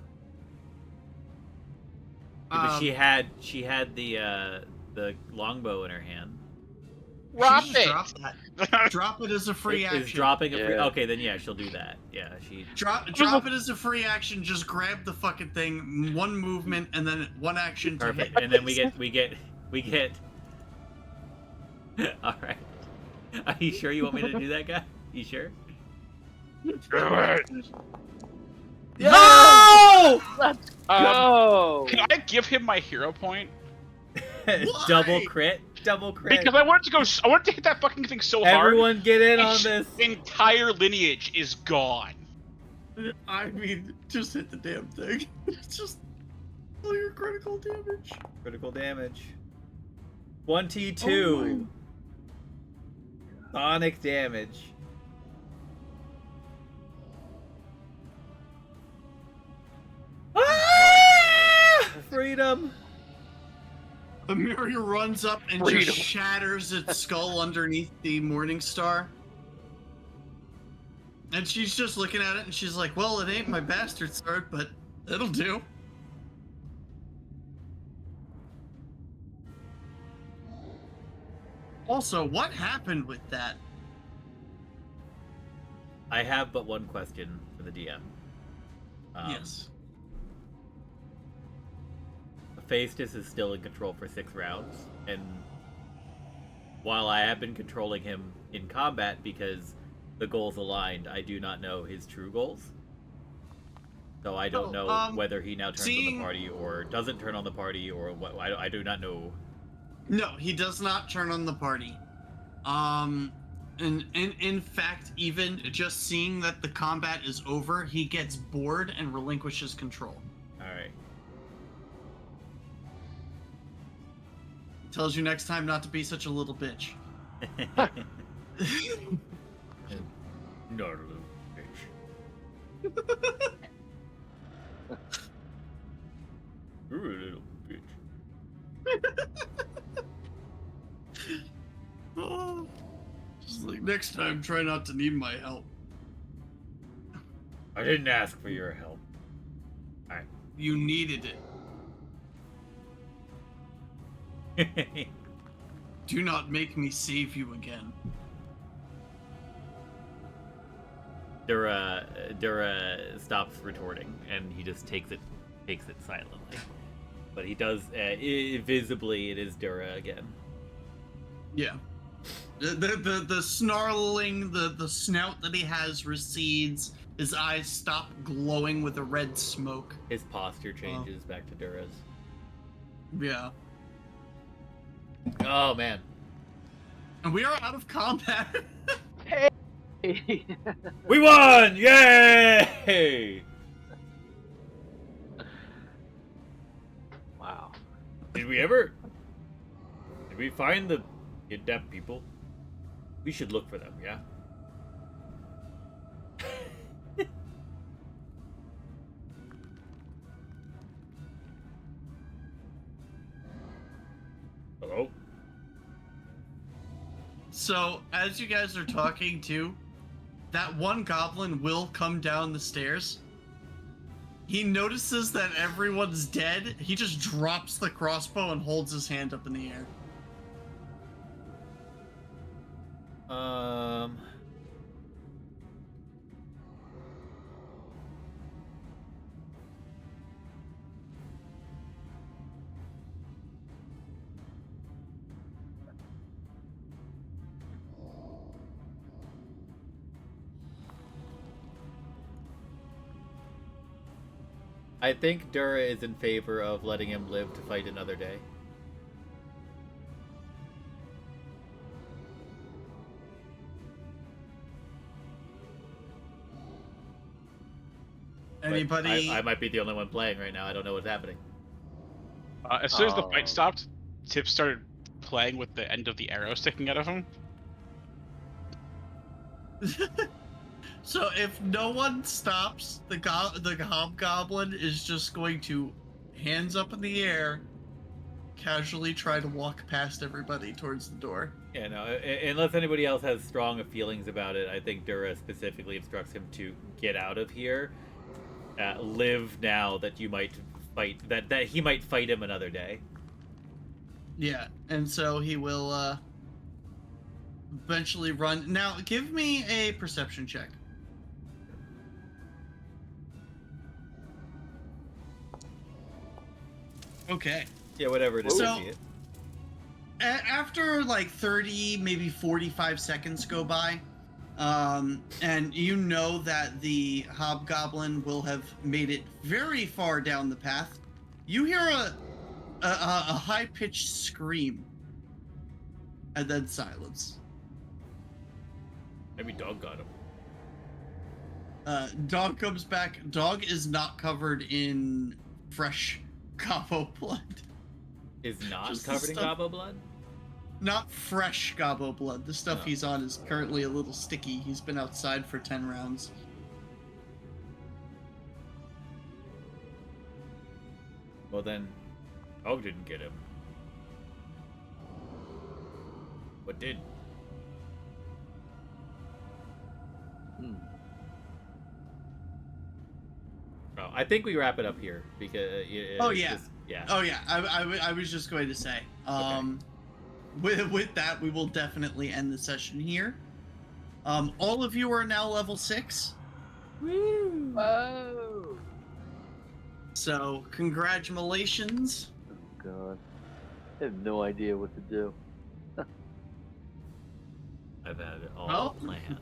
Yeah, but she had the longbow in her hand. Drop she just it! dropped that. Drop it as a free action. Is dropping a free. Yeah. Okay, then yeah, she'll do that. Yeah, she. Drop it as a free action. Just grab the fucking thing. One movement and then one action to Perfect. hit. And then we get. All right. Are you sure you want me to do that, guy? You sure? Do it! No! Let's go. Can I give him my hero point? Double Why? crit. Double crit. Because I wanted to hit that fucking thing so hard. Everyone get in on its this. entire lineage is gone. I mean, just hit the damn thing. Just all your critical damage. Critical damage. 22. Sonic damage. Ah! Freedom. Emiria runs up and just shatters its skull underneath the Morning Star. And she's just looking at it and she's like, well, it ain't my bastard sword, but it'll do. Also, what happened with that? I have but one question for the DM. Yes. Hephaestus is still in control for 6 rounds, and while I have been controlling him in combat because the goals aligned, I do not know his true goals. So I don't know whether he now turns on the party or doesn't turn on the party or what. I do not know. No, he does not turn on the party. And in fact, even just seeing that the combat is over, he gets bored and relinquishes control. Alright. Tells you next time not to be such a little bitch. Not a little bitch. You're a little bitch. Oh, just like next time, try not to need my help. I didn't ask for your help. You needed it. Do not make me save you again. Dura stops retorting, and he just takes it silently. But he does, visibly, it is Dura again. Yeah. The snarling, the snout that he has recedes. His eyes stop glowing with a red smoke. His posture changes back to Dura's. Yeah. Oh, man. And we are out of combat. We won! Yay! Wow. Did we find the kidnapped people? We should look for them, yeah? Hello? So, as you guys are talking too, that one goblin will come down the stairs. He notices that everyone's dead. He just drops the crossbow and holds his hand up in the air. I think Dura is in favor of letting him live to fight another day. Anybody? I might be the only one playing right now. I don't know what's happening. As soon as the fight stopped, Tip started playing with the end of the arrow sticking out of him. So if no one stops, the hobgoblin is just going to, hands up in the air, casually try to walk past everybody towards the door. Yeah, no, unless anybody else has strong feelings about it, I think Dura specifically instructs him to get out of here. Live now that you might fight, that he might fight him another day. Yeah, and so he will eventually run. Now, give me a perception check. Okay. Yeah, whatever it is. So- I see it. After like 30, maybe 45 seconds go by, and you know that the hobgoblin will have made it very far down the path, you hear a high-pitched scream and then silence. Maybe dog got him. Dog comes back. Dog is not covered in fresh Gabo blood. Is not Just the covered in stuff- Gabo blood? Not fresh Gabo blood. The stuff Oh. he's on is currently a little sticky. He's been outside for 10 rounds. Well then, dog didn't get him. What did? Oh, I think we wrap it up here because. Oh, yeah. Yeah. Oh yeah, I was just going to say. With that, we will definitely end the session here. All of you are now level 6. Woo! Oh. So congratulations. Oh God. I have no idea what to do. I've had it all Well, planned.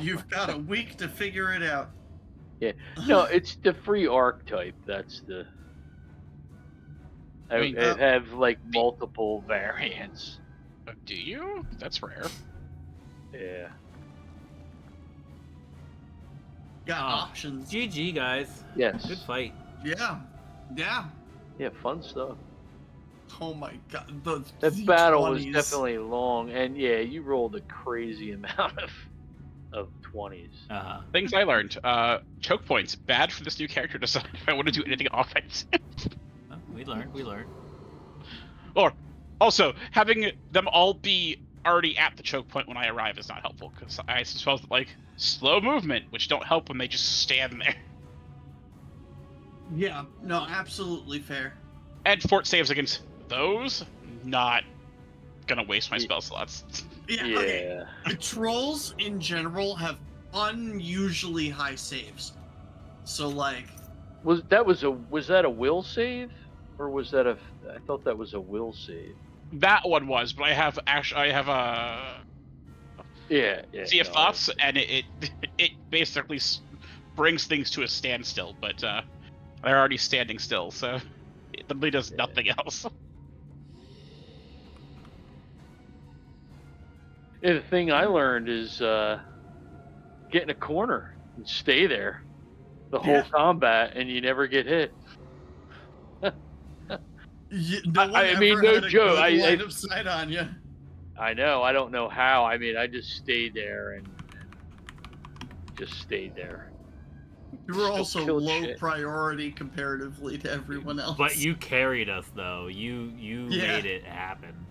You've got a week to figure it out. No, it's the free archetype. That's the. I mean, have like multiple variants. Do you? That's rare. Yeah. Got Ah. options. GG, guys. Yes. Good fight. Yeah. Yeah. Yeah, fun stuff. Oh my god. The That battle was 20s. definitely long, and yeah, you rolled a crazy amount of 20s. Uh-huh. Things I learned. Choke points. Bad for this new character design if I want to do anything offense. Oh, we learned. Or, also, having them all be already at the choke point when I arrive is not helpful, because I suppose that, like, slow movement, which don't help when they just stand there. Yeah. No, absolutely fair. And fort saves against those, not gonna waste my spell slots. Yeah. Yeah. Okay. The trolls in general have unusually high saves. So like, Was that a will save, or was that a? I thought that was a will save. That one was, but I have a Yeah. Sea of no, Thoughts, and it basically brings things to a standstill, but they're already standing still, so it literally does nothing else. Yeah, the thing I learned is get in a corner and stay there the whole Yeah. combat, and you never get hit. no one I mean, ever no had a joke, good I- line of sight on you. I know. I don't know how. I mean, I just stayed there and just stayed there. You were also killed low shit. priority comparatively to everyone else. But you carried us though. You Yeah. made it happen.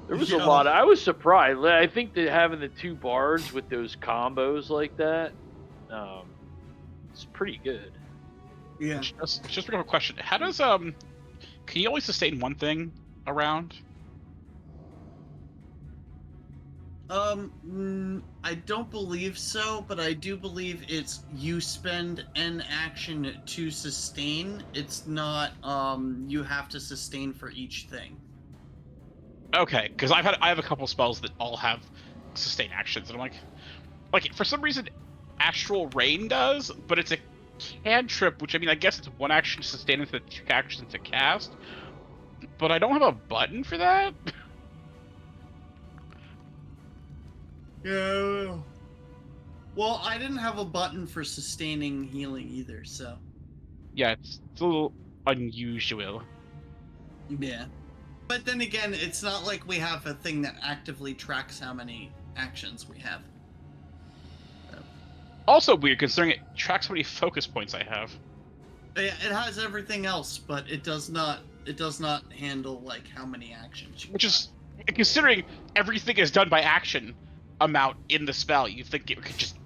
There was Yeah. a lot. I was surprised. I think that having the 2 bards with those combos like that, it's pretty good. Yeah. Just a question: how does can you only sustain one thing around? I don't believe so, but I do believe it's you spend an action to sustain. It's not you have to sustain for each thing. Okay, because I have a couple spells that all have sustain actions, and I'm like for some reason, Astral Rain does, but it's a cantrip, which I mean I guess it's one action to sustain and 2 actions to cast, but I don't have a button for that. Yeah. Well, I didn't have a button for sustaining healing either, so Yeah, it's a little unusual. yeah. But then again, it's not like we have a thing that actively tracks how many actions we have. Also weird, considering it tracks how many focus points I have. Yeah, it has everything else, but it does not handle like how many actions you Which got. is, considering everything is done by action amount in the spell, you think it could just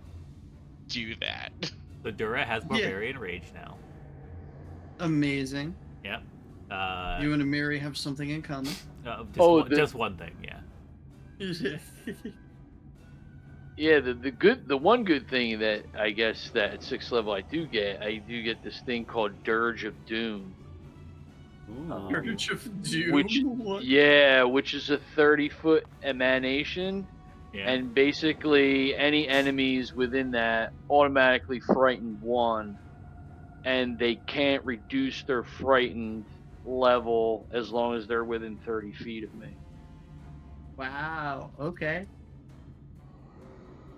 do that. The Dura has Barbarian Rage now. Amazing. Yep. You and Amiri have something in common. Just one thing, yeah. Yeah, the one good thing that I guess that at 6th level I do get this thing called Dirge of Doom. Ooh. Urge of Doom. Which What? which is a 30-foot emanation, Yeah. and basically any enemies within that automatically frighten 1, and they can't reduce their frightened level as long as they're within 30 feet of me. Wow. Okay.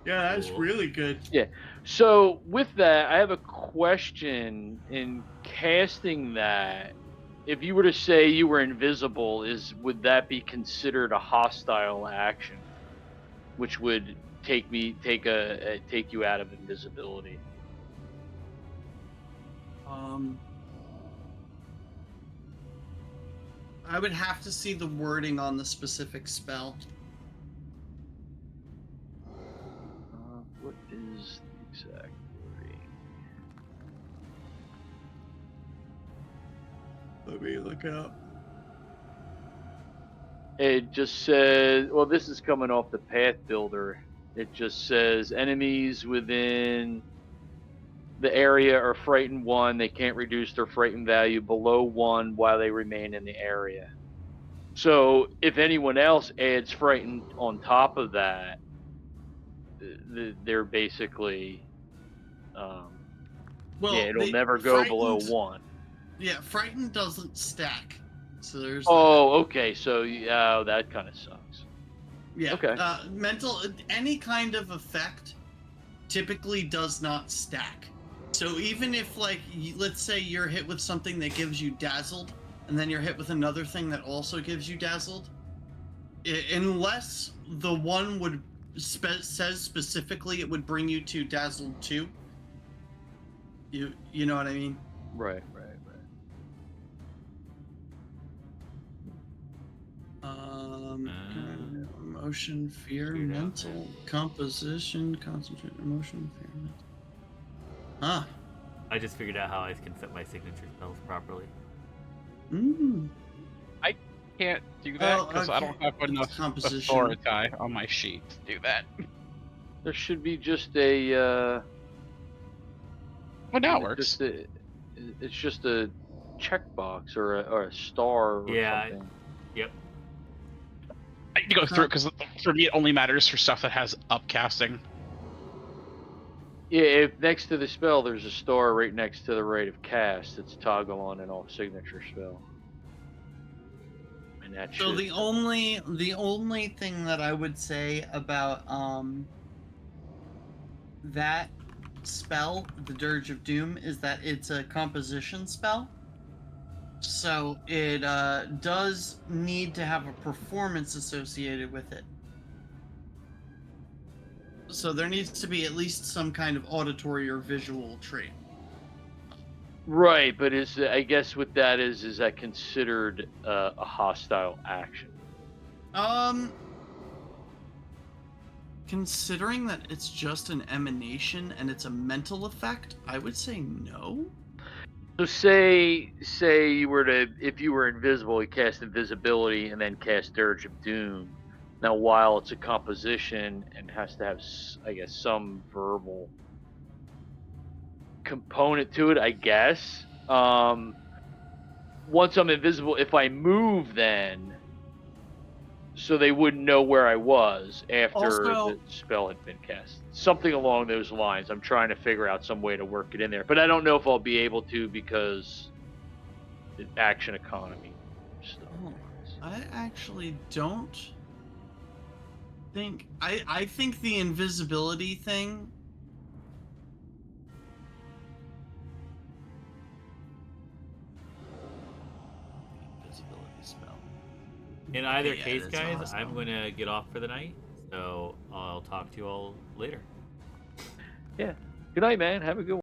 Yeah, that's Cool. really good. So with that, I have a question. In casting that, if you were to say you were invisible, would that be considered a hostile action, which would take you out of invisibility? I would have to see the wording on the specific spell. What is the exact wording? Let me look it up. It just says, well, this is coming off the Path Builder. It just says enemies within the area are frightened 1. They can't reduce their frightened value below 1 while they remain in the area. So if anyone else adds frightened on top of that, they're basically, Well, it'll never go below frightened. 1. Yeah, frightened doesn't stack. So there's that. Oh, okay. So that kind of sucks. Yeah. Okay. Mental, any kind of effect typically does not stack. So even if, like, let's say you're hit with something that gives you dazzled, and then you're hit with another thing that also gives you dazzled, unless the one would says specifically it would bring you to dazzled 2. You know what I mean? Right. Emotion, fear, Figured out. mental, composition, concentration, emotion, fear, mental. Huh. I just figured out how I can set my signature spells properly. Can't do that Oh, because I don't okay. have It's enough composition. authority on my sheet to do that. There should be just a. Well, now it works. It's just a checkbox or a star or something. Yep. I need to go through it because for me it only matters for stuff that has upcasting. Yeah, if next to the spell there's a star right next to the rate of cast, it's toggle on and off signature spell. And that So should. the only thing that I would say about that spell, the Dirge of Doom, is that it's a composition spell. So it does need to have a performance associated with it. So there needs to be at least some kind of auditory or visual trait. Right, but I guess what that is that considered a hostile action? Considering that it's just an emanation and it's a mental effect, I would say no. So say if you were invisible, you cast invisibility and then cast Dirge of Doom. Now, while it's a composition and has to have, I guess, some verbal component to it, I guess. Once I'm invisible, if I move, then so they wouldn't know where I was after the spell had been cast. Something along those lines. I'm trying to figure out some way to work it in there, but I don't know if I'll be able to because the action economy stuff. Oh, I actually don't think. I think the invisibility thing. Invisibility spell. In either Yeah, case, that's guys, awesome. I'm gonna get off for the night, so I'll talk to you all later. Yeah. Good night, man. Have a good one.